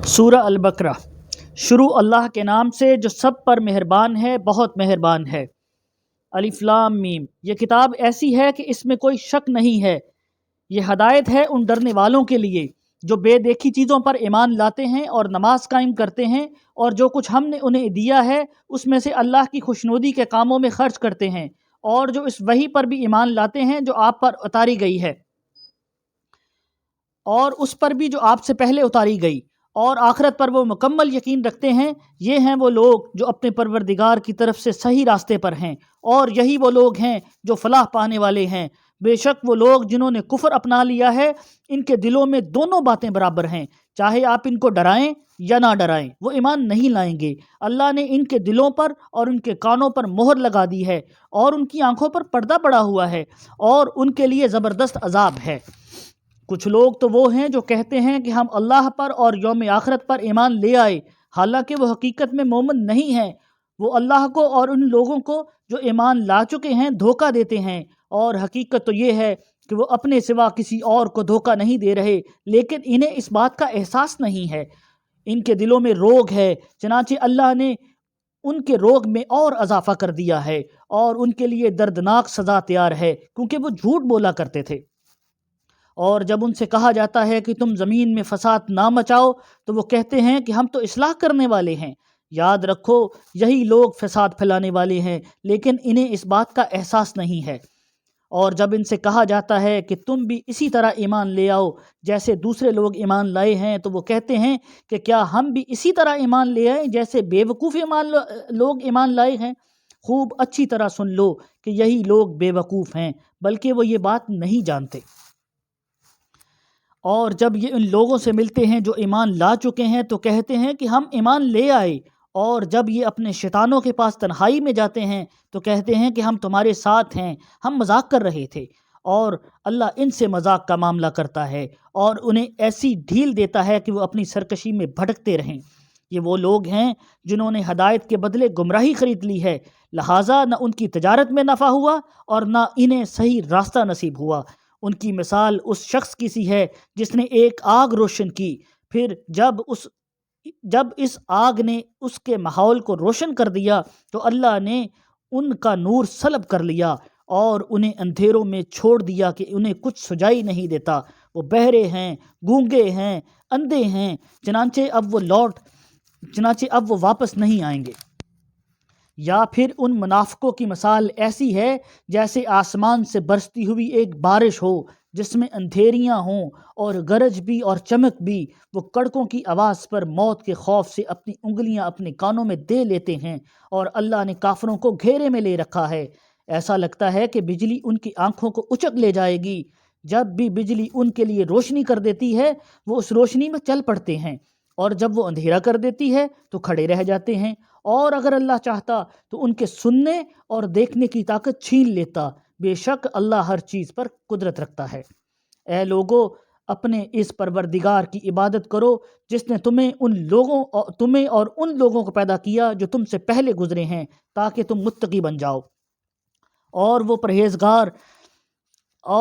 سورہ البقرہ۔ شروع اللہ کے نام سے جو سب پر مہربان ہے، بہت مہربان ہے۔ الف لام میم۔ یہ کتاب ایسی ہے کہ اس میں کوئی شک نہیں ہے، یہ ہدایت ہے ان ڈرنے والوں کے لیے جو بے دیکھی چیزوں پر ایمان لاتے ہیں اور نماز قائم کرتے ہیں، اور جو کچھ ہم نے انہیں دیا ہے اس میں سے اللہ کی خوشنودی کے کاموں میں خرچ کرتے ہیں، اور جو اس وحی پر بھی ایمان لاتے ہیں جو آپ پر اتاری گئی ہے، اور اس پر بھی جو آپ سے پہلے اتاری گئی، اور آخرت پر وہ مکمل یقین رکھتے ہیں۔ یہ ہیں وہ لوگ جو اپنے پروردگار کی طرف سے صحیح راستے پر ہیں، اور یہی وہ لوگ ہیں جو فلاح پانے والے ہیں۔ بے شک وہ لوگ جنہوں نے کفر اپنا لیا ہے، ان کے دلوں میں دونوں باتیں برابر ہیں، چاہے آپ ان کو ڈرائیں یا نہ ڈرائیں، وہ ایمان نہیں لائیں گے۔ اللہ نے ان کے دلوں پر اور ان کے کانوں پر مہر لگا دی ہے، اور ان کی آنکھوں پر پردہ پڑا ہوا ہے، اور ان کے لیے زبردست عذاب ہے۔ کچھ لوگ تو وہ ہیں جو کہتے ہیں کہ ہم اللہ پر اور یوم آخرت پر ایمان لے آئے، حالانکہ وہ حقیقت میں مومن نہیں ہیں۔ وہ اللہ کو اور ان لوگوں کو جو ایمان لا چکے ہیں دھوکہ دیتے ہیں، اور حقیقت تو یہ ہے کہ وہ اپنے سوا کسی اور کو دھوکہ نہیں دے رہے، لیکن انہیں اس بات کا احساس نہیں ہے۔ ان کے دلوں میں روگ ہے، چنانچہ اللہ نے ان کے روگ میں اور اضافہ کر دیا ہے، اور ان کے لیے دردناک سزا تیار ہے، کیونکہ وہ جھوٹ بولا کرتے تھے۔ اور جب ان سے کہا جاتا ہے کہ تم زمین میں فساد نہ مچاؤ، تو وہ کہتے ہیں کہ ہم تو اصلاح کرنے والے ہیں۔ یاد رکھو، یہی لوگ فساد پھیلانے والے ہیں، لیکن انہیں اس بات کا احساس نہیں ہے۔ اور جب ان سے کہا جاتا ہے کہ تم بھی اسی طرح ایمان لے آؤ جیسے دوسرے لوگ ایمان لائے ہیں، تو وہ کہتے ہیں کہ کیا ہم بھی اسی طرح ایمان لے آئیں جیسے بے وقوف لوگ ایمان لائے ہیں۔ خوب اچھی طرح سن لو کہ یہی لوگ بے وقوف ہیں، بلکہ وہ یہ بات نہیں جانتے۔ اور جب یہ ان لوگوں سے ملتے ہیں جو ایمان لا چکے ہیں تو کہتے ہیں کہ ہم ایمان لے آئے، اور جب یہ اپنے شیطانوں کے پاس تنہائی میں جاتے ہیں تو کہتے ہیں کہ ہم تمہارے ساتھ ہیں، ہم مذاق کر رہے تھے۔ اور اللہ ان سے مذاق کا معاملہ کرتا ہے اور انہیں ایسی ڈھیل دیتا ہے کہ وہ اپنی سرکشی میں بھٹکتے رہیں۔ یہ وہ لوگ ہیں جنہوں نے ہدایت کے بدلے گمراہی خرید لی ہے، لہٰذا نہ ان کی تجارت میں نفع ہوا اور نہ انہیں صحیح راستہ نصیب ہوا۔ ان کی مثال اس شخص کی سی ہے جس نے ایک آگ روشن کی، پھر جب اس آگ نے اس کے ماحول کو روشن کر دیا تو اللہ نے ان کا نور سلب کر لیا اور انہیں اندھیروں میں چھوڑ دیا کہ انہیں کچھ سجائی نہیں دیتا۔ وہ بہرے ہیں، گونگے ہیں، اندھے ہیں، چنانچہ اب وہ واپس نہیں آئیں گے۔ یا پھر ان منافقوں کی مثال ایسی ہے جیسے آسمان سے برستی ہوئی ایک بارش ہو جس میں اندھیریاں ہوں اور گرج بھی اور چمک بھی۔ وہ کڑکوں کی آواز پر موت کے خوف سے اپنی انگلیاں اپنے کانوں میں دے لیتے ہیں، اور اللہ نے کافروں کو گھیرے میں لے رکھا ہے۔ ایسا لگتا ہے کہ بجلی ان کی آنکھوں کو اچک لے جائے گی۔ جب بھی بجلی ان کے لیے روشنی کر دیتی ہے وہ اس روشنی میں چل پڑتے ہیں، اور جب وہ اندھیرا کر دیتی ہے تو کھڑے رہ جاتے ہیں۔ اور اگر اللہ چاہتا تو ان کے سننے اور دیکھنے کی طاقت چھین لیتا، بے شک اللہ ہر چیز پر قدرت رکھتا ہے۔ اے لوگو، اپنے اس پروردگار کی عبادت کرو جس نے تمہیں اور ان لوگوں کو پیدا کیا جو تم سے پہلے گزرے ہیں، تاکہ تم متقی بن جاؤ۔ اور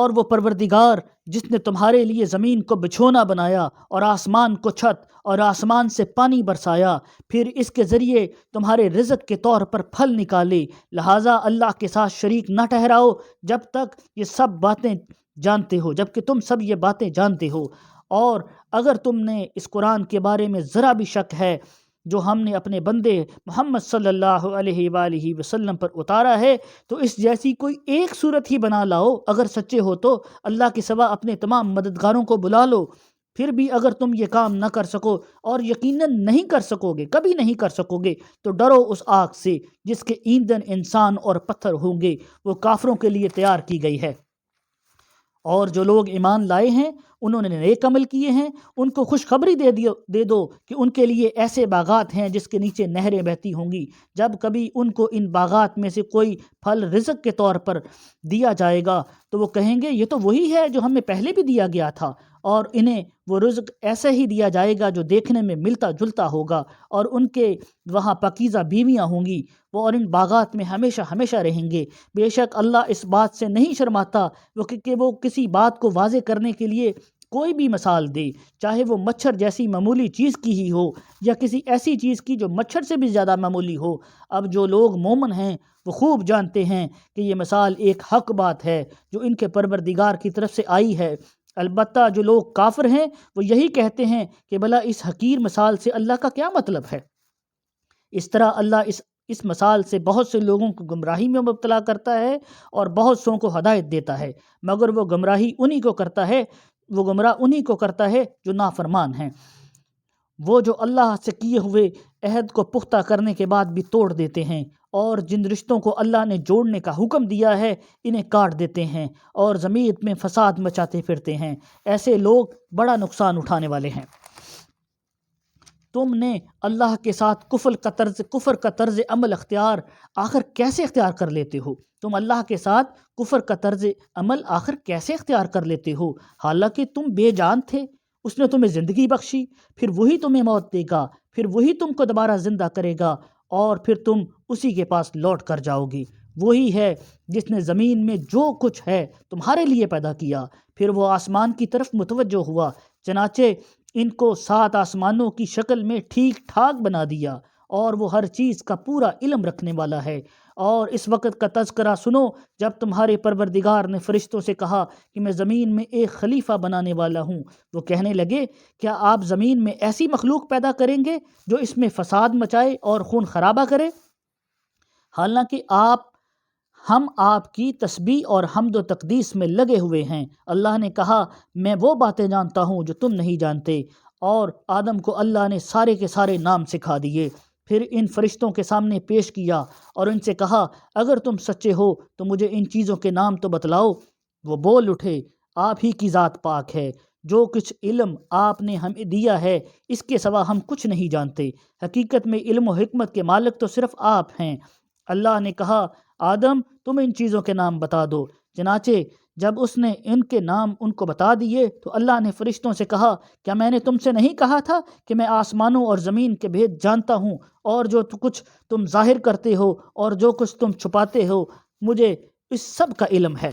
وہ پروردگار جس نے تمہارے لیے زمین کو بچھونا بنایا اور آسمان کو چھت اور آسمان سے پانی برسایا، پھر اس کے ذریعے تمہارے رزق کے طور پر پھل نکالے، لہٰذا اللہ کے ساتھ شریک نہ ٹھہراؤ جبکہ تم سب یہ باتیں جانتے ہو۔ اور اگر تم نے اس قرآن کے بارے میں ذرا بھی شک ہے جو ہم نے اپنے بندے محمد صلی اللہ علیہ وآلہ وسلم پر اتارا ہے، تو اس جیسی کوئی ایک صورت ہی بنا لاؤ۔ اگر سچے ہو تو اللہ کے سوا اپنے تمام مددگاروں کو بلا لو۔ پھر بھی اگر تم یہ کام نہ کر سکو، اور یقیناً نہیں کر سکو گے، کبھی نہیں کر سکو گے، تو ڈرو اس آگ سے جس کے ایندھن انسان اور پتھر ہوں گے، وہ کافروں کے لیے تیار کی گئی ہے۔ اور جو لوگ ایمان لائے ہیں انہوں نے نیک عمل کیے ہیں، ان کو خوشخبری دے دو کہ ان کے لیے ایسے باغات ہیں جس کے نیچے نہریں بہتی ہوں گی۔ جب کبھی ان کو ان باغات میں سے کوئی پھل رزق کے طور پر دیا جائے گا تو وہ کہیں گے یہ تو وہی ہے جو ہمیں پہلے بھی دیا گیا تھا، اور انہیں وہ رزق ایسے ہی دیا جائے گا جو دیکھنے میں ملتا جلتا ہوگا، اور ان کے وہاں پاکیزہ بیویاں ہوں گی، وہ اور ان باغات میں ہمیشہ ہمیشہ رہیں گے۔ بے شک اللہ اس بات سے نہیں شرماتا کہ وہ کسی بات کو واضح کرنے کے لیے کوئی بھی مثال دے، چاہے وہ مچھر جیسی معمولی چیز کی ہی ہو یا کسی ایسی چیز کی جو مچھر سے بھی زیادہ معمولی ہو، اب جو لوگ مومن ہیں وہ خوب جانتے ہیں کہ یہ مثال ایک حق بات ہے جو ان کے پروردگار کی طرف سے آئی ہے۔ البتہ جو لوگ کافر ہیں وہ یہی کہتے ہیں کہ بھلا اس حقیر مثال سے اللہ کا کیا مطلب ہے۔ اس طرح اللہ اس مثال سے بہت سے لوگوں کو گمراہی میں مبتلا کرتا ہے اور بہت سوں کو ہدایت دیتا ہے، مگر وہ گمراہ انہی کو کرتا ہے جو نافرمان ہیں، وہ جو اللہ سے کیے ہوئے عہد کو پختہ کرنے کے بعد بھی توڑ دیتے ہیں، اور جن رشتوں کو اللہ نے جوڑنے کا حکم دیا ہے انہیں کاٹ دیتے ہیں اور زمین میں فساد مچاتے پھرتے ہیں۔ ایسے لوگ بڑا نقصان اٹھانے والے ہیں۔ تم نے اللہ کے ساتھ کفر کا طرز عمل آخر کیسے اختیار کر لیتے ہو؟ تم اللہ کے ساتھ کفر کا طرز عمل آخر کیسے اختیار کر لیتے ہو؟ حالانکہ تم بے جان تھے، اس نے تمہیں زندگی بخشی، پھر وہی تمہیں موت دے گا، پھر وہی تم کو دوبارہ زندہ کرے گا اور پھر تم اسی کے پاس لوٹ کر جاؤ گے۔ وہی ہے جس نے زمین میں جو کچھ ہے تمہارے لیے پیدا کیا، پھر وہ آسمان کی طرف متوجہ ہوا، چنانچہ ان کو 7 آسمانوں کی شکل میں ٹھیک ٹھاک بنا دیا، اور وہ ہر چیز کا پورا علم رکھنے والا ہے۔ اور اس وقت کا تذکرہ سنو جب تمہارے پروردگار نے فرشتوں سے کہا کہ میں زمین میں ایک خلیفہ بنانے والا ہوں۔ وہ کہنے لگے، کیا آپ زمین میں ایسی مخلوق پیدا کریں گے جو اس میں فساد مچائے اور خون خرابہ کرے؟ حالانکہ ہم آپ کی تسبیح اور حمد و تقدیس میں لگے ہوئے ہیں۔ اللہ نے کہا، میں وہ باتیں جانتا ہوں جو تم نہیں جانتے، اور آدم کو اللہ نے سارے کے سارے نام سکھا دیے، پھر ان فرشتوں کے سامنے پیش کیا اور ان سے کہا، اگر تم سچے ہو تو مجھے ان چیزوں کے نام تو بتلاؤ۔ وہ بول اٹھے، آپ ہی کی ذات پاک ہے، جو کچھ علم آپ نے ہمیں دیا ہے اس کے سوا ہم کچھ نہیں جانتے، حقیقت میں علم و حکمت کے مالک تو صرف آپ ہیں۔ اللہ نے کہا، آدم تم ان چیزوں کے نام بتا دو۔ چنانچہ جب اس نے ان کے نام ان کو بتا دیے تو اللہ نے فرشتوں سے کہا، کیا میں نے تم سے نہیں کہا تھا کہ میں آسمانوں اور زمین کے بھید جانتا ہوں، اور جو کچھ تم ظاہر کرتے ہو اور جو کچھ تم چھپاتے ہو مجھے اس سب کا علم ہے۔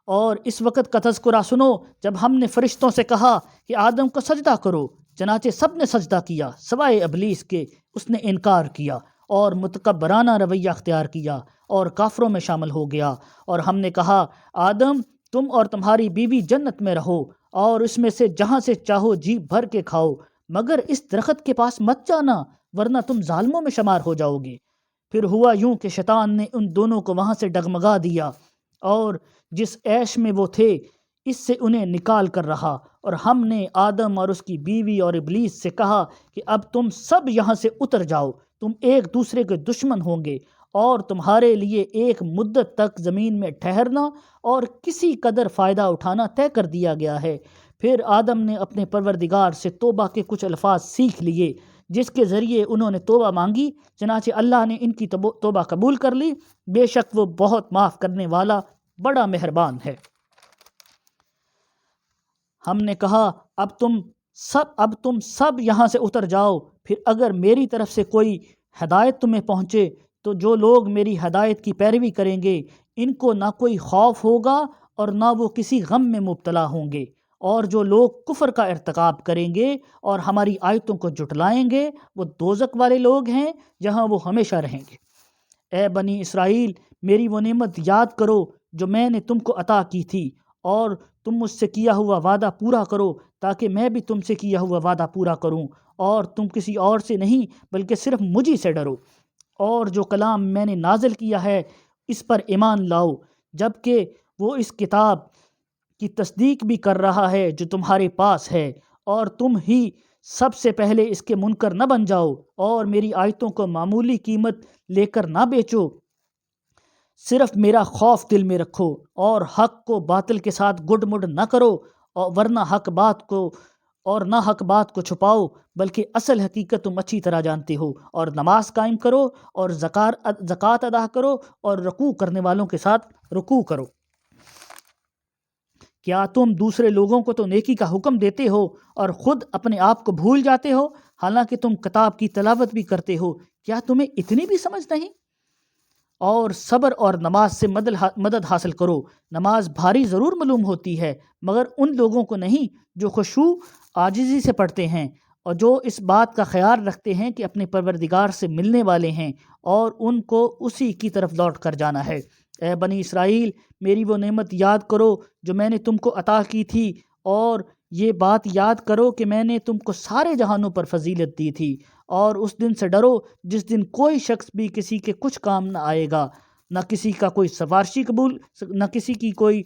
اور اس وقت کا تذکرہ سنو جب ہم نے فرشتوں سے کہا کہ آدم کو سجدہ کرو، چنانچہ سب نے سجدہ کیا سوائے ابلیس کے، اس نے انکار کیا اور متکبرانہ رویہ اختیار کیا اور کافروں میں شامل ہو گیا۔ اور ہم نے کہا، آدم تم اور تمہاری بیوی جنت میں رہو اور اس میں سے جہاں سے چاہو جی بھر کے کھاؤ، مگر اس درخت کے پاس مت جانا ورنہ تم ظالموں میں شمار ہو جاؤ گے۔ پھر ہوا یوں کہ شیطان نے ان دونوں کو وہاں سے ڈگمگا دیا، اور جس عیش میں وہ تھے اس سے انہیں نکال کر رہا، اور ہم نے آدم اور اس کی بیوی اور ابلیس سے کہا کہ اب تم سب یہاں سے اتر جاؤ، تم ایک دوسرے کے دشمن ہوں گے، اور تمہارے لیے ایک مدت تک زمین میں ٹھہرنا اور کسی قدر فائدہ اٹھانا طے کر دیا گیا ہے۔ پھر آدم نے اپنے پروردگار سے توبہ کے کچھ الفاظ سیکھ لیے جس کے ذریعے انہوں نے توبہ مانگی، چنانچہ اللہ نے ان کی توبہ قبول کر لی، بے شک وہ بہت معاف کرنے والا بڑا مہربان ہے۔ ہم نے کہا، اب تم سب یہاں سے اتر جاؤ، پھر اگر میری طرف سے کوئی ہدایت تمہیں پہنچے تو جو لوگ میری ہدایت کی پیروی کریں گے ان کو نہ کوئی خوف ہوگا اور نہ وہ کسی غم میں مبتلا ہوں گے، اور جو لوگ کفر کا ارتکاب کریں گے اور ہماری آیتوں کو جھٹلائیں گے وہ دوزخ والے لوگ ہیں جہاں وہ ہمیشہ رہیں گے۔ اے بنی اسرائیل، میری وہ نعمت یاد کرو جو میں نے تم کو عطا کی تھی، اور تم مجھ سے کیا ہوا وعدہ پورا کرو تاکہ میں بھی تم سے کیا ہوا وعدہ پورا کروں، اور تم کسی اور سے نہیں بلکہ صرف مجھی سے ڈرو، اور جو کلام میں نے نازل کیا ہے اس پر ایمان لاؤ، جبکہ وہ اس کتاب کی تصدیق بھی کر رہا ہے جو تمہارے پاس ہے، اور تم ہی سب سے پہلے اس کے منکر نہ بن جاؤ اور میری آیتوں کو معمولی قیمت لے کر نہ بیچو، صرف میرا خوف دل میں رکھو اور حق کو باطل کے ساتھ گڈ مڈ نہ کرو، اور ورنہ حق بات کو چھپاؤ، بلکہ اصل حقیقت تم اچھی طرح جانتے ہو، اور نماز قائم کرو اور زکوٰۃ ادا کرو اور رکوع کرنے والوں کے ساتھ رکوع کرو۔ کیا تم دوسرے لوگوں کو تو نیکی کا حکم دیتے ہو اور خود اپنے آپ کو بھول جاتے ہو، حالانکہ تم کتاب کی تلاوت بھی کرتے ہو، کیا تمہیں اتنی بھی سمجھ نہیں؟ اور صبر اور نماز سے مدد حاصل کرو۔ نماز بھاری ضرور معلوم ہوتی ہے، مگر ان لوگوں کو نہیں جو خشوع عاجزی سے پڑھتے ہیں اور جو اس بات کا خیال رکھتے ہیں کہ اپنے پروردگار سے ملنے والے ہیں اور ان کو اسی کی طرف لوٹ کر جانا ہے۔ اے بنی اسرائیل، میری وہ نعمت یاد کرو جو میں نے تم کو عطا کی تھی، اور یہ بات یاد کرو کہ میں نے تم کو سارے جہانوں پر فضیلت دی تھی، اور اس دن سے ڈرو جس دن کوئی شخص بھی کسی کے کچھ کام نہ آئے گا، نہ کسی کی کوئی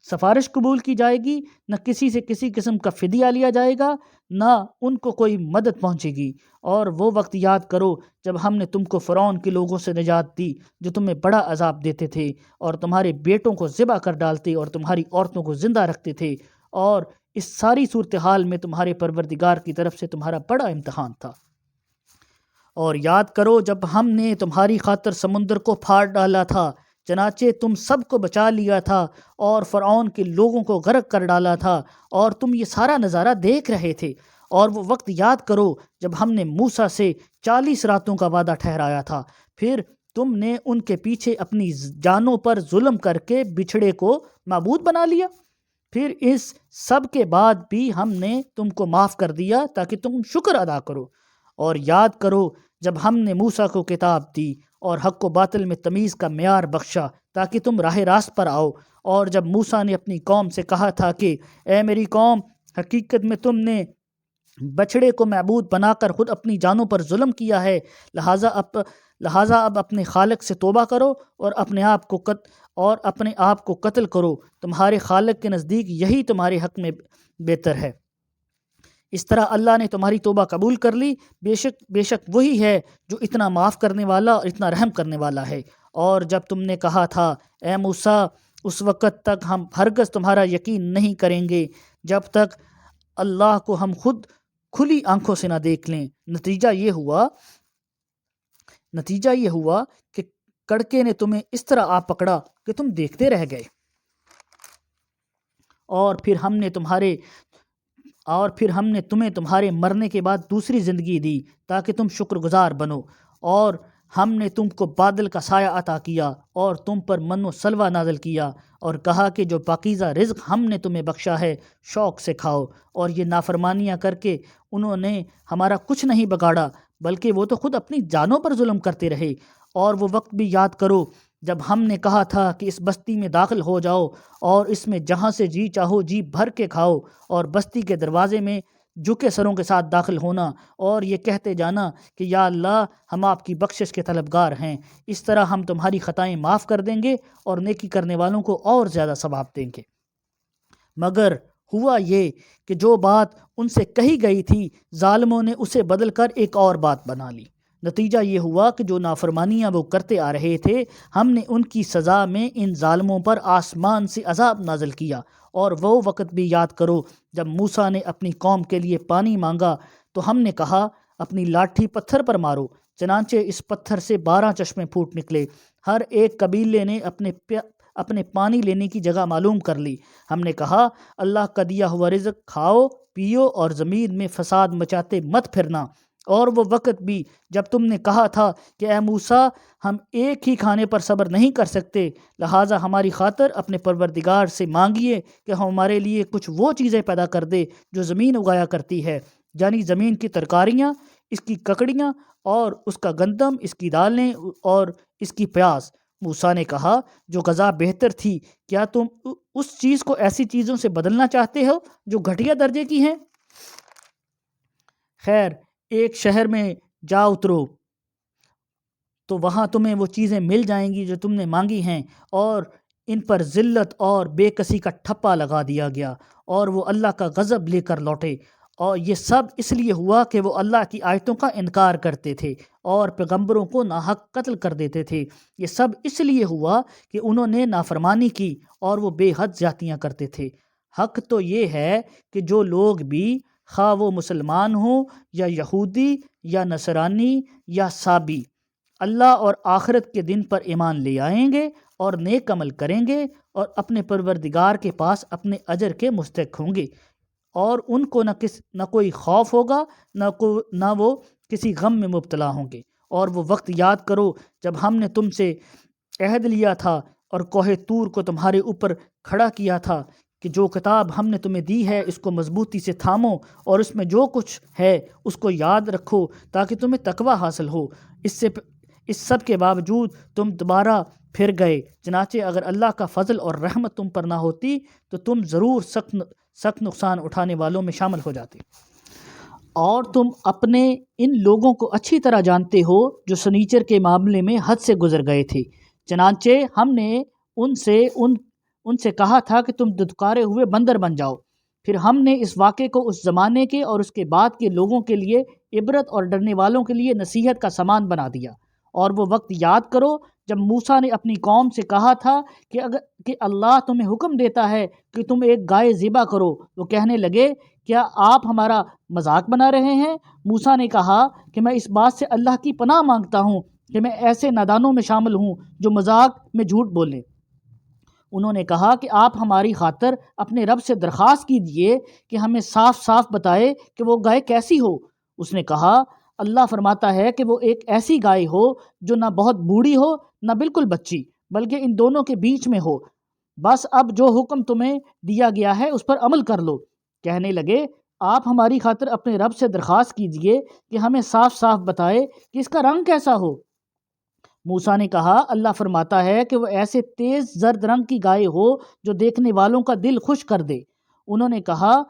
سفارش قبول کی جائے گی، نہ کسی سے کسی قسم کا فدیہ لیا جائے گا، نہ ان کو کوئی مدد پہنچے گی۔ اور وہ وقت یاد کرو جب ہم نے تم کو فرعون کے لوگوں سے نجات دی جو تمہیں بڑا عذاب دیتے تھے اور تمہارے بیٹوں کو ذبح کر ڈالتے اور تمہاری عورتوں کو زندہ رکھتے تھے، اور اس ساری صورتحال میں تمہارے پروردگار کی طرف سے تمہارا بڑا امتحان تھا۔ اور یاد کرو جب ہم نے تمہاری خاطر سمندر کو پھاڑ ڈالا تھا، چنانچہ تم سب کو بچا لیا تھا اور فرعون کے لوگوں کو غرق کر ڈالا تھا، اور تم یہ سارا نظارہ دیکھ رہے تھے۔ اور وہ وقت یاد کرو جب ہم نے موسیٰ سے 40 راتوں کا وعدہ ٹھہرایا تھا، پھر تم نے ان کے پیچھے اپنی جانوں پر ظلم کر کے بچھڑے کو معبود بنا لیا۔ پھر اس سب کے بعد بھی ہم نے تم کو معاف کر دیا تاکہ تم شکر ادا کرو۔ اور یاد کرو جب ہم نے موسیٰ کو کتاب دی اور حق و باطل میں تمیز کا معیار بخشا تاکہ تم راہ راست پر آؤ، اور جب موسیٰ نے اپنی قوم سے کہا تھا کہ اے میری قوم، حقیقت میں تم نے بچھڑے کو معبود بنا کر خود اپنی جانوں پر ظلم کیا ہے، لہٰذا اب اپنے خالق سے توبہ کرو اور اپنے آپ کو قتل کرو، تمہارے خالق کے نزدیک یہی تمہارے حق میں بہتر ہے۔ اس طرح اللہ نے تمہاری توبہ قبول کر لی، بے شک وہی ہے جو اتنا معاف کرنے والا اور اتنا رحم کرنے والا ہے۔ اور جب تم نے کہا تھا اے موسیٰ، اس وقت تک ہم ہرگز تمہارا یقین نہیں کریں گے جب تک اللہ کو ہم خود کھلی آنکھوں سے نہ دیکھ لیں۔ نتیجہ یہ ہوا کہ کڑکے نے تمہیں اس طرح آ پکڑا کہ تم دیکھتے رہ گئے، اور پھر ہم نے تمہیں تمہارے مرنے کے بعد دوسری زندگی دی تاکہ تم شکر گزار بنو، اور ہم نے تم کو بادل کا سایہ عطا کیا اور تم پر من و سلوہ نازل کیا، اور کہا کہ جو پاکیزہ رزق ہم نے تمہیں بخشا ہے شوق سے کھاؤ، اور یہ نافرمانیاں کر کے انہوں نے ہمارا کچھ نہیں بگاڑا بلکہ وہ تو خود اپنی جانوں پر ظلم کرتے رہے۔ اور وہ وقت بھی یاد کرو جب ہم نے کہا تھا کہ اس بستی میں داخل ہو جاؤ اور اس میں جہاں سے جی چاہو جی بھر کے کھاؤ، اور بستی کے دروازے میں جھکے سروں کے ساتھ داخل ہونا اور یہ کہتے جانا کہ یا اللہ ہم آپ کی بخشش کے طلبگار ہیں، اس طرح ہم تمہاری خطائیں معاف کر دیں گے اور نیکی کرنے والوں کو اور زیادہ ثواب دیں گے۔ مگر ہوا یہ کہ جو بات ان سے کہی گئی تھی ظالموں نے اسے بدل کر ایک اور بات بنا لی۔ نتیجہ یہ ہوا کہ جو نافرمانیاں وہ کرتے آ رہے تھے ہم نے ان کی سزا میں ان ظالموں پر آسمان سے عذاب نازل کیا۔ اور وہ وقت بھی یاد کرو جب موسیٰ نے اپنی قوم کے لیے پانی مانگا تو ہم نے کہا اپنی لاٹھی پتھر پر مارو، چنانچہ اس پتھر سے 12 چشمے پھوٹ نکلے، ہر ایک قبیلے نے اپنے پانی لینے کی جگہ معلوم کر لی۔ ہم نے کہا اللہ کا دیا ہوا رزق کھاؤ پیو اور زمین میں فساد مچاتے مت پھرنا۔ اور وہ وقت بھی جب تم نے کہا تھا کہ اے موسیٰ، ہم ایک ہی کھانے پر صبر نہیں کر سکتے، لہٰذا ہماری خاطر اپنے پروردگار سے مانگیے کہ ہمارے لیے کچھ وہ چیزیں پیدا کر دے جو زمین اگایا کرتی ہے، یعنی زمین کی ترکاریاں، اس کی ککڑیاں اور اس کا گندم، اس کی دالیں اور اس کی پیاز۔ موسیٰ نے کہا جو غذا بہتر تھی، کیا تم اس چیز کو ایسی چیزوں سے بدلنا چاہتے ہو جو گھٹیا درجے کی ہیں؟ خیر، ایک شہر میں جا اترو تو وہاں تمہیں وہ چیزیں مل جائیں گی جو تم نے مانگی ہیں، اور ان پر ذلت اور بے کسی کا ٹھپا لگا دیا گیا اور وہ اللہ کا غضب لے کر لوٹے۔ اور یہ سب اس لیے ہوا کہ وہ اللہ کی آیتوں کا انکار کرتے تھے اور پیغمبروں کو ناحق قتل کر دیتے تھے۔ یہ سب اس لیے ہوا کہ انہوں نے نافرمانی کی اور وہ بے حد زیادتیاں کرتے تھے۔ حق تو یہ ہے کہ جو لوگ بھی، خواہ وہ مسلمان ہوں یا یہودی یا نصرانی یا سابی، اللہ اور آخرت کے دن پر ایمان لے آئیں گے اور نیک عمل کریں گے اور اپنے پروردگار کے پاس اپنے اجر کے مستحق ہوں گے، اور ان کو نہ کوئی خوف ہوگا نہ وہ کسی غم میں مبتلا ہوں گے۔ اور وہ وقت یاد کرو جب ہم نے تم سے عہد لیا تھا اور کوہ طور کو تمہارے اوپر کھڑا کیا تھا کہ جو کتاب ہم نے تمہیں دی ہے اس کو مضبوطی سے تھامو اور اس میں جو کچھ ہے اس کو یاد رکھو تاکہ تمہیں تقوی حاصل ہو۔ اس سب کے باوجود تم دوبارہ پھر گئے، چنانچہ اگر اللہ کا فضل اور رحمت تم پر نہ ہوتی تو تم ضرور سخت نقصان اٹھانے والوں میں شامل ہو جاتے۔ اور تم اپنے ان لوگوں کو اچھی طرح جانتے ہو جو سنیچر کے معاملے میں حد سے گزر گئے تھے، چنانچہ ہم نے ان سے کہا تھا کہ تم دھتکارے ہوئے بندر بن جاؤ۔ پھر ہم نے اس واقعے کو اس زمانے کے اور اس کے بعد کے لوگوں کے لیے عبرت اور ڈرنے والوں کے لیے نصیحت کا سامان بنا دیا۔ اور وہ وقت یاد کرو جب موسیٰ نے اپنی قوم سے کہا تھا کہ اللہ تمہیں حکم دیتا ہے کہ تم ایک گائے ذبح کرو۔ وہ کہنے لگے، کیا آپ ہمارا مذاق بنا رہے ہیں؟ موسیٰ نے کہا کہ میں اس بات سے اللہ کی پناہ مانگتا ہوں کہ میں ایسے نادانوں میں شامل ہوں جو مذاق میں جھوٹ بولیں۔ انہوں نے کہا کہ آپ ہماری خاطر اپنے رب سے درخواست کیجئے کہ ہمیں صاف صاف بتائے کہ وہ گائے کیسی ہو۔ اس نے کہا، اللہ فرماتا ہے کہ وہ ایک ایسی گائے ہو جو نہ بہت بوڑھی ہو نہ بالکل بچی، بلکہ ان دونوں کے بیچ میں ہو۔ بس اب جو حکم تمہیں دیا گیا ہے اس پر عمل کر لو۔ کہنے لگے، آپ ہماری خاطر اپنے رب سے درخواست کیجئے کہ ہمیں صاف صاف بتائے کہ اس کا رنگ کیسا ہو۔ موسیٰ نے کہا، اللہ فرماتا ہے کہ وہ ایسے تیز زرد رنگ کی گائے ہو جو دیکھنے والوں کا دل خوش کر دے۔ انہوں نے کہا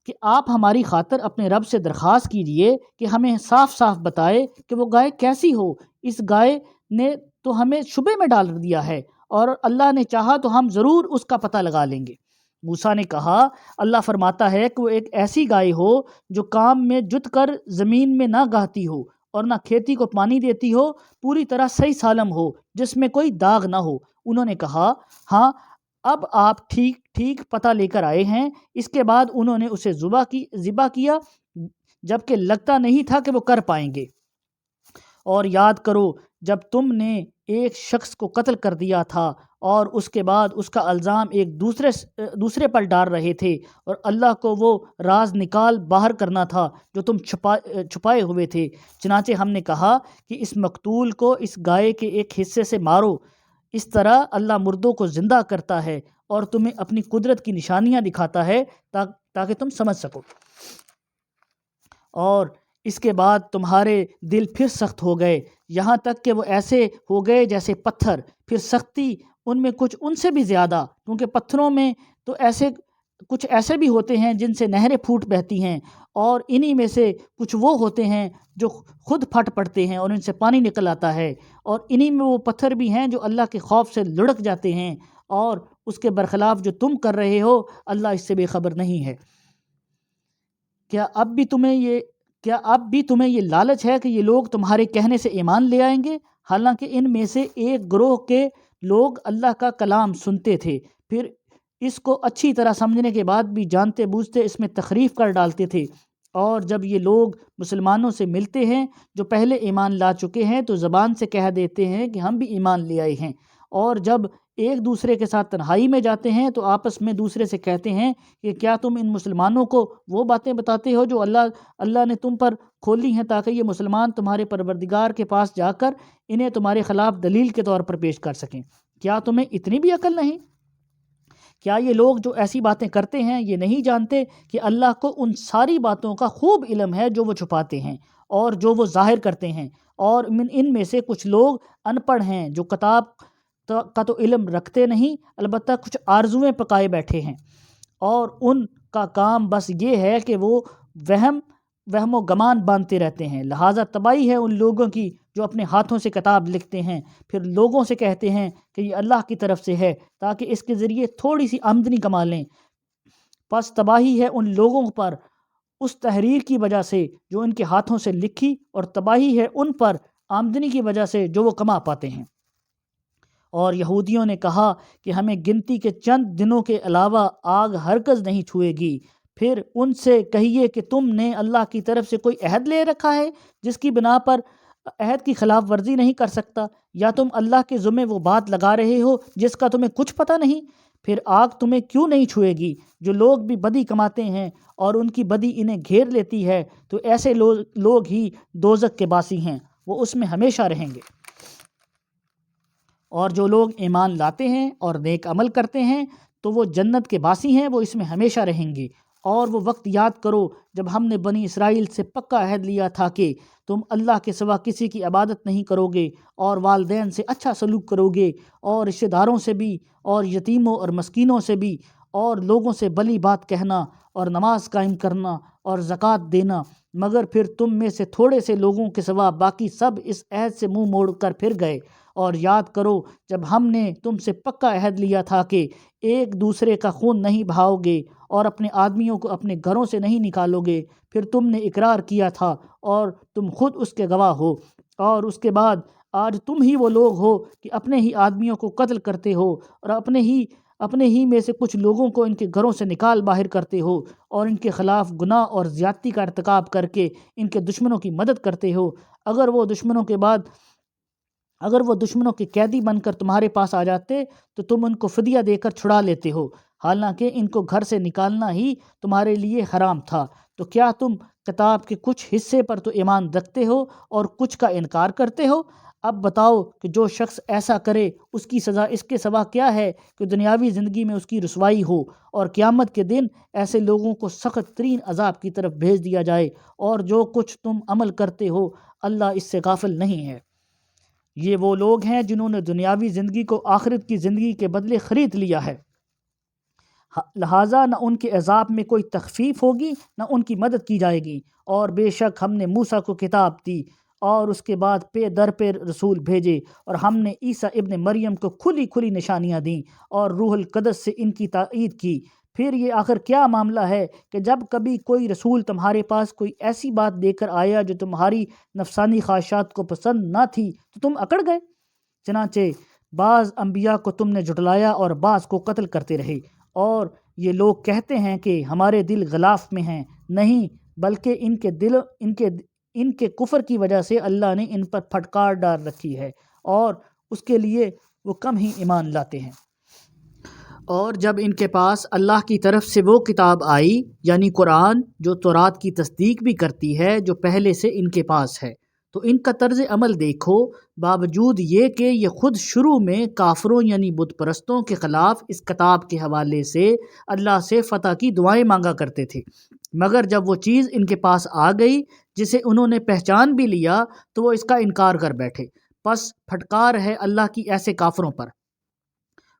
کہ آپ ہماری خاطر اپنے رب سے درخواست کیجئے کہ ہمیں صاف صاف بتائے کہ وہ گائے کیسی ہو۔ اس گائے نے تو ہمیں شبے میں ڈال دیا ہے، اور اللہ نے چاہا تو ہم ضرور اس کا پتہ لگا لیں گے۔ موسیٰ نے کہا، اللہ فرماتا ہے کہ وہ ایک ایسی گائے ہو جو کام میں جت کر زمین میں نہ گاہتی ہو اور نہ کھیتی کو پانی دیتی ہو، پوری طرح صحیح سالم ہو، جس میں کوئی داغ نہ ہو۔ انہوں نے کہا، ہاں اب آپ ٹھیک پتہ لے کر آئے ہیں۔ اس کے بعد انہوں نے اسے ذبح کیا جبکہ لگتا نہیں تھا کہ وہ کر پائیں گے۔ اور یاد کرو جب تم نے ایک شخص کو قتل کر دیا تھا اور اس کے بعد اس کا الزام ایک دوسرے پر ڈال رہے تھے، اور اللہ کو وہ راز نکال باہر کرنا تھا جو تم چھپائے ہوئے تھے۔ چنانچہ ہم نے کہا کہ اس مقتول کو اس گائے کے ایک حصے سے مارو۔ اس طرح اللہ مردوں کو زندہ کرتا ہے اور تمہیں اپنی قدرت کی نشانیاں دکھاتا ہے تاکہ تم سمجھ سکو۔ اور اس کے بعد تمہارے دل پھر سخت ہو گئے، یہاں تک کہ وہ ایسے ہو گئے جیسے پتھر، پھر سختی ان میں کچھ ان سے بھی زیادہ، کیونکہ پتھروں میں تو کچھ ایسے بھی ہوتے ہیں جن سے نہریں پھوٹ بہتی ہیں، اور انہی میں سے کچھ وہ ہوتے ہیں جو خود پھٹ پڑتے ہیں اور ان سے پانی نکل آتا ہے، اور انہی میں وہ پتھر بھی ہیں جو اللہ کے خوف سے لڑک جاتے ہیں، اور اس کے برخلاف جو تم کر رہے ہو اللہ اس سے بے خبر نہیں ہے۔ کیا اب بھی تمہیں یہ لالچ ہے کہ یہ لوگ تمہارے کہنے سے ایمان لے آئیں گے؟ حالانکہ ان میں سے ایک گروہ کے لوگ اللہ کا کلام سنتے تھے، پھر اس کو اچھی طرح سمجھنے کے بعد بھی جانتے بوجھتے اس میں تخریف کر ڈالتے تھے۔ اور جب یہ لوگ مسلمانوں سے ملتے ہیں جو پہلے ایمان لا چکے ہیں تو زبان سے کہہ دیتے ہیں کہ ہم بھی ایمان لے آئے ہیں، اور جب ایک دوسرے کے ساتھ تنہائی میں جاتے ہیں تو آپس میں دوسرے سے کہتے ہیں کہ کیا تم ان مسلمانوں کو وہ باتیں بتاتے ہو جو اللہ نے تم پر کھولی ہیں تاکہ یہ مسلمان تمہارے پروردگار کے پاس جا کر انہیں تمہارے خلاف دلیل کے طور پر پیش کر سکیں؟ کیا تمہیں اتنی بھی عقل نہیں؟ کیا یہ لوگ جو ایسی باتیں کرتے ہیں یہ نہیں جانتے کہ اللہ کو ان ساری باتوں کا خوب علم ہے جو وہ چھپاتے ہیں اور جو وہ ظاہر کرتے ہیں؟ اور ان میں سے کچھ لوگ ان پڑھ ہیں جو کتاب کا تو علم رکھتے نہیں، البتہ کچھ آرزویں پکائے بیٹھے ہیں، اور ان کا کام بس یہ ہے کہ وہ وہم و گمان باندھتے رہتے ہیں۔ لہٰذا تباہی ہے ان لوگوں کی جو اپنے ہاتھوں سے کتاب لکھتے ہیں، پھر لوگوں سے کہتے ہیں کہ یہ اللہ کی طرف سے ہے تاکہ اس کے ذریعے تھوڑی سی آمدنی کما لیں۔ پس تباہی ہے ان لوگوں پر اس تحریر کی وجہ سے جو ان کے ہاتھوں سے لکھی، اور تباہی ہے ان پر آمدنی کی وجہ سے جو وہ کما پاتے ہیں۔ اور یہودیوں نے کہا کہ ہمیں گنتی کے چند دنوں کے علاوہ آگ ہرگز نہیں چھوئے گی۔ پھر ان سے کہیے کہ تم نے اللہ کی طرف سے کوئی عہد لے رکھا ہے جس کی بنا پر عہد کی خلاف ورزی نہیں کر سکتا، یا تم اللہ کے ذمے وہ بات لگا رہے ہو جس کا تمہیں کچھ پتہ نہیں؟ پھر آگ تمہیں کیوں نہیں چھوئے گی؟ جو لوگ بھی بدی کماتے ہیں اور ان کی بدی انہیں گھیر لیتی ہے تو ایسے لوگ ہی دوزخ کے باسی ہیں، وہ اس میں ہمیشہ رہیں گے۔ اور جو لوگ ایمان لاتے ہیں اور نیک عمل کرتے ہیں تو وہ جنت کے باسی ہیں، وہ اس میں ہمیشہ رہیں گے۔ اور وہ وقت یاد کرو جب ہم نے بنی اسرائیل سے پکا عہد لیا تھا کہ تم اللہ کے سوا کسی کی عبادت نہیں کرو گے، اور والدین سے اچھا سلوک کرو گے، اور رشتہ داروں سے بھی، اور یتیموں اور مسکینوں سے بھی، اور لوگوں سے بھلی بات کہنا، اور نماز قائم کرنا، اور زکوٰۃ دینا۔ مگر پھر تم میں سے تھوڑے سے لوگوں کے سوا باقی سب اس عہد سے منہ موڑ کر پھر گئے۔ اور یاد کرو جب ہم نے تم سے پکا عہد لیا تھا کہ ایک دوسرے کا خون نہیں بہاؤ گے، اور اپنے آدمیوں کو اپنے گھروں سے نہیں نکالو گے۔ پھر تم نے اقرار کیا تھا اور تم خود اس کے گواہ ہو، اور اس کے بعد آج تم ہی وہ لوگ ہو کہ اپنے ہی آدمیوں کو قتل کرتے ہو، اور اپنے ہی میں سے کچھ لوگوں کو ان کے گھروں سے نکال باہر کرتے ہو، اور ان کے خلاف گناہ اور زیادتی کا ارتکاب کر کے ان کے دشمنوں کی مدد کرتے ہو۔ اگر وہ دشمنوں کے قیدی بن کر تمہارے پاس آ جاتے تو تم ان کو فدیہ دے کر چھڑا لیتے ہو، حالانکہ ان کو گھر سے نکالنا ہی تمہارے لیے حرام تھا۔ تو کیا تم کتاب کے کچھ حصے پر تو ایمان رکھتے ہو اور کچھ کا انکار کرتے ہو؟ اب بتاؤ کہ جو شخص ایسا کرے اس کی سزا اس کے سوا کیا ہے کہ دنیاوی زندگی میں اس کی رسوائی ہو، اور قیامت کے دن ایسے لوگوں کو سخت ترین عذاب کی طرف بھیج دیا جائے۔ اور جو کچھ تم عمل کرتے ہو اللہ اس سے غافل نہیں ہے۔ یہ وہ لوگ ہیں جنہوں نے دنیاوی زندگی کو آخرت کی زندگی کے بدلے خرید لیا ہے، لہٰذا نہ ان کے عذاب میں کوئی تخفیف ہوگی نہ ان کی مدد کی جائے گی۔ اور بے شک ہم نے موسیٰ کو کتاب دی اور اس کے بعد پے در پہ رسول بھیجے، اور ہم نے عیسیٰ ابن مریم کو کھلی کھلی نشانیاں دیں اور روح القدس سے ان کی تائید کی۔ پھر یہ آخر کیا معاملہ ہے کہ جب کبھی کوئی رسول تمہارے پاس کوئی ایسی بات دے کر آیا جو تمہاری نفسانی خواہشات کو پسند نہ تھی تو تم اکڑ گئے؟ چنانچہ بعض انبیاء کو تم نے جھٹلایا اور بعض کو قتل کرتے رہے۔ اور یہ لوگ کہتے ہیں کہ ہمارے دل غلاف میں ہیں، نہیں بلکہ ان کے کفر کی وجہ سے اللہ نے ان پر پھٹکار ڈال رکھی ہے، اور اس کے لیے وہ کم ہی ایمان لاتے ہیں۔ اور جب ان کے پاس اللہ کی طرف سے وہ کتاب آئی یعنی قرآن جو تورات کی تصدیق بھی کرتی ہے جو پہلے سے ان کے پاس ہے، تو ان کا طرز عمل دیکھو، باوجود یہ کہ یہ خود شروع میں کافروں یعنی بت پرستوں کے خلاف اس کتاب کے حوالے سے اللہ سے فتح کی دعائیں مانگا کرتے تھے، مگر جب وہ چیز ان کے پاس آ گئی جسے انہوں نے پہچان بھی لیا تو وہ اس کا انکار کر بیٹھے۔ پس پھٹکار ہے اللہ کی ایسے کافروں پر۔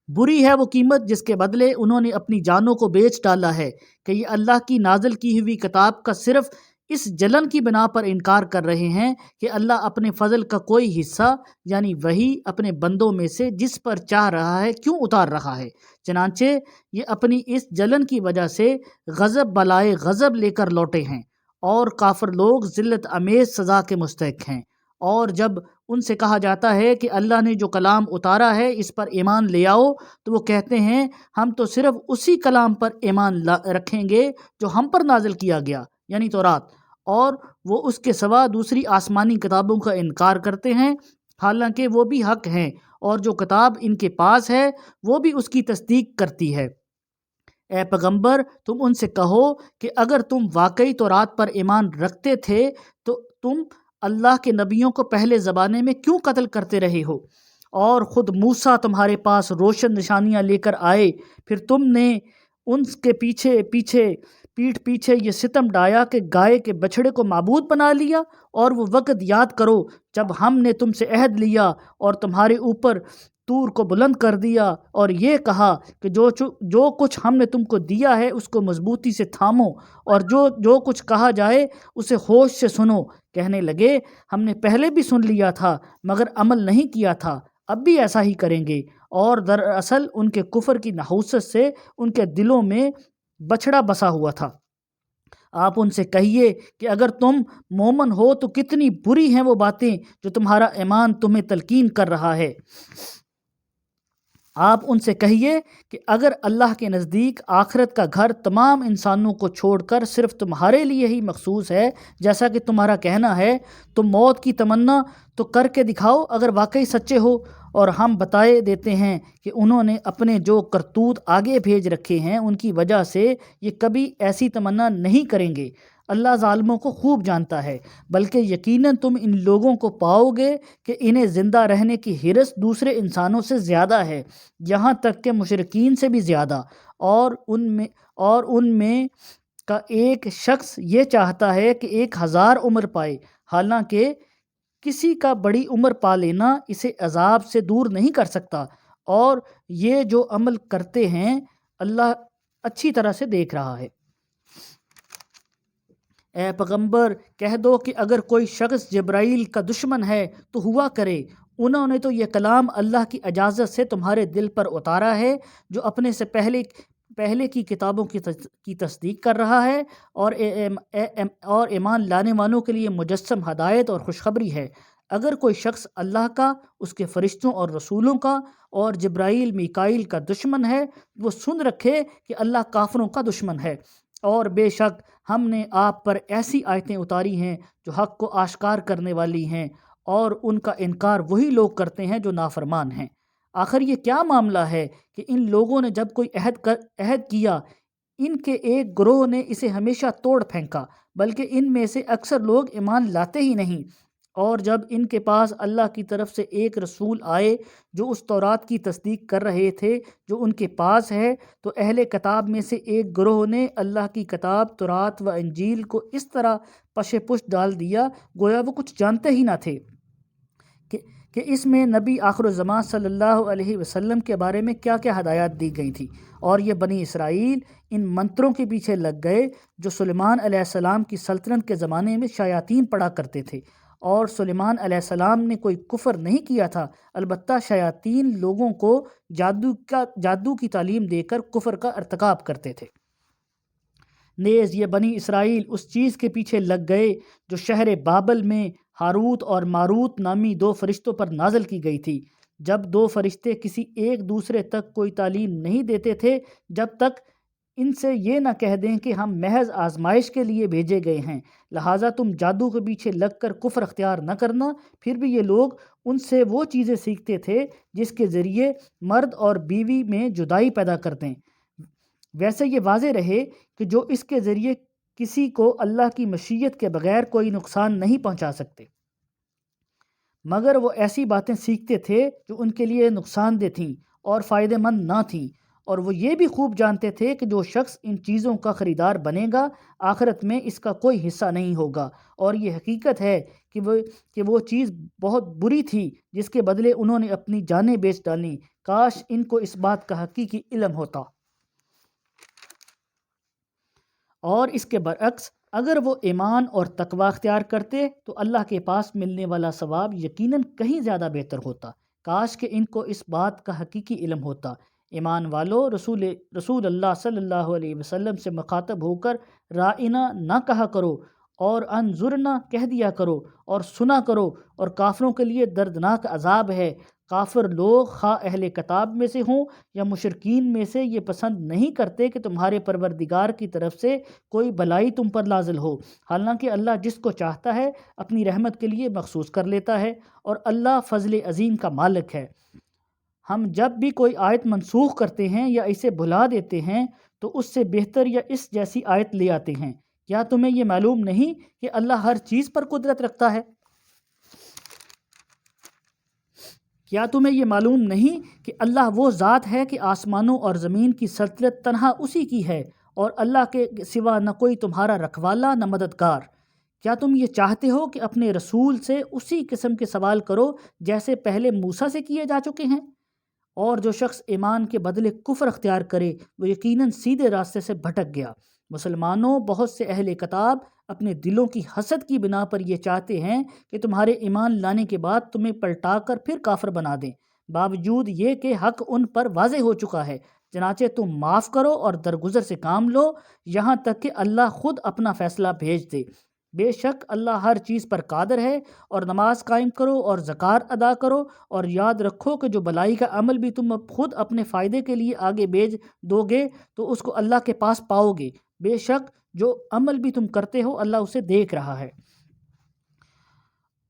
بری ہے وہ قیمت جس کے بدلے انہوں نے اپنی جانوں کو بیچ ڈالا ہے کہ یہ اللہ کی نازل کی ہوئی کتاب کا صرف اس جلن کی بنا پر انکار کر رہے ہیں کہ اللہ اپنے فضل کا کوئی حصہ یعنی وحی اپنے بندوں میں سے جس پر چاہ رہا ہے کیوں اتار رہا ہے۔ چنانچہ یہ اپنی اس جلن کی وجہ سے غضب بالائے غضب لے کر لوٹے ہیں، اور کافر لوگ ذلت امیز سزا کے مستحق ہیں۔ اور جب ان سے کہا جاتا ہے کہ اللہ نے جو کلام اتارا ہے اس پر ایمان لے آؤ تو وہ کہتے ہیں ہم تو صرف اسی کلام پر ایمان رکھیں گے جو ہم پر نازل کیا گیا یعنی تورات، اور وہ اس کے سوا دوسری آسمانی کتابوں کا انکار کرتے ہیں حالانکہ وہ بھی حق ہیں، اور جو کتاب ان کے پاس ہے وہ بھی اس کی تصدیق کرتی ہے۔ اے پیغمبر تم ان سے کہو کہ اگر تم واقعی تورات پر ایمان رکھتے تھے تو تم اللہ کے نبیوں کو پہلے زمانے میں کیوں قتل کرتے رہے ہو؟ اور خود موسیٰ تمہارے پاس روشن نشانیاں لے کر آئے، پھر تم نے ان کے پیٹھ پیچھے یہ ستم ڈایا کہ گائے کے بچھڑے کو معبود بنا لیا۔ اور وہ وقت یاد کرو جب ہم نے تم سے عہد لیا اور تمہارے اوپر طور کو بلند کر دیا اور یہ کہا کہ جو کچھ ہم نے تم کو دیا ہے اس کو مضبوطی سے تھامو، اور جو کچھ کہا جائے اسے ہوش سے سنو۔ کہنے لگے ہم نے پہلے بھی سن لیا تھا مگر عمل نہیں کیا تھا، اب بھی ایسا ہی کریں گے۔ اور دراصل ان کے کفر کی نحوست سے ان کے دلوں میں بچھڑا بسا ہوا تھا۔ آپ ان سے کہیے کہ اگر تم مومن ہو تو کتنی بری ہیں وہ باتیں جو تمہارا ایمان تمہیں تلقین کر رہا ہے۔ آپ ان سے کہیے کہ اگر اللہ کے نزدیک آخرت کا گھر تمام انسانوں کو چھوڑ کر صرف تمہارے لیے ہی مخصوص ہے جیسا کہ تمہارا کہنا ہے تو موت کی تمنا تو کر کے دکھاؤ اگر واقعی سچے ہو۔ اور ہم بتائے دیتے ہیں کہ انہوں نے اپنے جو کرتوت آگے بھیج رکھے ہیں ان کی وجہ سے یہ کبھی ایسی تمنا نہیں کریں گے۔ اللہ ظالموں کو خوب جانتا ہے، بلکہ یقیناً تم ان لوگوں کو پاؤ گے کہ انہیں زندہ رہنے کی حرص دوسرے انسانوں سے زیادہ ہے، یہاں تک کہ مشرکین سے بھی زیادہ، اور ان میں کا ایک شخص یہ چاہتا ہے کہ 1000 عمر پائے، حالانکہ کسی کا بڑی عمر پا لینا اسے عذاب سے دور نہیں کر سکتا، اور یہ جو عمل کرتے ہیں اللہ اچھی طرح سے دیکھ رہا ہے۔ اے پیغمبر کہہ دو کہ اگر کوئی شخص جبرائیل کا دشمن ہے تو ہوا کرے، انہوں نے تو یہ کلام اللہ کی اجازت سے تمہارے دل پر اتارا ہے جو اپنے سے پہلے کی کتابوں کی تصدیق کر رہا ہے، اور ایمان لانے والوں کے لیے مجسم ہدایت اور خوشخبری ہے۔ اگر کوئی شخص اللہ کا، اس کے فرشتوں اور رسولوں کا اور جبرائیل میکائیل کا دشمن ہے، وہ سن رکھے کہ اللہ کافروں کا دشمن ہے، اور بے شک ہم نے آپ پر ایسی آیتیں اتاری ہیں جو حق کو آشکار کرنے والی ہیں، اور ان کا انکار وہی لوگ کرتے ہیں جو نافرمان ہیں۔ آخر یہ کیا معاملہ ہے کہ ان لوگوں نے جب کوئی عہد کیا، ان کے ایک گروہ نے اسے ہمیشہ توڑ پھینکا، بلکہ ان میں سے اکثر لوگ ایمان لاتے ہی نہیں۔ اور جب ان کے پاس اللہ کی طرف سے ایک رسول آئے جو اس تورات کی تصدیق کر رہے تھے جو ان کے پاس ہے، تو اہل کتاب میں سے ایک گروہ نے اللہ کی کتاب تورات و انجیل کو اس طرح پشے پشت ڈال دیا گویا وہ کچھ جانتے ہی نہ تھے کہ اس میں نبی آخر الزمان صلی اللہ علیہ وسلم کے بارے میں کیا کیا ہدایات دی گئی تھی۔ اور یہ بنی اسرائیل ان منتروں کے پیچھے لگ گئے جو سلیمان علیہ السلام کی سلطنت کے زمانے میں شیاطین پڑھا کرتے تھے، اور سلیمان علیہ السلام نے کوئی کفر نہیں کیا تھا، البتہ شیاطین لوگوں کو جادو کی تعلیم دے کر کفر کا ارتکاب کرتے تھے۔ نیز یہ بنی اسرائیل اس چیز کے پیچھے لگ گئے جو شہر بابل میں ہاروت اور ماروت نامی 2 فرشتوں پر نازل کی گئی تھی۔ جب 2 فرشتے کسی ایک دوسرے تک کوئی تعلیم نہیں دیتے تھے جب تک ان سے یہ نہ کہہ دیں کہ ہم محض آزمائش کے لیے بھیجے گئے ہیں، لہٰذا تم جادو کے پیچھے لگ کر کفر اختیار نہ کرنا۔ پھر بھی یہ لوگ ان سے وہ چیزیں سیکھتے تھے جس کے ذریعے مرد اور بیوی میں جدائی پیدا کر دیں۔ ویسے یہ واضح رہے کہ جو اس کے ذریعے کسی کو اللہ کی مشیت کے بغیر کوئی نقصان نہیں پہنچا سکتے، مگر وہ ایسی باتیں سیکھتے تھے جو ان کے لیے نقصان دہ تھیں اور فائدہ مند نہ تھیں، اور وہ یہ بھی خوب جانتے تھے کہ جو شخص ان چیزوں کا خریدار بنے گا آخرت میں اس کا کوئی حصہ نہیں ہوگا، اور یہ حقیقت ہے کہ وہ چیز بہت بری تھی جس کے بدلے انہوں نے اپنی جانیں بیچ ڈالیں۔ کاش ان کو اس بات کا حقیقی علم ہوتا۔ اور اس کے برعکس اگر وہ ایمان اور تقوی اختیار کرتے تو اللہ کے پاس ملنے والا ثواب یقیناً کہیں زیادہ بہتر ہوتا۔ کاش کہ ان کو اس بات کا حقیقی علم ہوتا۔ ایمان والو، رسول اللہ صلی اللہ علیہ وسلم سے مخاطب ہو کر رائنا نہ کہا کرو، اور انظرنا کہہ دیا کرو، اور سنا کرو، اور کافروں کے لیے دردناک عذاب ہے۔ کافر لوگ خواہ اہل کتاب میں سے ہوں یا مشرکین میں سے یہ پسند نہیں کرتے کہ تمہارے پروردگار کی طرف سے کوئی بلائی تم پر نازل ہو، حالانکہ اللہ جس کو چاہتا ہے اپنی رحمت کے لیے مخصوص کر لیتا ہے، اور اللہ فضل عظیم کا مالک ہے۔ ہم جب بھی کوئی آیت منسوخ کرتے ہیں یا اسے بھلا دیتے ہیں تو اس سے بہتر یا اس جیسی آیت لے آتے ہیں۔ کیا تمہیں یہ معلوم نہیں کہ اللہ ہر چیز پر قدرت رکھتا ہے؟ کیا تمہیں یہ معلوم نہیں کہ اللہ وہ ذات ہے کہ آسمانوں اور زمین کی سلطنت تنہا اسی کی ہے، اور اللہ کے سوا نہ کوئی تمہارا رکھوالا نہ مددگار؟ کیا تم یہ چاہتے ہو کہ اپنے رسول سے اسی قسم کے سوال کرو جیسے پہلے موسیٰ سے کیے جا چکے ہیں؟ اور جو شخص ایمان کے بدلے کفر اختیار کرے وہ یقیناً سیدھے راستے سے بھٹک گیا۔ مسلمانوں، بہت سے اہل کتاب اپنے دلوں کی حسد کی بنا پر یہ چاہتے ہیں کہ تمہارے ایمان لانے کے بعد تمہیں پلٹا کر پھر کافر بنا دیں، باوجود یہ کہ حق ان پر واضح ہو چکا ہے۔ چنانچہ تم معاف کرو اور درگزر سے کام لو یہاں تک کہ اللہ خود اپنا فیصلہ بھیج دے۔ بے شک اللہ ہر چیز پر قادر ہے۔ اور نماز قائم کرو اور زکوٰۃ ادا کرو، اور یاد رکھو کہ جو بلائی کا عمل بھی تم خود اپنے فائدے کے لیے آگے بھیج دو گے تو اس کو اللہ کے پاس پاؤ گے۔ بے شک جو عمل بھی تم کرتے ہو اللہ اسے دیکھ رہا ہے۔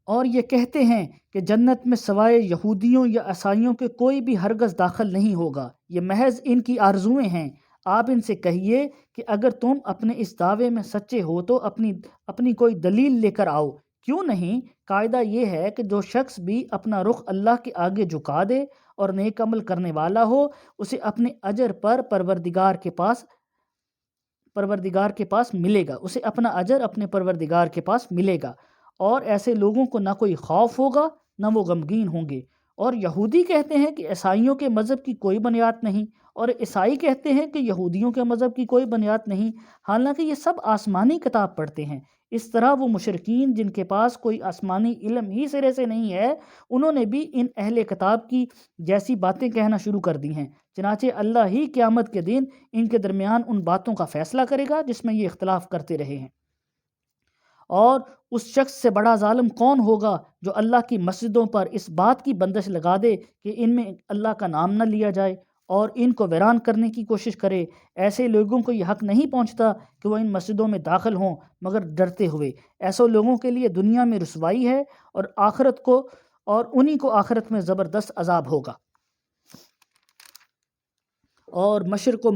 اور یہ کہتے ہیں کہ جنت میں سوائے یہودیوں یا عیسائیوں کے کوئی بھی ہرگز داخل نہیں ہوگا، یہ محض ان کی آرزوئیں ہیں۔ آپ ان سے کہیے کہ اگر تم اپنے اس دعوے میں سچے ہو تو اپنی کوئی دلیل لے کر آؤ۔ کیوں نہیں؟ قاعدہ یہ ہے کہ جو شخص بھی اپنا رخ اللہ کے آگے جھکا دے اور نیک عمل کرنے والا ہو، اسے اپنے اجر پر پروردگار کے پاس ملے گا، اسے اپنا اجر اپنے پروردگار کے پاس ملے گا، اور ایسے لوگوں کو نہ کوئی خوف ہوگا نہ وہ غمگین ہوں گے۔ اور یہودی کہتے ہیں کہ عیسائیوں کے مذہب کی کوئی بنیاد نہیں، اور عیسائی کہتے ہیں کہ یہودیوں کے مذہب کی کوئی بنیاد نہیں، حالانکہ یہ سب آسمانی کتاب پڑھتے ہیں۔ اس طرح وہ مشرکین جن کے پاس کوئی آسمانی علم ہی سرے سے نہیں ہے، انہوں نے بھی ان اہل کتاب کی جیسی باتیں کہنا شروع کر دی ہیں۔ چنانچہ اللہ ہی قیامت کے دن ان کے درمیان ان باتوں کا فیصلہ کرے گا جس میں یہ اختلاف کرتے رہے ہیں۔ اور اس شخص سے بڑا ظالم کون ہوگا جو اللہ کی مسجدوں پر اس بات کی بندش لگا دے کہ ان میں اللہ کا نام نہ لیا جائے اور ان کو ویران کرنے کی کوشش کرے۔ ایسے لوگوں کو یہ حق نہیں پہنچتا کہ وہ ان مسجدوں میں داخل ہوں مگر ڈرتے ہوئے۔ ایسے لوگوں کے لیے دنیا میں رسوائی ہے اور انہی کو آخرت میں زبردست عذاب ہوگا۔ اور مشرق و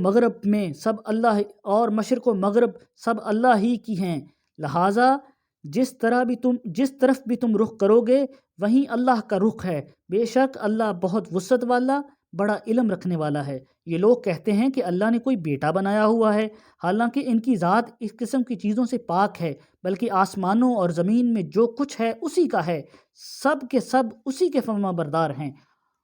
مغرب سب اللہ ہی کی ہیں، لہٰذا جس طرف بھی تم رخ کرو گے وہیں اللہ کا رخ ہے۔ بے شک اللہ بہت وسعت والا، بڑا علم رکھنے والا ہے۔ یہ لوگ کہتے ہیں کہ اللہ نے کوئی بیٹا بنایا ہوا ہے، حالانکہ ان کی ذات اس قسم کی چیزوں سے پاک ہے، بلکہ آسمانوں اور زمین میں جو کچھ ہے اسی کا ہے، سب کے سب اسی کے فرما بردار ہیں۔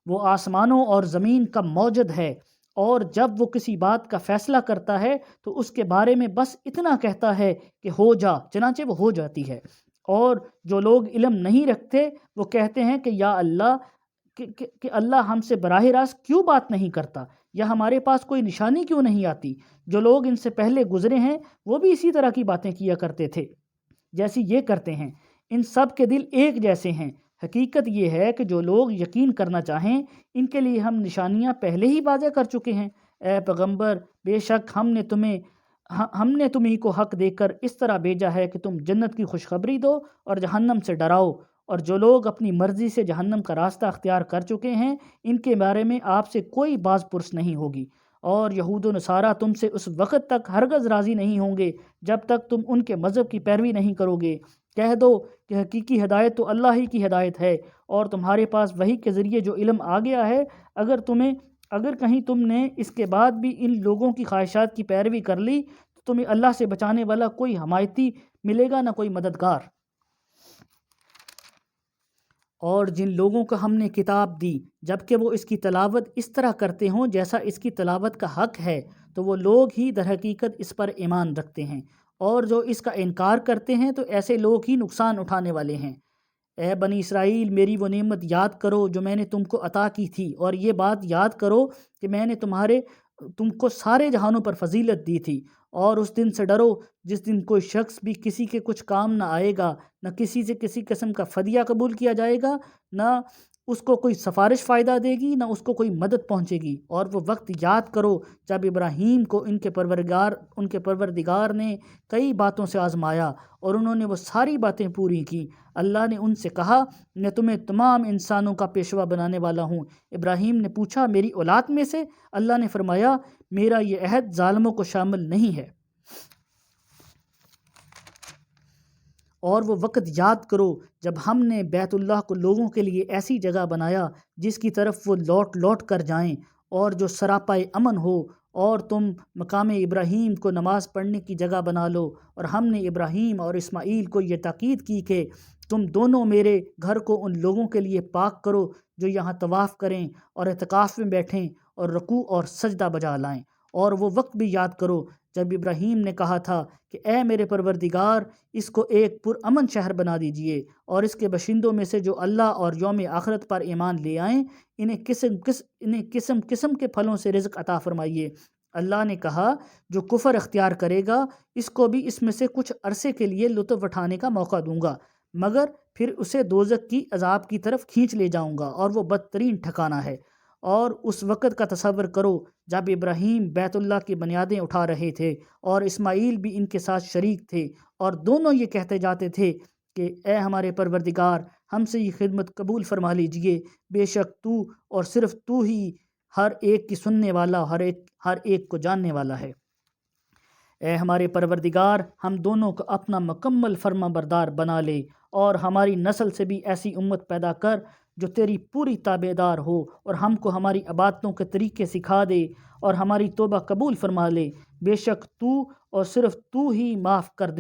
وہ آسمانوں اور زمین کا موجد ہے، اور جب وہ کسی بات کا فیصلہ کرتا ہے تو اس کے بارے میں بس اتنا کہتا ہے کہ ہو جا، چنانچہ وہ ہو جاتی ہے۔ اور جو لوگ علم نہیں رکھتے وہ کہتے ہیں کہ یا اللہ کہ اللہ ہم سے براہ راست کیوں بات نہیں کرتا، یا ہمارے پاس کوئی نشانی کیوں نہیں آتی۔ جو لوگ ان سے پہلے گزرے ہیں وہ بھی اسی طرح کی باتیں کیا کرتے تھے جیسی یہ کرتے ہیں۔ ان سب کے دل ایک جیسے ہیں۔ حقیقت یہ ہے کہ جو لوگ یقین کرنا چاہیں ان کے لیے ہم نشانیاں پہلے ہی واضح کر چکے ہیں۔ اے پیغمبر، بے شک ہم نے تمہیں کو حق دے کر اس طرح بھیجا ہے کہ تم جنت کی خوشخبری دو اور جہنم سے ڈراؤ، اور جو لوگ اپنی مرضی سے جہنم کا راستہ اختیار کر چکے ہیں ان کے بارے میں آپ سے کوئی باز پرس نہیں ہوگی۔ اور یہود و نصارہ تم سے اس وقت تک ہرگز راضی نہیں ہوں گے جب تک تم ان کے مذہب کی پیروی نہیں کرو گے۔ کہہ دو کہ حقیقی ہدایت تو اللہ ہی کی ہدایت ہے، اور تمہارے پاس وحی کے ذریعے جو علم آ گیا ہے، اگر کہیں تم نے اس کے بعد بھی ان لوگوں کی خواہشات کی پیروی کر لی تو تمہیں اللہ سے بچانے والا کوئی حمایتی ملے گا نہ کوئی مددگار۔ اور جن لوگوں کو ہم نے کتاب دی جبکہ وہ اس کی تلاوت اس طرح کرتے ہوں جیسا اس کی تلاوت کا حق ہے، تو وہ لوگ ہی در حقیقت اس پر ایمان رکھتے ہیں، اور جو اس کا انکار کرتے ہیں تو ایسے لوگ ہی نقصان اٹھانے والے ہیں۔ اے بنی اسرائیل، میری وہ نعمت یاد کرو جو میں نے تم کو عطا کی تھی، اور یہ بات یاد کرو کہ میں نے تم کو سارے جہانوں پر فضیلت دی تھی۔ اور اس دن سے ڈرو جس دن کوئی شخص بھی کسی کے کچھ کام نہ آئے گا، نہ کسی سے کسی قسم کا فدیہ قبول کیا جائے گا، نہ اس کو کوئی سفارش فائدہ دے گی، نہ اس کو کوئی مدد پہنچے گی۔ اور وہ وقت یاد کرو جب ابراہیم کو ان کے پروردگار نے کئی باتوں سے آزمایا اور انہوں نے وہ ساری باتیں پوری کی۔ اللہ نے ان سے کہا، میں تمہیں تمام انسانوں کا پیشوا بنانے والا ہوں۔ ابراہیم نے پوچھا، میری اولاد میں سے؟ اللہ نے فرمایا، میرا یہ عہد ظالموں کو شامل نہیں ہے۔ اور وہ وقت یاد کرو جب ہم نے بیت اللہ کو لوگوں کے لیے ایسی جگہ بنایا جس کی طرف وہ لوٹ لوٹ کر جائیں، اور جو سراپائے امن ہو، اور تم مقام ابراہیم کو نماز پڑھنے کی جگہ بنا لو۔ اور ہم نے ابراہیم اور اسماعیل کو یہ تاکید کی کہ تم دونوں میرے گھر کو ان لوگوں کے لیے پاک کرو جو یہاں طواف کریں اور اعتکاف میں بیٹھیں اور رکوع اور سجدہ بجا لائیں۔ اور وہ وقت بھی یاد کرو جب ابراہیم نے کہا تھا کہ اے میرے پروردگار، اس کو ایک پرامن شہر بنا دیجئے، اور اس کے باشندوں میں سے جو اللہ اور یوم آخرت پر ایمان لے آئیں انہیں قسم قسم کے پھلوں سے رزق عطا فرمائیے۔ اللہ نے کہا، جو کفر اختیار کرے گا اس کو بھی اس میں سے کچھ عرصے کے لیے لطف اٹھانے کا موقع دوں گا، مگر پھر اسے دوزخ کی عذاب کی طرف کھینچ لے جاؤں گا، اور وہ بدترین ٹھکانہ ہے۔ اور اس وقت کا تصور کرو جب ابراہیم بیت اللہ کی بنیادیں اٹھا رہے تھے اور اسماعیل بھی ان کے ساتھ شریک تھے، اور دونوں یہ کہتے جاتے تھے کہ اے ہمارے پروردگار، ہم سے یہ خدمت قبول فرما لیجئے، بے شک تو اور صرف تو ہی ہر ایک کی سننے والا، ہر ایک کو جاننے والا ہے۔ اے ہمارے پروردگار، ہم دونوں کو اپنا مکمل فرما بردار بنا لے، اور ہماری نسل سے بھی ایسی امت پیدا کر جو تیری پوری تابع دار ہو، اور ہم کو ہماری عبادتوں کے طریقے سکھا دے، اور ہماری توبہ قبول فرما لے۔ بے شک تو اور صرف تو ہی معاف کر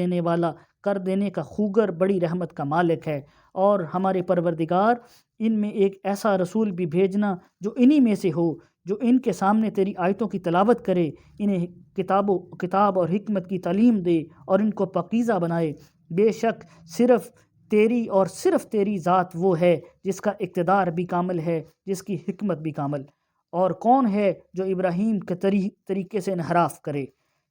دینے کا خوگر بڑی رحمت کا مالک ہے۔ اور ہمارے پروردگار، ان میں ایک ایسا رسول بھی بھیجنا جو انہی میں سے ہو، جو ان کے سامنے تیری آیتوں کی تلاوت کرے، انہیں کتاب اور حکمت کی تعلیم دے، اور ان کو پاکیزہ بنائے۔ بے شک صرف تیری ذات وہ ہے جس کا اقتدار بھی کامل ہے، جس کی حکمت بھی کامل۔ اور کون ہے جو ابراہیم کے طریقے سے انحراف کرے،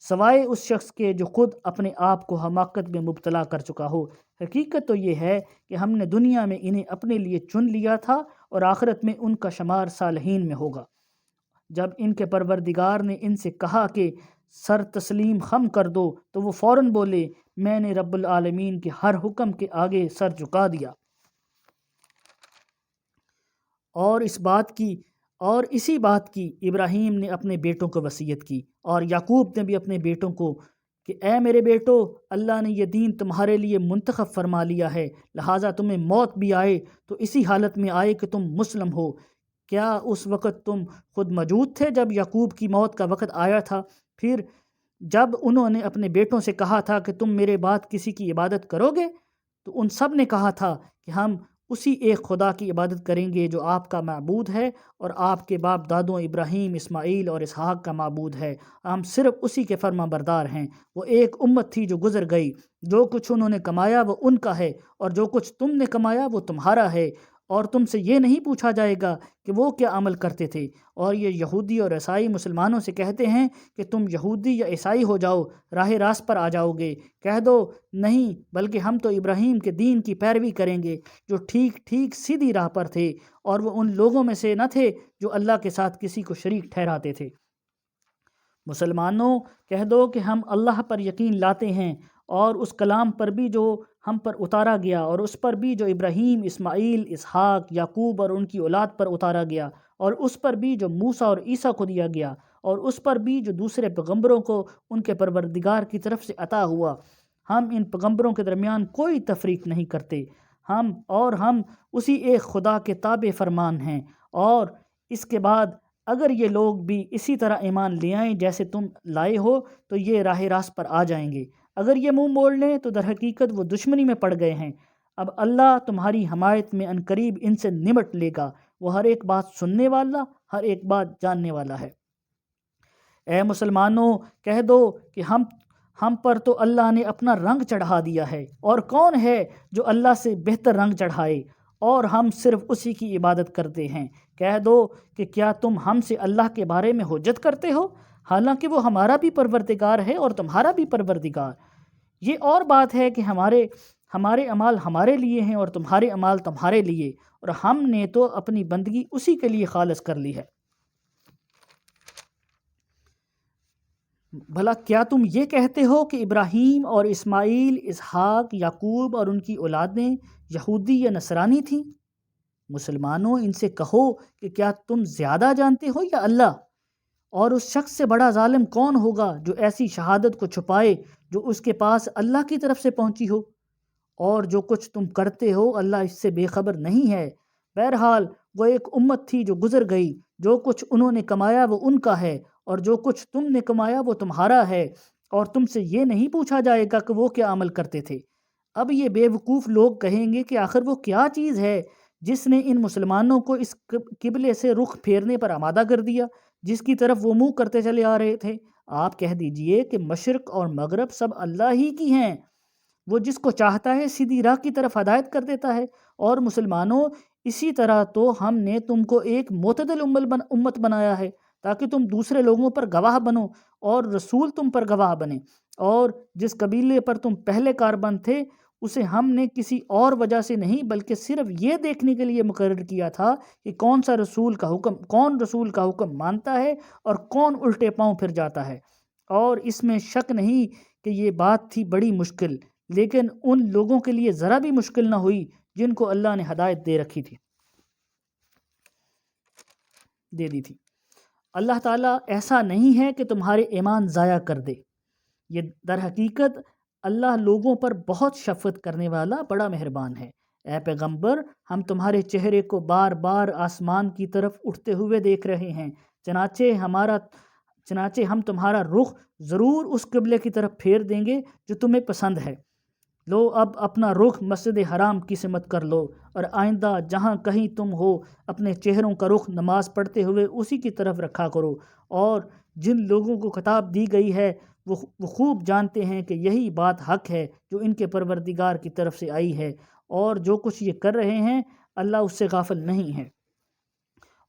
سوائے اس شخص کے جو خود اپنے آپ کو حماقت میں مبتلا کر چکا ہو۔ حقیقت تو یہ ہے کہ ہم نے دنیا میں انہیں اپنے لیے چن لیا تھا، اور آخرت میں ان کا شمار صالحین میں ہوگا۔ جب ان کے پروردگار نے ان سے کہا کہ سر تسلیم خم کر دو، تو وہ فوراً بولے، میں نے رب العالمین کے ہر حکم کے آگے سر جھکا دیا۔ اور اسی بات کی ابراہیم نے اپنے بیٹوں کو وصیت کی، اور یعقوب نے بھی اپنے بیٹوں کو، کہ اے میرے بیٹو، اللہ نے یہ دین تمہارے لیے منتخب فرما لیا ہے، لہٰذا تمہیں موت بھی آئے تو اسی حالت میں آئے کہ تم مسلم ہو۔ کیا اس وقت تم خود موجود تھے جب یعقوب کی موت کا وقت آیا تھا؟ پھر جب انہوں نے اپنے بیٹوں سے کہا تھا کہ تم میرے بعد کسی کی عبادت کرو گے، تو ان سب نے کہا تھا کہ ہم اسی ایک خدا کی عبادت کریں گے جو آپ کا معبود ہے، اور آپ کے باپ دادوں ابراہیم، اسماعیل اور اسحاق کا معبود ہے۔ ہم صرف اسی کے فرما بردار ہیں۔ وہ ایک امت تھی جو گزر گئی، جو کچھ انہوں نے کمایا وہ ان کا ہے، اور جو کچھ تم نے کمایا وہ تمہارا ہے، اور تم سے یہ نہیں پوچھا جائے گا کہ وہ کیا عمل کرتے تھے۔ اور یہ یہودی اور عیسائی مسلمانوں سے کہتے ہیں کہ تم یہودی یا عیسائی ہو جاؤ، راہ راست پر آ جاؤ گے۔ کہہ دو، نہیں، بلکہ ہم تو ابراہیم کے دین کی پیروی کریں گے، جو ٹھیک سیدھی راہ پر تھے، اور وہ ان لوگوں میں سے نہ تھے جو اللہ کے ساتھ کسی کو شریک ٹھہراتے تھے۔ مسلمانوں، کہہ دو کہ ہم اللہ پر یقین لاتے ہیں، اور اس کلام پر بھی جو ہم پر اتارا گیا، اور اس پر بھی جو ابراہیم، اسماعیل، اسحاق، یعقوب اور ان کی اولاد پر اتارا گیا، اور اس پر بھی جو موسیٰ اور عیسیٰ کو دیا گیا، اور اس پر بھی جو دوسرے پیغمبروں کو ان کے پروردگار کی طرف سے عطا ہوا۔ ہم ان پیغمبروں کے درمیان کوئی تفریق نہیں کرتے۔ ہم اسی ایک خدا کے تابع فرمان ہیں۔ اور اس کے بعد اگر یہ لوگ بھی اسی طرح ایمان لے آئیں جیسے تم لائے ہو، تو یہ راہ راست پر آ جائیں گے۔ اگر یہ منہ موڑ لیں تو در حقیقت وہ دشمنی میں پڑ گئے ہیں۔ اب اللہ تمہاری حمایت میں عنقریب ان سے نمٹ لے گا، وہ ہر ایک بات سننے والا، ہر ایک بات جاننے والا ہے۔ اے مسلمانوں، کہہ دو کہ ہم پر تو اللہ نے اپنا رنگ چڑھا دیا ہے، اور کون ہے جو اللہ سے بہتر رنگ چڑھائے، اور ہم صرف اسی کی عبادت کرتے ہیں۔ کہہ دو کہ کیا تم ہم سے اللہ کے بارے میں حجت کرتے ہو، حالانکہ وہ ہمارا بھی پروردگار ہے اور تمہارا بھی پروردگار۔ یہ اور بات ہے کہ ہمارے اعمال ہمارے لیے ہیں اور تمہارے اعمال تمہارے لیے، اور ہم نے تو اپنی بندگی اسی کے لیے خالص کر لی ہے۔ بھلا کیا تم یہ کہتے ہو کہ ابراہیم اور اسماعیل، اسحاق، یعقوب اور ان کی اولادیں یہودی یا نصرانی تھیں؟ مسلمانوں، ان سے کہو کہ کیا تم زیادہ جانتے ہو یا اللہ؟ اور اس شخص سے بڑا ظالم کون ہوگا جو ایسی شہادت کو چھپائے جو اس کے پاس اللہ کی طرف سے پہنچی ہو؟ اور جو کچھ تم کرتے ہو اللہ اس سے بے خبر نہیں ہے۔ بہرحال وہ ایک امت تھی جو گزر گئی، جو کچھ انہوں نے کمایا وہ ان کا ہے، اور جو کچھ تم نے کمایا وہ تمہارا ہے، اور تم سے یہ نہیں پوچھا جائے گا کہ وہ کیا عمل کرتے تھے۔ اب یہ بے وقوف لوگ کہیں گے کہ آخر وہ کیا چیز ہے جس نے ان مسلمانوں کو اس قبلے سے رخ پھیرنے پر آمادہ کر دیا جس کی طرف وہ منہ کرتے چلے آ رہے تھے؟ آپ کہہ دیجئے کہ مشرق اور مغرب سب اللہ ہی کی ہیں، وہ جس کو چاہتا ہے سیدھی راہ کی طرف ہدایت کر دیتا ہے۔ اور مسلمانوں، اسی طرح تو ہم نے تم کو ایک معتدل امت بنایا ہے تاکہ تم دوسرے لوگوں پر گواہ بنو اور رسول تم پر گواہ بنے۔ اور جس قبیلے پر تم پہلے کاربند تھے اسے ہم نے کسی اور وجہ سے نہیں بلکہ صرف یہ دیکھنے کے لیے مقرر کیا تھا کہ کون رسول کا حکم مانتا ہے اور کون الٹے پاؤں پھر جاتا ہے۔ اور اس میں شک نہیں کہ یہ بات تھی بڑی مشکل، لیکن ان لوگوں کے لیے ذرا بھی مشکل نہ ہوئی جن کو اللہ نے ہدایت دے دی تھی۔ اللہ تعالیٰ ایسا نہیں ہے کہ تمہارے ایمان ضائع کر دے، یہ در حقیقت اللہ لوگوں پر بہت شفقت کرنے والا بڑا مہربان ہے۔ اے پیغمبر، ہم تمہارے چہرے کو بار بار آسمان کی طرف اٹھتے ہوئے دیکھ رہے ہیں، چنانچہ ہم تمہارا رخ ضرور اس قبلے کی طرف پھیر دیں گے جو تمہیں پسند ہے۔ لو اب اپنا رخ مسجد حرام کی سمت کر لو، اور آئندہ جہاں کہیں تم ہو اپنے چہروں کا رخ نماز پڑھتے ہوئے اسی کی طرف رکھا کرو۔ اور جن لوگوں کو خطاب دی گئی ہے وہ خوب جانتے ہیں کہ یہی بات حق ہے جو ان کے پروردگار کی طرف سے آئی ہے، اور جو کچھ یہ کر رہے ہیں اللہ اس سے غافل نہیں ہے۔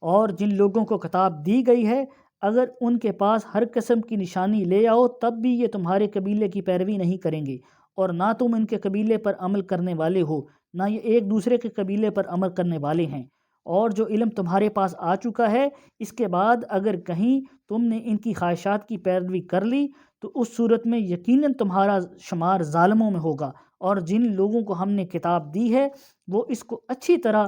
اور جن لوگوں کو خطاب دی گئی ہے اگر ان کے پاس ہر قسم کی نشانی لے آؤ تب بھی یہ تمہارے قبیلے کی پیروی نہیں کریں گے، اور نہ تم ان کے قبیلے پر عمل کرنے والے ہو، نہ یہ ایک دوسرے کے قبیلے پر عمل کرنے والے ہیں۔ اور جو علم تمہارے پاس آ چکا ہے اس کے بعد اگر کہیں تم نے ان کی خواہشات کی پیروی کر لی تو اس صورت میں یقیناً تمہارا شمار ظالموں میں ہوگا۔ اور جن لوگوں کو ہم نے کتاب دی ہے وہ اس کو اچھی طرح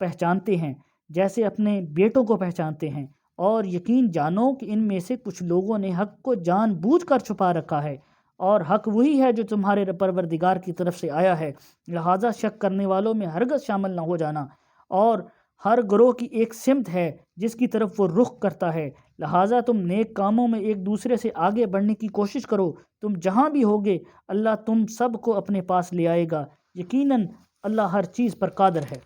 پہچانتے ہیں جیسے اپنے بیٹوں کو پہچانتے ہیں، اور یقین جانو کہ ان میں سے کچھ لوگوں نے حق کو جان بوجھ کر چھپا رکھا ہے، اور حق وہی ہے جو تمہارے پروردگار کی طرف سے آیا ہے، لہٰذا شک کرنے والوں میں ہرگز شامل نہ ہو جانا۔ اور ہر گروہ کی ایک سمت ہے جس کی طرف وہ رخ کرتا ہے، لہٰذا تم نیک کاموں میں ایک دوسرے سے آگے بڑھنے کی کوشش کرو، تم جہاں بھی ہوگے اللہ تم سب کو اپنے پاس لے آئے گا، یقیناً اللہ ہر چیز پر قادر ہے۔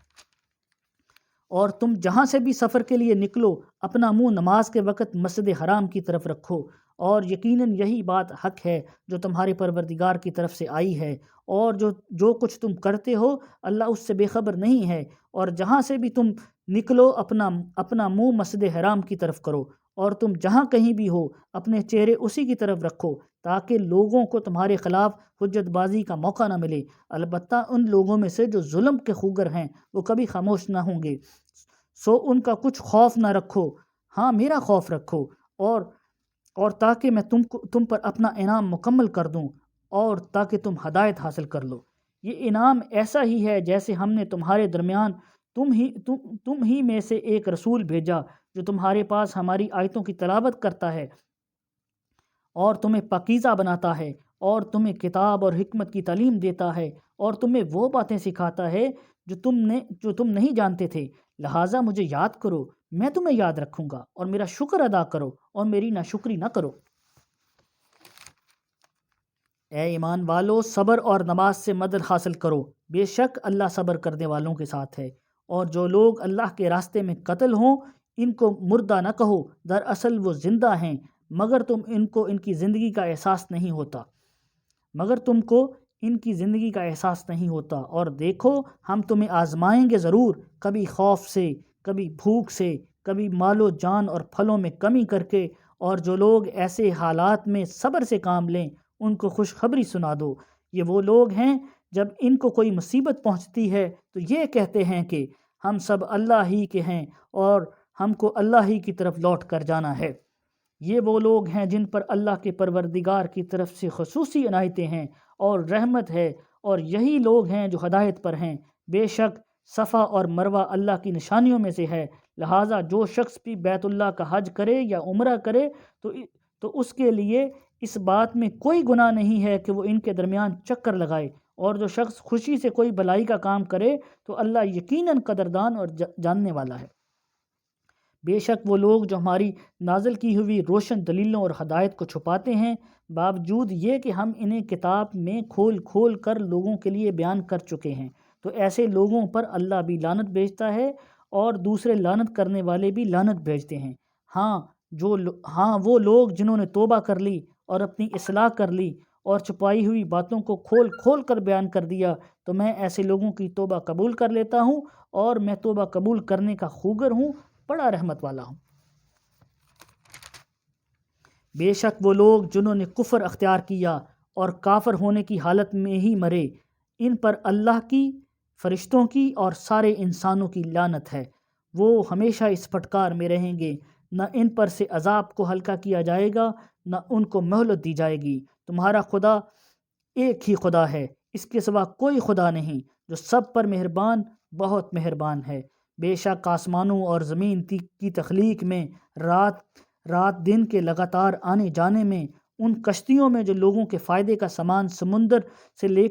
اور تم جہاں سے بھی سفر کے لیے نکلو اپنا منہ نماز کے وقت مسجد حرام کی طرف رکھو، اور یقیناً یہی بات حق ہے جو تمہارے پروردگار کی طرف سے آئی ہے، اور جو کچھ تم کرتے ہو اللہ اس سے بے خبر نہیں ہے۔ اور جہاں سے بھی تم نکلو اپنا منہ مسجد حرام کی طرف کرو، اور تم جہاں کہیں بھی ہو اپنے چہرے اسی کی طرف رکھو تاکہ لوگوں کو تمہارے خلاف حجت بازی کا موقع نہ ملے، البتہ ان لوگوں میں سے جو ظلم کے خوگر ہیں وہ کبھی خاموش نہ ہوں گے، سو ان کا کچھ خوف نہ رکھو، ہاں میرا خوف رکھو، اور تاکہ میں تم پر اپنا انعام مکمل کر دوں، اور تاکہ تم ہدایت حاصل کر لو۔ یہ انعام ایسا ہی ہے جیسے ہم نے تمہارے درمیان تم ہی میں سے ایک رسول بھیجا جو تمہارے پاس ہماری آیتوں کی تلاوت کرتا ہے اور تمہیں پاکیزہ بناتا ہے، اور تمہیں کتاب اور حکمت کی تعلیم دیتا ہے، اور تمہیں وہ باتیں سکھاتا ہے جو تم نہیں جانتے تھے، لہٰذا مجھے یاد کرو، میں تمہیں یاد رکھوں گا، اور میرا شکر ادا کرو اور میری ناشکری نہ کرو۔ اے ایمان والو، صبر اور نماز سے مدد حاصل کرو، بے شک اللہ صبر کرنے والوں کے ساتھ ہے۔ اور جو لوگ اللہ کے راستے میں قتل ہوں ان کو مردہ نہ کہو، دراصل وہ زندہ ہیں مگر تم ان کی زندگی کا احساس نہیں ہوتا۔ اور دیکھو ہم تمہیں آزمائیں گے ضرور، کبھی خوف سے، کبھی بھوک سے، کبھی مال و جان اور پھلوں میں کمی کر کے، اور جو لوگ ایسے حالات میں صبر سے کام لیں ان کو خوشخبری سنا دو۔ یہ وہ لوگ ہیں جب ان کو کوئی مصیبت پہنچتی ہے تو یہ کہتے ہیں کہ ہم سب اللہ ہی کے ہیں اور ہم کو اللہ ہی کی طرف لوٹ کر جانا ہے۔ یہ وہ لوگ ہیں جن پر اللہ کے پروردگار کی طرف سے خصوصی عنایتیں ہیں اور رحمت ہے، اور یہی لوگ ہیں جو ہدایت پر ہیں۔ بے شک صفا اور مروہ اللہ کی نشانیوں میں سے ہے، لہٰذا جو شخص بھی بیت اللہ کا حج کرے یا عمرہ کرے تو اس کے لیے اس بات میں کوئی گناہ نہیں ہے کہ وہ ان کے درمیان چکر لگائے، اور جو شخص خوشی سے کوئی بھلائی کا کام کرے تو اللہ یقیناً قدردان اور جاننے والا ہے۔ بے شک وہ لوگ جو ہماری نازل کی ہوئی روشن دلیلوں اور ہدایت کو چھپاتے ہیں، باوجود یہ کہ ہم انہیں کتاب میں کھول کھول کر لوگوں کے لیے بیان کر چکے ہیں، تو ایسے لوگوں پر اللہ بھی لعنت بھیجتا ہے اور دوسرے لعنت کرنے والے بھی لعنت بھیجتے ہیں۔ ہاں وہ لوگ جنہوں نے توبہ کر لی اور اپنی اصلاح کر لی اور چھپائی ہوئی باتوں کو کھول کھول کر بیان کر دیا تو میں ایسے لوگوں کی توبہ قبول کر لیتا ہوں، اور میں توبہ قبول کرنے کا خوگر ہوں، بڑا رحمت والا ہوں۔ بے شک وہ لوگ جنہوں نے کفر اختیار کیا اور کافر ہونے کی حالت میں ہی مرے، ان پر اللہ کی، فرشتوں کی اور سارے انسانوں کی لعنت ہے، وہ ہمیشہ اس پھٹکار میں رہیں گے، نہ ان پر سے عذاب کو ہلکا کیا جائے گا نہ ان کو مہلت دی جائے گی۔ تمہارا خدا ایک ہی خدا ہے، اس کے سوا کوئی خدا نہیں، جو سب پر مہربان، بہت مہربان ہے۔ بے شک آسمانوں اور زمین کی تخلیق میں رات دن کے لگاتار آنے جانے میں، ان کشتیوں میں جو لوگوں کے فائدے کا سامان سامان لے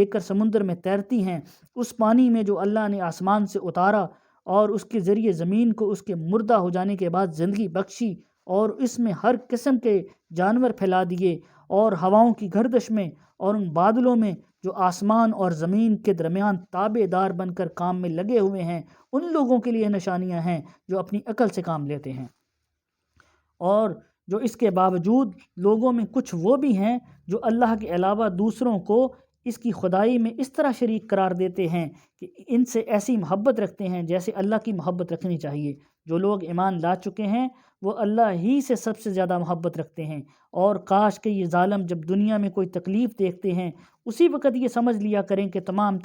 کر سمندر میں تیرتی ہیں، اس پانی میں جو اللہ نے آسمان سے اتارا اور اس کے ذریعے زمین کو اس کے مردہ ہو جانے کے بعد زندگی بخشی، اور اس میں ہر قسم کے جانور پھیلا دیے، اور ہواؤں کی گردش میں اور ان بادلوں میں جو آسمان اور زمین کے درمیان تابع دار بن کر کام میں لگے ہوئے ہیں، ان لوگوں کے لیے نشانیاں ہیں جو اپنی عقل سے کام لیتے ہیں۔ اور جو اس کے باوجود لوگوں میں کچھ وہ بھی ہیں جو اللہ کے علاوہ دوسروں کو اس کی خدائی میں اس طرح شریک قرار دیتے ہیں کہ ان سے ایسی محبت رکھتے ہیں جیسے اللہ کی محبت رکھنی چاہیے۔ جو لوگ ایمان لا چکے ہیں وہ اللہ ہی سے سب سے زیادہ محبت رکھتے ہیں، اور کاش کہ یہ ظالم جب دنیا میں کوئی تکلیف دیکھتے ہیں اسی وقت یہ سمجھ لیا کریں کہ تمام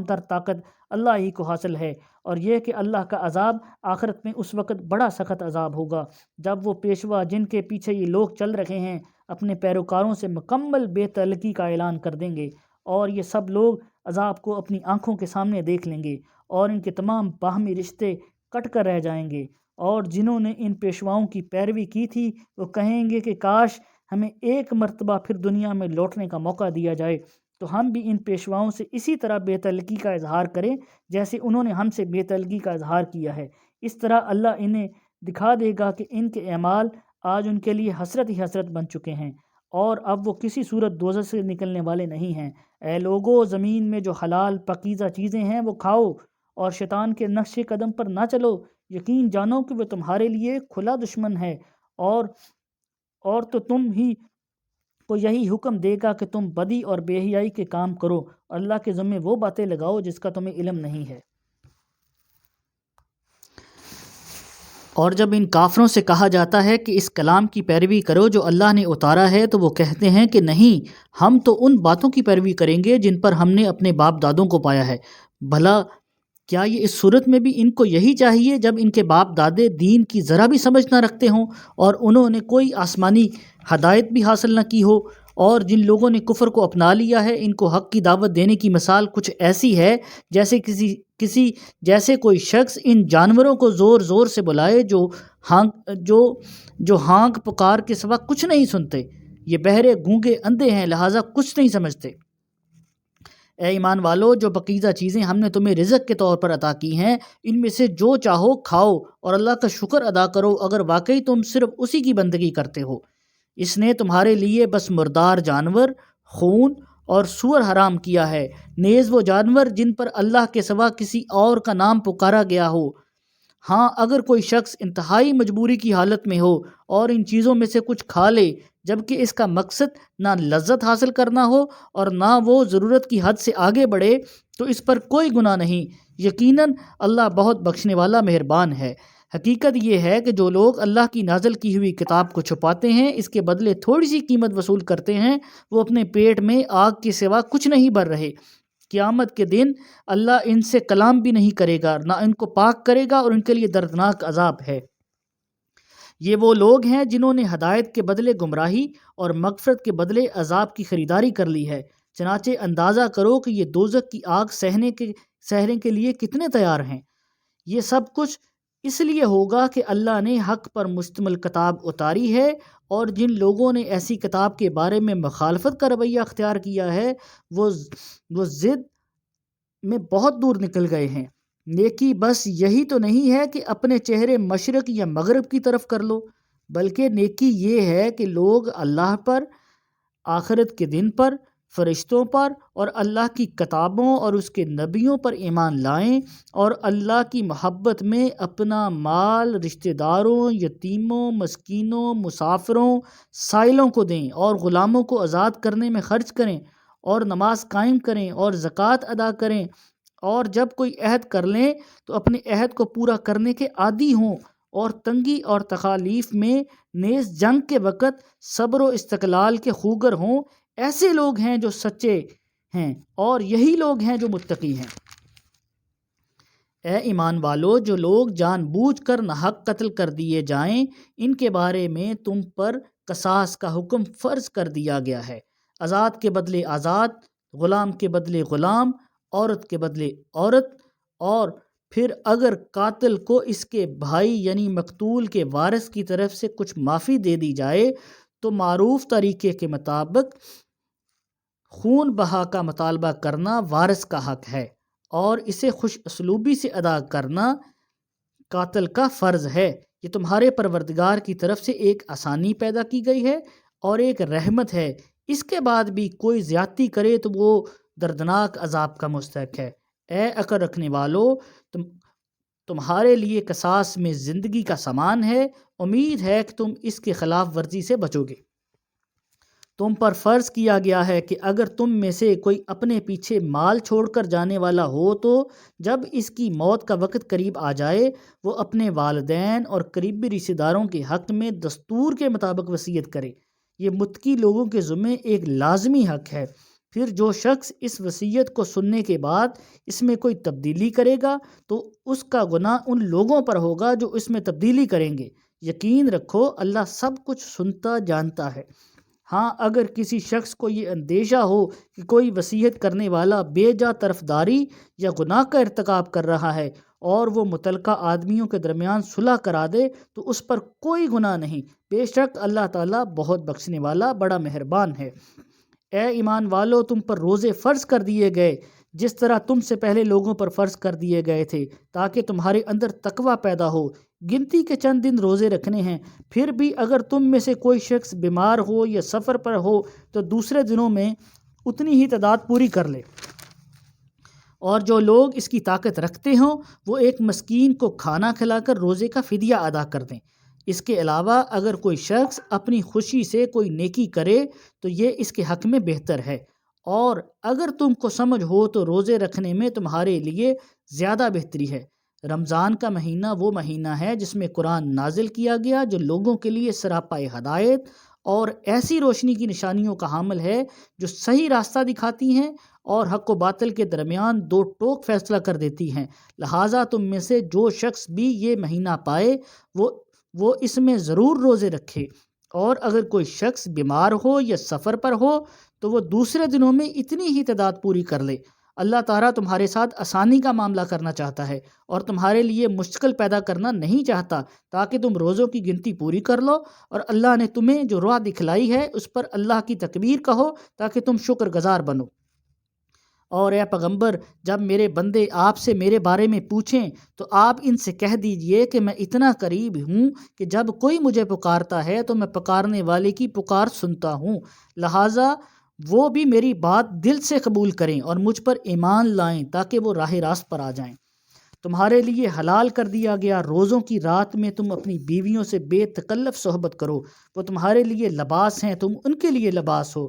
تر طاقت اللہ ہی کو حاصل ہے، اور یہ کہ اللہ کا عذاب آخرت میں اس وقت بڑا سخت عذاب ہوگا جب وہ پیشوا جن کے پیچھے یہ لوگ چل رہے ہیں اپنے پیروکاروں سے مکمل بے تعلقی کا اعلان کر دیں گے، اور یہ سب لوگ عذاب کو اپنی آنکھوں کے سامنے دیکھ لیں گے، اور ان کے تمام باہمی رشتے کٹ کر رہ جائیں گے، اور جنہوں نے ان پیشواؤں کی پیروی کی تھی وہ کہیں گے کہ کاش ہمیں ایک مرتبہ پھر دنیا میں لوٹنے کا موقع دیا جائے تو ہم بھی ان پیشواؤں سے اسی طرح بے تعلقی کا اظہار کریں جیسے انہوں نے ہم سے بے تعلقی کا اظہار کیا ہے۔ اس طرح اللہ انہیں دکھا دے گا کہ ان کے اعمال آج ان کے لیے حسرت ہی حسرت بن چکے ہیں، اور اب وہ کسی صورت دوزخ سے نکلنے والے نہیں ہیں۔ اے لوگو، زمین میں جو حلال پاکیزہ چیزیں ہیں وہ کھاؤ، اور شیطان کے نقش قدم پر نہ چلو، یقین جانو کہ وہ تمہارے لیے کھلا دشمن ہے، اور تو تم ہی کو یہی حکم دے گا کہ تم بدی اور بے حیائی کے کام کرو، اور اللہ کے ذمے وہ باتیں لگاؤ جس کا تمہیں علم نہیں ہے۔ اور جب ان کافروں سے کہا جاتا ہے کہ اس کلام کی پیروی کرو جو اللہ نے اتارا ہے، تو وہ کہتے ہیں کہ نہیں، ہم تو ان باتوں کی پیروی کریں گے جن پر ہم نے اپنے باپ دادوں کو پایا ہے۔ بھلا کیا یہ اس صورت میں بھی ان کو یہی چاہیے جب ان کے باپ دادے دین کی ذرا بھی سمجھ نہ رکھتے ہوں اور انہوں نے کوئی آسمانی ہدایت بھی حاصل نہ کی ہو؟ اور جن لوگوں نے کفر کو اپنا لیا ہے، ان کو حق کی دعوت دینے کی مثال کچھ ایسی ہے جیسے کوئی شخص ان جانوروں کو زور زور سے بلائے جو ہانک پکار کے سوا کچھ نہیں سنتے۔ یہ بہرے گونگے اندھے ہیں، لہٰذا کچھ نہیں سمجھتے۔ اے ایمان والو، جو پاکیزہ چیزیں ہم نے تمہیں رزق کے طور پر عطا کی ہیں، ان میں سے جو چاہو کھاؤ اور اللہ کا شکر ادا کرو اگر واقعی تم صرف اسی کی بندگی کرتے ہو۔ اس نے تمہارے لیے بس مردار جانور، خون اور سور حرام کیا ہے، نیز وہ جانور جن پر اللہ کے سوا کسی اور کا نام پکارا گیا ہو۔ ہاں، اگر کوئی شخص انتہائی مجبوری کی حالت میں ہو اور ان چیزوں میں سے کچھ کھا لے جبکہ اس کا مقصد نہ لذت حاصل کرنا ہو اور نہ وہ ضرورت کی حد سے آگے بڑھے، تو اس پر کوئی گناہ نہیں۔ یقیناً اللہ بہت بخشنے والا مہربان ہے۔ حقیقت یہ ہے کہ جو لوگ اللہ کی نازل کی ہوئی کتاب کو چھپاتے ہیں، اس کے بدلے تھوڑی سی قیمت وصول کرتے ہیں، وہ اپنے پیٹ میں آگ کے سوا کچھ نہیں بھر رہے۔ قیامت کے دن اللہ ان سے کلام بھی نہیں کرے گا، نہ ان کو پاک کرے گا، اور ان کے لیے دردناک عذاب ہے۔ یہ وہ لوگ ہیں جنہوں نے ہدایت کے بدلے گمراہی اور مغفرت کے بدلے عذاب کی خریداری کر لی ہے۔ چنانچہ اندازہ کرو کہ یہ دوزخ کی آگ سہنے کے لیے کتنے تیار ہیں۔ یہ سب کچھ اس لیے ہوگا کہ اللہ نے حق پر مشتمل کتاب اتاری ہے، اور جن لوگوں نے ایسی کتاب کے بارے میں مخالفت کا رویہ اختیار کیا ہے وہ ضد میں بہت دور نکل گئے ہیں۔ نیکی بس یہی تو نہیں ہے کہ اپنے چہرے مشرق یا مغرب کی طرف کر لو، بلکہ نیکی یہ ہے کہ لوگ اللہ پر، آخرت کے دن پر، فرشتوں پر اور اللہ کی کتابوں اور اس کے نبیوں پر ایمان لائیں، اور اللہ کی محبت میں اپنا مال رشتہ داروں، یتیموں، مسکینوں، مسافروں، سائلوں کو دیں، اور غلاموں کو آزاد کرنے میں خرچ کریں، اور نماز قائم کریں اور زکوٰۃ ادا کریں، اور جب کوئی عہد کر لیں تو اپنے عہد کو پورا کرنے کے عادی ہوں، اور تنگی اور تکالیف میں نیز جنگ کے وقت صبر و استقلال کے خوگر ہوں۔ ایسے لوگ ہیں جو سچے ہیں، اور یہی لوگ ہیں جو متقی ہیں۔ اے ایمان والو، جو لوگ جان بوجھ کر ناحق قتل کر دیے جائیں، ان کے بارے میں تم پر قصاص کا حکم فرض کر دیا گیا ہے۔ آزاد کے بدلے آزاد، غلام کے بدلے غلام، عورت کے بدلے عورت، اور پھر اگر قاتل کو اس کے بھائی یعنی مقتول کے وارث کی طرف سے کچھ معافی دے دی جائے تو معروف طریقے کے مطابق خون بہا کا مطالبہ کرنا وارث کا حق ہے، اور اسے خوش اسلوبی سے ادا کرنا قاتل کا فرض ہے۔ یہ تمہارے پروردگار کی طرف سے ایک آسانی پیدا کی گئی ہے اور ایک رحمت ہے۔ اس کے بعد بھی کوئی زیادتی کرے تو وہ دردناک عذاب کا مستحق ہے۔ اے عقل رکھنے والو، تمہارے لیے قصاص میں زندگی کا سامان ہے، امید ہے کہ تم اس کے خلاف ورزی سے بچو گے۔ تم پر فرض کیا گیا ہے کہ اگر تم میں سے کوئی اپنے پیچھے مال چھوڑ کر جانے والا ہو تو جب اس کی موت کا وقت قریب آ جائے وہ اپنے والدین اور قریبی رشتہ داروں کے حق میں دستور کے مطابق وصیت کرے۔ یہ متقی لوگوں کے ذمہ ایک لازمی حق ہے۔ پھر جو شخص اس وصیت کو سننے کے بعد اس میں کوئی تبدیلی کرے گا تو اس کا گناہ ان لوگوں پر ہوگا جو اس میں تبدیلی کریں گے۔ یقین رکھو اللہ سب کچھ سنتا جانتا ہے۔ ہاں، اگر کسی شخص کو یہ اندیشہ ہو کہ کوئی وصیت کرنے والا بے جا طرفداری یا گناہ کا ارتکاب کر رہا ہے اور وہ متعلقہ آدمیوں کے درمیان صلح کرا دے تو اس پر کوئی گناہ نہیں، بے شک اللہ تعالیٰ بہت بخشنے والا بڑا مہربان ہے۔ اے ایمان والو، تم پر روزے فرض کر دیے گئے جس طرح تم سے پہلے لوگوں پر فرض کر دیے گئے تھے تاکہ تمہارے اندر تقوی پیدا ہو۔ گنتی کے چند دن روزے رکھنے ہیں، پھر بھی اگر تم میں سے کوئی شخص بیمار ہو یا سفر پر ہو تو دوسرے دنوں میں اتنی ہی تعداد پوری کر لے، اور جو لوگ اس کی طاقت رکھتے ہوں وہ ایک مسکین کو کھانا کھلا کر روزے کا فدیہ ادا کر دیں۔ اس کے علاوہ اگر کوئی شخص اپنی خوشی سے کوئی نیکی کرے تو یہ اس کے حق میں بہتر ہے، اور اگر تم کو سمجھ ہو تو روزے رکھنے میں تمہارے لیے زیادہ بہتری ہے۔ رمضان کا مہینہ وہ مہینہ ہے جس میں قرآن نازل کیا گیا، جو لوگوں کے لیے سراپا ہدایت اور ایسی روشنی کی نشانیوں کا حامل ہے جو صحیح راستہ دکھاتی ہیں اور حق و باطل کے درمیان دو ٹوک فیصلہ کر دیتی ہیں۔ لہٰذا تم میں سے جو شخص بھی یہ مہینہ پائے وہ اس میں ضرور روزے رکھے، اور اگر کوئی شخص بیمار ہو یا سفر پر ہو تو وہ دوسرے دنوں میں اتنی ہی تعداد پوری کر لے۔ اللہ تعالیٰ تمہارے ساتھ آسانی کا معاملہ کرنا چاہتا ہے اور تمہارے لیے مشکل پیدا کرنا نہیں چاہتا، تاکہ تم روزوں کی گنتی پوری کر لو، اور اللہ نے تمہیں جو راہ دکھلائی ہے اس پر اللہ کی تکبیر کہو تاکہ تم شکر گزار بنو۔ اور اے پیغمبر، جب میرے بندے آپ سے میرے بارے میں پوچھیں تو آپ ان سے کہہ دیجئے کہ میں اتنا قریب ہوں کہ جب کوئی مجھے پکارتا ہے تو میں پکارنے والے کی پکار سنتا ہوں، لہٰذا وہ بھی میری بات دل سے قبول کریں اور مجھ پر ایمان لائیں تاکہ وہ راہ راست پر آ جائیں۔ تمہارے لیے حلال کر دیا گیا روزوں کی رات میں تم اپنی بیویوں سے بے تکلف صحبت کرو، وہ تمہارے لیے لباس ہیں، تم ان کے لیے لباس ہو۔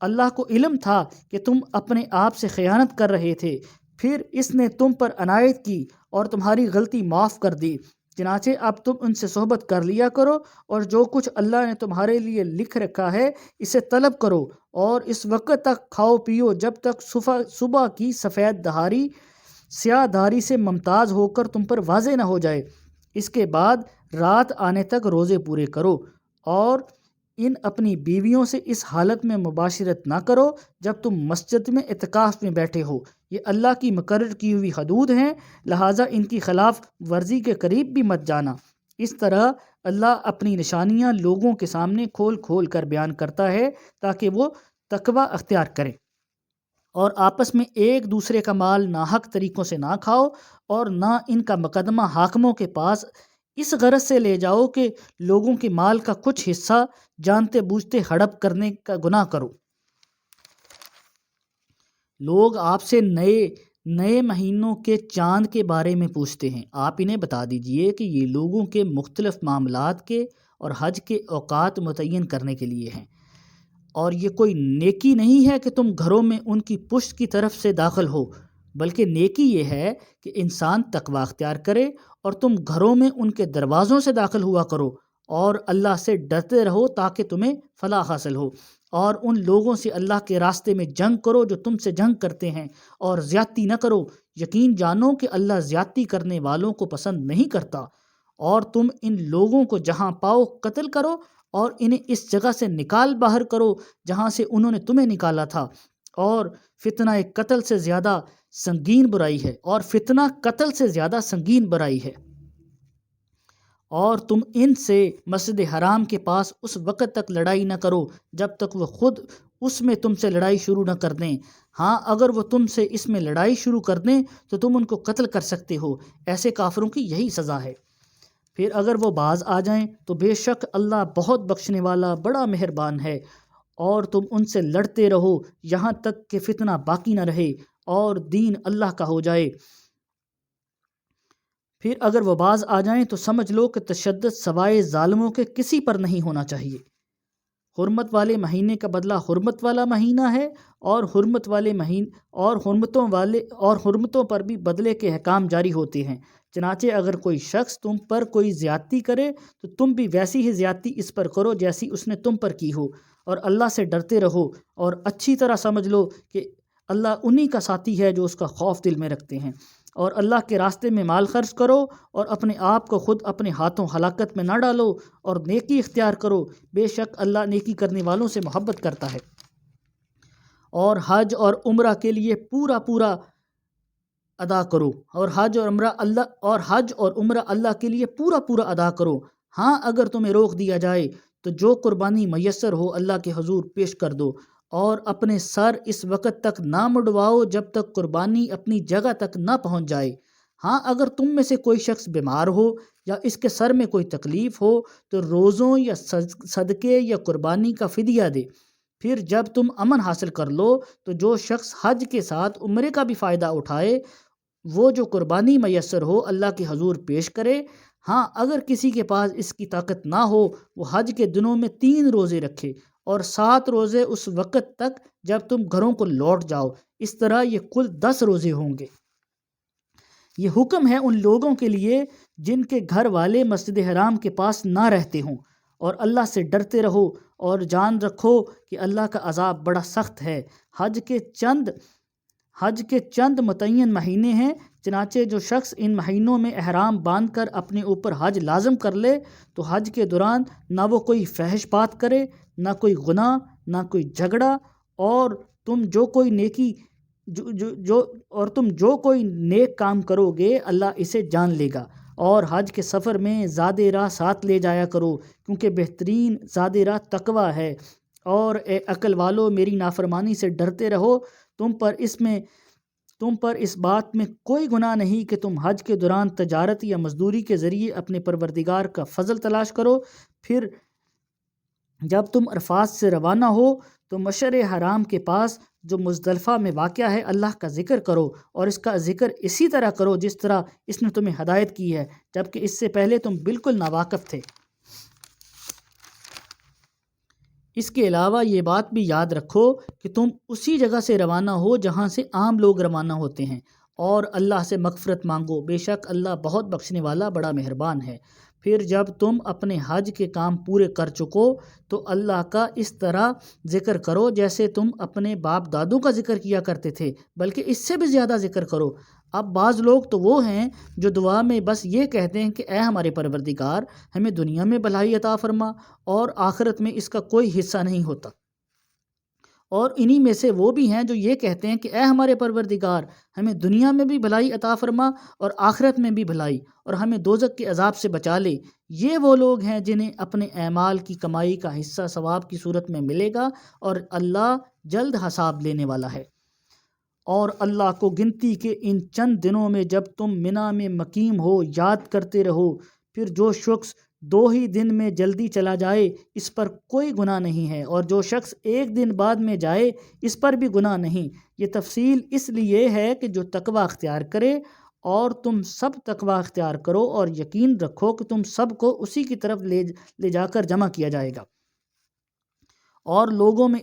اللہ کو علم تھا کہ تم اپنے آپ سے خیانت کر رہے تھے، پھر اس نے تم پر عنایت کی اور تمہاری غلطی معاف کر دی، چنانچہ اب تم ان سے صحبت کر لیا کرو، اور جو کچھ اللہ نے تمہارے لیے لکھ رکھا ہے اسے طلب کرو، اور اس وقت تک کھاؤ پیو جب تک صبح کی سفید دہاری سیاہ دہاری سے ممتاز ہو کر تم پر واضح نہ ہو جائے۔ اس کے بعد رات آنے تک روزے پورے کرو، اور ان اپنی بیویوں سے اس حالت میں مباشرت نہ کرو جب تم مسجد میں اعتکاف میں بیٹھے ہو، یہ اللہ کی مقرر کی ہوئی حدود ہیں، لہٰذا ان کی خلاف ورزی کے قریب بھی مت جانا۔ اس طرح اللہ اپنی نشانیاں لوگوں کے سامنے کھول کھول کر بیان کرتا ہے تاکہ وہ تقوی اختیار کریں، اور آپس میں ایک دوسرے کا مال ناحق طریقوں سے نہ کھاؤ، اور نہ ان کا مقدمہ حاکموں کے پاس اس غرض سے لے جاؤ کہ لوگوں کے مال کا کچھ حصہ جانتے بوجھتے ہڑپ کرنے کا گناہ کرو۔ لوگ آپ سے نئے مہینوں کے چاند کے بارے میں پوچھتے ہیں، آپ انہیں بتا دیجئے کہ یہ لوگوں کے مختلف معاملات کے اور حج کے اوقات متعین کرنے کے لیے ہیں، اور یہ کوئی نیکی نہیں ہے کہ تم گھروں میں ان کی پشت کی طرف سے داخل ہو، بلکہ نیکی یہ ہے کہ انسان تقوی اختیار کرے اور تم گھروں میں ان کے دروازوں سے داخل ہوا کرو، اور اللہ سے ڈرتے رہو تاکہ تمہیں فلاح حاصل ہو، اور ان لوگوں سے اللہ کے راستے میں جنگ کرو جو تم سے جنگ کرتے ہیں، اور زیادتی نہ کرو، یقین جانو کہ اللہ زیادتی کرنے والوں کو پسند نہیں کرتا۔ اور تم ان لوگوں کو جہاں پاؤ قتل کرو، اور انہیں اس جگہ سے نکال باہر کرو جہاں سے انہوں نے تمہیں نکالا تھا، اور فتنہ قتل سے زیادہ سنگین برائی ہے، اور فتنہ قتل سے زیادہ سنگین برائی ہے، اور تم ان سے مسجد حرام کے پاس اس وقت تک لڑائی نہ کرو جب تک وہ خود اس میں تم سے لڑائی شروع نہ کر دیں۔ ہاں اگر وہ تم سے اس میں لڑائی شروع کر دیں تو تم ان کو قتل کر سکتے ہو، ایسے کافروں کی یہی سزا ہے۔ پھر اگر وہ باز آ جائیں تو بے شک اللہ بہت بخشنے والا بڑا مہربان ہے، اور تم ان سے لڑتے رہو یہاں تک کہ فتنہ باقی نہ رہے اور دین اللہ کا ہو جائے۔ پھر اگر وہ باز آ جائیں تو سمجھ لو کہ تشدد سوائے ظالموں کے کسی پر نہیں ہونا چاہیے۔ حرمت والے مہینے کا بدلہ حرمت والا مہینہ ہے، اور حرمتوں پر بھی بدلے کے احکام جاری ہوتے ہیں۔ چنانچہ اگر کوئی شخص تم پر کوئی زیادتی کرے تو تم بھی ویسی ہی زیادتی اس پر کرو جیسی اس نے تم پر کی ہو، اور اللہ سے ڈرتے رہو، اور اچھی طرح سمجھ لو کہ اللہ انہی کا ساتھی ہے جو اس کا خوف دل میں رکھتے ہیں۔ اور اللہ کے راستے میں مال خرچ کرو، اور اپنے آپ کو خود اپنے ہاتھوں ہلاکت میں نہ ڈالو، اور نیکی اختیار کرو، بے شک اللہ نیکی کرنے والوں سے محبت کرتا ہے۔ اور حج اور عمرہ کے لیے پورا ادا کرو، اور حج اور عمرہ اللہ کے لیے پورا ادا کرو۔ ہاں اگر تمہیں روک دیا جائے تو جو قربانی میسر ہو اللہ کے حضور پیش کر دو، اور اپنے سر اس وقت تک نہ مڑواؤ جب تک قربانی اپنی جگہ تک نہ پہنچ جائے۔ ہاں اگر تم میں سے کوئی شخص بیمار ہو یا اس کے سر میں کوئی تکلیف ہو تو روزوں یا صدقے یا قربانی کا فدیہ دے۔ پھر جب تم امن حاصل کر لو تو جو شخص حج کے ساتھ عمرے کا بھی فائدہ اٹھائے وہ جو قربانی میسر ہو اللہ کے حضور پیش کرے۔ ہاں اگر کسی کے پاس اس کی طاقت نہ ہو وہ حج کے دنوں میں 3 روزے رکھے، اور 7 روزے اس وقت تک جب تم گھروں کو لوٹ جاؤ، اس طرح یہ کل 10 روزے ہوں گے۔ یہ حکم ہے ان لوگوں کے لیے جن کے گھر والے مسجد حرام کے پاس نہ رہتے ہوں، اور اللہ سے ڈرتے رہو اور جان رکھو کہ اللہ کا عذاب بڑا سخت ہے۔ حج کے چند متعین مہینے ہیں، چنانچہ جو شخص ان مہینوں میں احرام باندھ کر اپنے اوپر حج لازم کر لے تو حج کے دوران نہ وہ کوئی فحش بات کرے، نہ کوئی گناہ، نہ کوئی جھگڑا، اور تم جو کوئی نیک کام کرو گے اللہ اسے جان لے گا۔ اور حج کے سفر میں زاد راہ ساتھ لے جایا کرو، کیونکہ بہترین زاد راہ تقوی ہے۔ اور اے عقل والو میری نافرمانی سے ڈرتے رہو، تم پر اس بات میں کوئی گناہ نہیں کہ تم حج کے دوران تجارت یا مزدوری کے ذریعے اپنے پروردگار کا فضل تلاش کرو۔ پھر جب تم عرفات سے روانہ ہو تو مشعر حرام کے پاس جو مزدلفہ میں واقع ہے اللہ کا ذکر کرو، اور اس کا ذکر اسی طرح کرو جس طرح اس نے تمہیں ہدایت کی ہے، جبکہ اس سے پہلے تم بالکل ناواقف تھے۔ اس کے علاوہ یہ بات بھی یاد رکھو کہ تم اسی جگہ سے روانہ ہو جہاں سے عام لوگ روانہ ہوتے ہیں، اور اللہ سے مغفرت مانگو، بے شک اللہ بہت بخشنے والا بڑا مہربان ہے۔ پھر جب تم اپنے حج کے کام پورے کر چکو تو اللہ کا اس طرح ذکر کرو جیسے تم اپنے باپ دادوں کا ذکر کیا کرتے تھے، بلکہ اس سے بھی زیادہ ذکر کرو۔ اب بعض لوگ تو وہ ہیں جو دعا میں بس یہ کہتے ہیں کہ اے ہمارے پروردگار ہمیں دنیا میں بھلائی عطا فرما، اور آخرت میں اس کا کوئی حصہ نہیں ہوتا۔ اور انہی میں سے وہ بھی ہیں جو یہ کہتے ہیں کہ اے ہمارے پروردگار ہمیں دنیا میں بھی بھلائی عطا فرما اور آخرت میں بھی بھلائی، اور ہمیں دوزخ کے عذاب سے بچا لے۔ یہ وہ لوگ ہیں جنہیں اپنے اعمال کی کمائی کا حصہ ثواب کی صورت میں ملے گا، اور اللہ جلد حساب لینے والا ہے۔ اور اللہ کو گنتی کے ان چند دنوں میں جب تم منی میں مقیم ہو یاد کرتے رہو۔ پھر جو شخص 2 ہی دن میں جلدی چلا جائے اس پر کوئی گناہ نہیں ہے، اور جو شخص 1 دن بعد میں جائے اس پر بھی گناہ نہیں۔ یہ تفصیل اس لیے ہے کہ جو تقوی اختیار کرے، اور تم سب تقوی اختیار کرو، اور یقین رکھو کہ تم سب کو اسی کی طرف لے جا کر جمع کیا جائے گا۔ اور لوگوں میں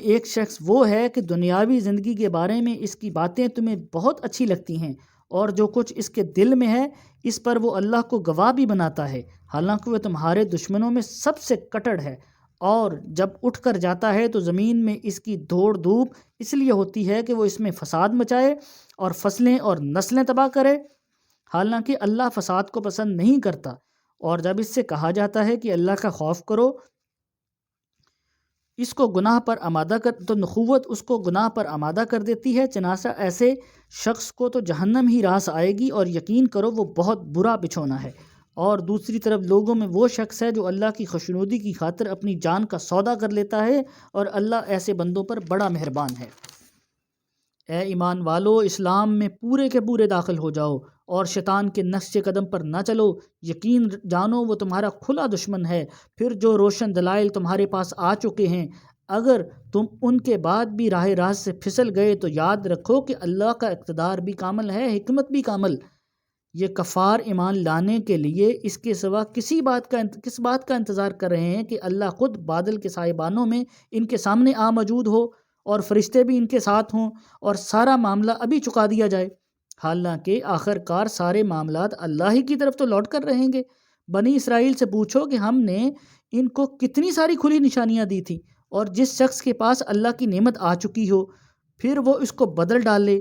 ایک شخص وہ ہے کہ دنیاوی زندگی کے بارے میں اس کی باتیں تمہیں بہت اچھی لگتی ہیں، اور جو کچھ اس کے دل میں ہے اس پر وہ اللہ کو گواہ بھی بناتا ہے، حالانکہ وہ تمہارے دشمنوں میں سب سے کٹڑ ہے۔ اور جب اٹھ کر جاتا ہے تو زمین میں اس کی دوڑ دھوپ اس لیے ہوتی ہے کہ وہ اس میں فساد مچائے اور فصلیں اور نسلیں تباہ کرے، حالانکہ اللہ فساد کو پسند نہیں کرتا۔ اور جب اس سے کہا جاتا ہے کہ اللہ کا خوف کرو اس کو گناہ پر آمادہ تو نخوت اس کو گناہ پر آمادہ کر دیتی ہے، چنانچہ ایسے شخص کو تو جہنم ہی راس آئے گی، اور یقین کرو وہ بہت برا بچھونا ہے۔ اور دوسری طرف لوگوں میں وہ شخص ہے جو اللہ کی خوشنودی کی خاطر اپنی جان کا سودا کر لیتا ہے، اور اللہ ایسے بندوں پر بڑا مہربان ہے۔ اے ایمان والو، اسلام میں پورے کے پورے داخل ہو جاؤ اور شیطان کے نقش قدم پر نہ چلو، یقین جانو وہ تمہارا کھلا دشمن ہے۔ پھر جو روشن دلائل تمہارے پاس آ چکے ہیں، اگر تم ان کے بعد بھی راہ راست سے پھسل گئے تو یاد رکھو کہ اللہ کا اقتدار بھی کامل ہے، حکمت بھی کامل۔ یہ کفار ایمان لانے کے لیے اس کے سوا کس بات کا انتظار کر رہے ہیں کہ اللہ خود بادل کے سائبانوں میں ان کے سامنے آ موجود ہو اور فرشتے بھی ان کے ساتھ ہوں اور سارا معاملہ ابھی چکا دیا جائے؟ حالانکہ آخر کار سارے معاملات اللہ ہی کی طرف تو لوٹ کر رہیں گے۔ بنی اسرائیل سے پوچھو کہ ہم نے ان کو کتنی ساری کھلی نشانیاں دی تھیں، اور جس شخص کے پاس اللہ کی نعمت آ چکی ہو پھر وہ اس کو بدل ڈالے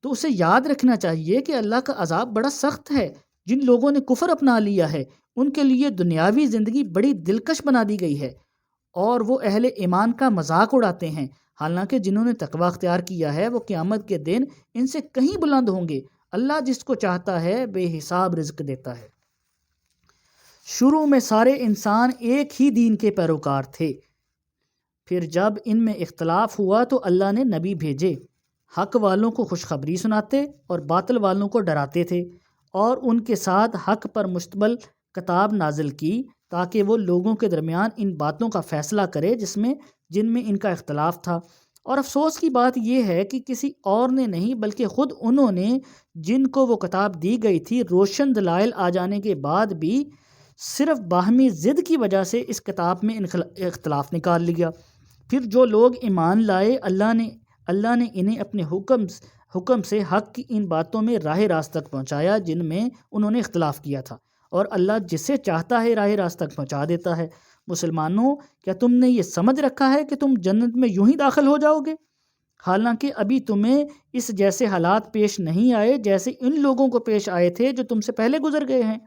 تو اسے یاد رکھنا چاہیے کہ اللہ کا عذاب بڑا سخت ہے۔ جن لوگوں نے کفر اپنا لیا ہے ان کے لیے دنیاوی زندگی بڑی دلکش بنا دی گئی ہے، اور وہ اہل ایمان کا مذاق اڑاتے ہیں، حالانکہ جنہوں نے تقوی اختیار کیا ہے وہ قیامت کے دن ان سے کہیں بلند ہوں گے۔ اللہ جس کو چاہتا ہے بے حساب رزق دیتا ہے۔ شروع میں سارے انسان ایک ہی دین کے پیروکار تھے، پھر جب ان میں اختلاف ہوا تو اللہ نے نبی بھیجے، حق والوں کو خوشخبری سناتے اور باطل والوں کو ڈراتے تھے، اور ان کے ساتھ حق پر مشتمل کتاب نازل کی تاکہ وہ لوگوں کے درمیان ان باتوں کا فیصلہ کرے جن میں ان کا اختلاف تھا۔ اور افسوس کی بات یہ ہے کہ کسی اور نے نہیں بلکہ خود انہوں نے، جن کو وہ کتاب دی گئی تھی، روشن دلائل آ جانے کے بعد بھی صرف باہمی ضد کی وجہ سے اس کتاب میں اختلاف نکال لیا۔ پھر جو لوگ ایمان لائے، اللہ نے انہیں اپنے حکم سے حق کی ان باتوں میں راہ راست تک پہنچایا جن میں انہوں نے اختلاف کیا تھا، اور اللہ جسے چاہتا ہے راہ راست تک پہنچا دیتا ہے۔ مسلمانوں، کیا تم نے یہ سمجھ رکھا ہے کہ تم جنت میں یوں ہی داخل ہو جاؤ گے، حالانکہ ابھی تمہیں اس جیسے حالات پیش نہیں آئے جیسے ان لوگوں کو پیش آئے تھے جو تم سے پہلے گزر گئے ہیں؟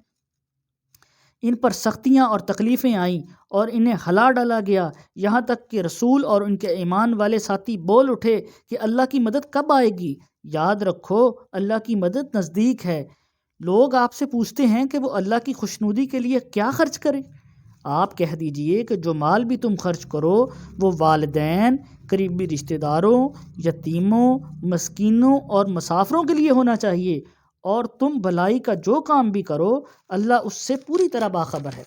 ان پر سختیاں اور تکلیفیں آئیں اور انہیں ہلا ڈالا گیا، یہاں تک کہ رسول اور ان کے ایمان والے ساتھی بول اٹھے کہ اللہ کی مدد کب آئے گی؟ یاد رکھو اللہ کی مدد نزدیک ہے۔ لوگ آپ سے پوچھتے ہیں کہ وہ اللہ کی خوشنودی کے لیے کیا خرچ کریں؟ آپ کہہ دیجئے کہ جو مال بھی تم خرچ کرو وہ والدین، قریبی رشتہ داروں، یتیموں، مسکینوں اور مسافروں کے لیے ہونا چاہیے، اور تم بھلائی کا جو کام بھی کرو اللہ اس سے پوری طرح باخبر ہے۔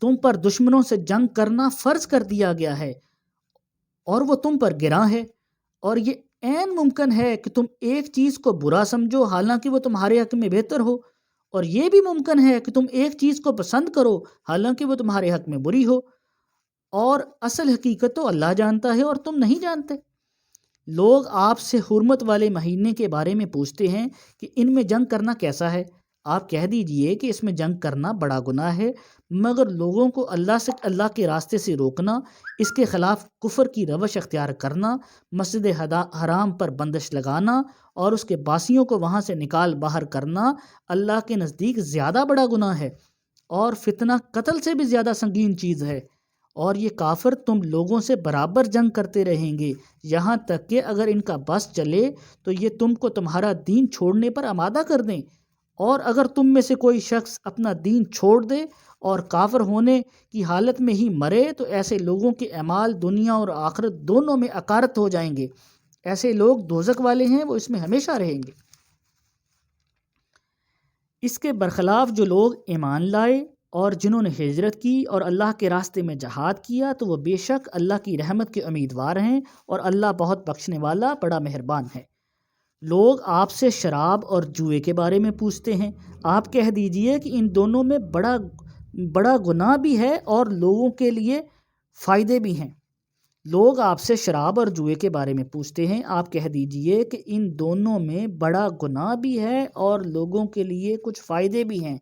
تم پر دشمنوں سے جنگ کرنا فرض کر دیا گیا ہے، اور وہ تم پر گراں ہے، اور یہ عین ممکن ہے کہ تم ایک چیز کو برا سمجھو حالانکہ وہ تمہارے حق میں بہتر ہو، اور یہ بھی ممکن ہے کہ تم ایک چیز کو پسند کرو حالانکہ وہ تمہارے حق میں بری ہو، اور اصل حقیقت تو اللہ جانتا ہے اور تم نہیں جانتے۔ لوگ آپ سے حرمت والے مہینے کے بارے میں پوچھتے ہیں کہ ان میں جنگ کرنا کیسا ہے؟ آپ کہہ دیجئے کہ اس میں جنگ کرنا بڑا گناہ ہے، مگر لوگوں کو اللہ کے راستے سے روکنا، اس کے خلاف کفر کی روش اختیار کرنا، مسجد حرام پر بندش لگانا اور اس کے باسیوں کو وہاں سے نکال باہر کرنا اللہ کے نزدیک زیادہ بڑا گناہ ہے، اور فتنہ قتل سے بھی زیادہ سنگین چیز ہے۔ اور یہ کافر تم لوگوں سے برابر جنگ کرتے رہیں گے، یہاں تک کہ اگر ان کا بس چلے تو یہ تم کو تمہارا دین چھوڑنے پر آمادہ کر دیں، اور اگر تم میں سے کوئی شخص اپنا دین چھوڑ دے اور کافر ہونے کی حالت میں ہی مرے تو ایسے لوگوں کے اعمال دنیا اور آخرت دونوں میں اکارت ہو جائیں گے، ایسے لوگ دوزخ والے ہیں، وہ اس میں ہمیشہ رہیں گے۔ اس کے برخلاف جو لوگ ایمان لائے اور جنہوں نے ہجرت کی اور اللہ کے راستے میں جہاد کیا تو وہ بے شک اللہ کی رحمت کے امیدوار ہیں، اور اللہ بہت بخشنے والا بڑا مہربان ہے۔ لوگ آپ سے شراب اور جوئے کے بارے میں پوچھتے ہیں، آپ کہہ دیجئے کہ ان دونوں میں بڑا گناہ بھی ہے اور لوگوں کے لیے فائدے بھی ہیں۔ لوگ آپ سے شراب اور جوئے کے بارے میں پوچھتے ہیں، آپ کہہ دیجئے کہ ان دونوں میں بڑا گناہ بھی ہے اور لوگوں کے لیے کچھ فائدے بھی ہیں،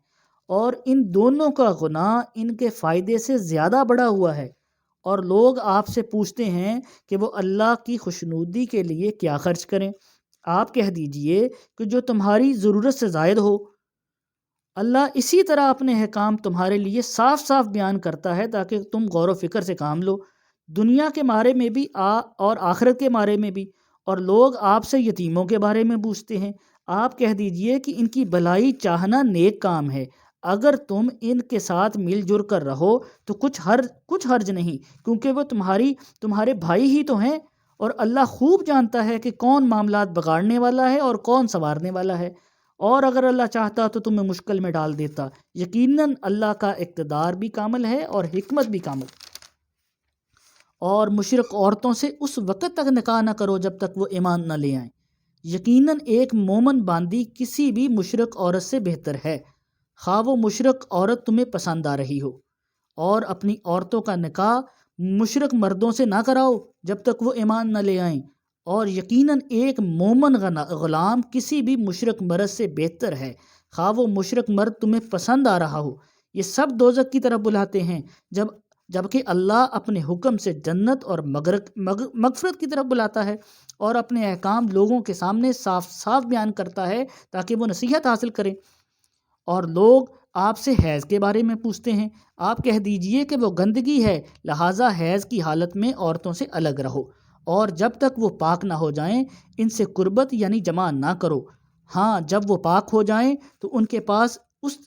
اور ان دونوں کا گناہ ان کے فائدے سے زیادہ بڑا ہوا ہے۔ اور لوگ آپ سے پوچھتے ہیں کہ وہ اللہ کی خوشنودی کے لیے کیا خرچ کریں؟ آپ کہہ دیجئے کہ جو تمہاری ضرورت سے زائد ہو۔ اللہ اسی طرح اپنے احکام تمہارے لیے صاف صاف بیان کرتا ہے تاکہ تم غور و فکر سے کام لو۔ دنیا کے بارے میں بھی اور آخرت کے بارے میں بھی، اور لوگ آپ سے یتیموں کے بارے میں پوچھتے ہیں۔ آپ کہہ دیجئے کہ ان کی بھلائی چاہنا نیک کام ہے، اگر تم ان کے ساتھ مل جل کر رہو تو کچھ حرج نہیں، کیونکہ وہ تمہارے بھائی ہی تو ہیں، اور اللہ خوب جانتا ہے کہ کون معاملات بگاڑنے والا ہے اور کون سنوارنے والا ہے، اور اگر اللہ چاہتا تو تمہیں مشکل میں ڈال دیتا۔ یقیناً اللہ کا اقتدار بھی کامل ہے اور حکمت بھی کامل۔ اور مشرک عورتوں سے اس وقت تک نکاح نہ کرو جب تک وہ ایمان نہ لے آئیں، یقیناً ایک مومن باندی کسی بھی مشرک عورت سے بہتر ہے، خواہ وہ مشرک عورت تمہیں پسند آ رہی ہو۔ اور اپنی عورتوں کا نکاح مشرک مردوں سے نہ کراؤ جب تک وہ ایمان نہ لے آئیں، اور یقیناً ایک مومن غلام کسی بھی مشرک مرد سے بہتر ہے، خواہ وہ مشرک مرد تمہیں پسند آ رہا ہو۔ یہ سب دوزخ کی طرف بلاتے ہیں، جبکہ اللہ اپنے حکم سے جنت اور مغفرت کی طرف بلاتا ہے، اور اپنے احکام لوگوں کے سامنے صاف صاف بیان کرتا ہے تاکہ وہ نصیحت حاصل کریں۔ اور لوگ آپ سے حیض کے بارے میں پوچھتے ہیں، آپ کہہ دیجئے کہ وہ گندگی ہے، لہٰذا حیض کی حالت میں عورتوں سے الگ رہو، اور جب تک وہ پاک نہ ہو جائیں ان سے قربت یعنی جماع نہ کرو۔ ہاں، جب وہ پاک ہو جائیں تو ان کے پاس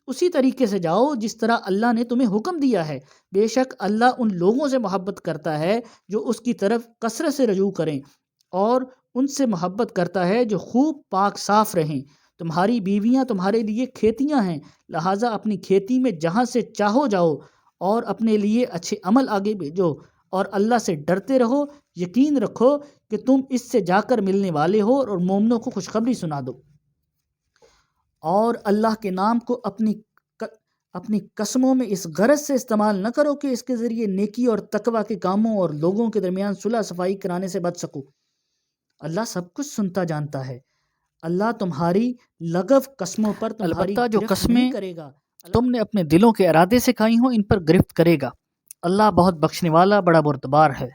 اسی طریقے سے جاؤ جس طرح اللہ نے تمہیں حکم دیا ہے، بے شک اللہ ان لوگوں سے محبت کرتا ہے جو اس کی طرف کثرت سے رجوع کریں، اور ان سے محبت کرتا ہے جو خوب پاک صاف رہیں۔ تمہاری بیویاں تمہارے لیے کھیتیاں ہیں، لہٰذا اپنی کھیتی میں جہاں سے چاہو جاؤ، اور اپنے لیے اچھے عمل آگے بھیجو، اور اللہ سے ڈرتے رہو۔ یقین رکھو کہ تم اس سے جا کر ملنے والے ہو، اور مومنوں کو خوشخبری سنا دو۔ اور اللہ کے نام کو اپنی قسموں میں اس غرض سے استعمال نہ کرو کہ اس کے ذریعے نیکی اور تقوی کے کاموں اور لوگوں کے درمیان صلح صفائی کرانے سے بچ سکو۔ اللہ سب کچھ سنتا جانتا ہے۔ اللہ تمہاری لغو قسموں پر تمہاری البتہ جو گرفت قسمیں نہیں کرے گا، تم نے اپنے دلوں کے ارادے سے کھائی ہوں ان پر گرفت کرے گا۔ اللہ بہت بخشنے والا بڑا بردبار ہے۔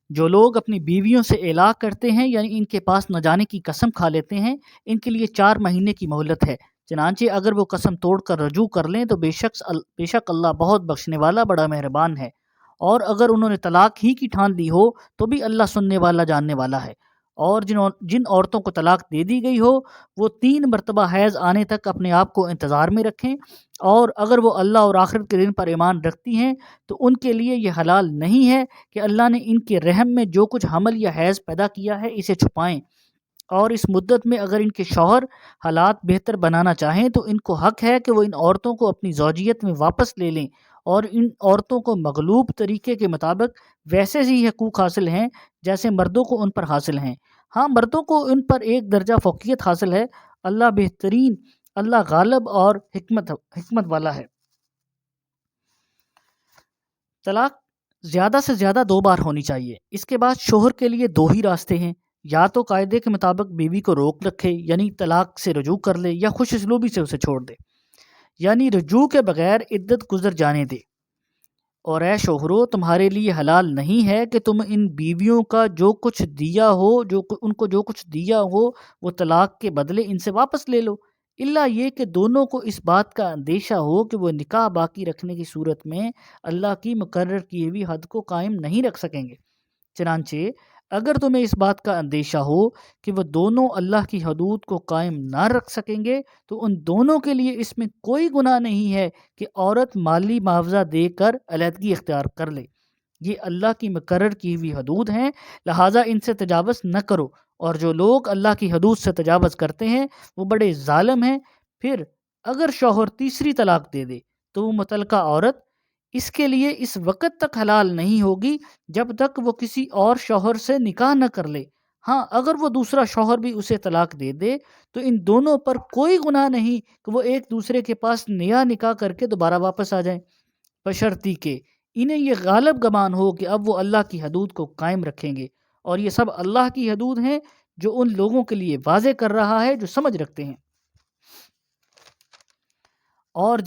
جو لوگ اپنی بیویوں سے اعلاء کرتے ہیں یعنی ان کے پاس نہ جانے کی قسم کھا لیتے ہیں، ان کے لیے 4 مہینے کی مہلت ہے، چنانچہ اگر وہ قسم توڑ کر رجوع کر لیں تو بے شک اللہ بہت بخشنے والا بڑا مہربان ہے۔ اور اگر انہوں نے طلاق ہی کی ٹھان لی ہو تو بھی اللہ سننے والا جاننے والا ہے۔ اور جن عورتوں کو طلاق دے دی گئی ہو وہ 3 مرتبہ حیض آنے تک اپنے آپ کو انتظار میں رکھیں، اور اگر وہ اللہ اور آخرت کے دن پر ایمان رکھتی ہیں تو ان کے لیے یہ حلال نہیں ہے کہ اللہ نے ان کے رحم میں جو کچھ حمل یا حیض پیدا کیا ہے اسے چھپائیں، اور اس مدت میں اگر ان کے شوہر حالات بہتر بنانا چاہیں تو ان کو حق ہے کہ وہ ان عورتوں کو اپنی زوجیت میں واپس لے لیں، اور ان عورتوں کو مغلوب طریقے کے مطابق ویسے ہی حقوق حاصل ہیں جیسے مردوں کو ان پر حاصل ہیں۔ ہاں، مردوں کو ان پر ایک درجہ فوقیت حاصل ہے۔ اللہ بہترین، اللہ غالب اور حکمت والا ہے۔ طلاق زیادہ سے زیادہ 2 بار ہونی چاہیے۔ اس کے بعد شوہر کے لیے 2 ہی راستے ہیں، یا تو قاعدے کے مطابق بیوی کو روک رکھے یعنی طلاق سے رجوع کر لے، یا خوش اسلوبی سے اسے چھوڑ دے یعنی رجوع کے بغیر عدت گزر جانے دے۔ اور اے شوہرو، تمہارے لیے حلال نہیں ہے کہ تم ان بیویوں کا جو کچھ دیا ہو ان کو جو کچھ دیا ہو وہ طلاق کے بدلے ان سے واپس لے لو، الا یہ کہ دونوں کو اس بات کا اندیشہ ہو کہ وہ نکاح باقی رکھنے کی صورت میں اللہ کی مقرر کی ہوئی حد کو قائم نہیں رکھ سکیں گے۔ چنانچہ اگر تمہیں اس بات کا اندیشہ ہو کہ وہ دونوں اللہ کی حدود کو قائم نہ رکھ سکیں گے تو ان دونوں کے لیے اس میں کوئی گناہ نہیں ہے کہ عورت مالی معاوضہ دے کر علیحدگی اختیار کر لے۔ یہ اللہ کی مقرر کی ہوئی حدود ہیں، لہٰذا ان سے تجاوز نہ کرو، اور جو لوگ اللہ کی حدود سے تجاوز کرتے ہیں وہ بڑے ظالم ہیں۔ پھر اگر شوہر تیسری طلاق دے دے تو وہ متعلقہ عورت اس کے لیے اس وقت تک حلال نہیں ہوگی جب تک وہ کسی اور شوہر سے نکاح نہ کر لے۔ ہاں، اگر وہ دوسرا شوہر بھی اسے طلاق دے دے تو ان دونوں پر کوئی گناہ نہیں کہ وہ ایک دوسرے کے پاس نیا نکاح کر کے دوبارہ واپس آ جائیں، بشرطی کہ انہیں یہ غالب گمان ہو کہ اب وہ اللہ کی حدود کو قائم رکھیں گے، اور یہ سب اللہ کی حدود ہیں جو ان لوگوں کے لیے واضح کر رہا ہے جو سمجھ رکھتے ہیں۔ اور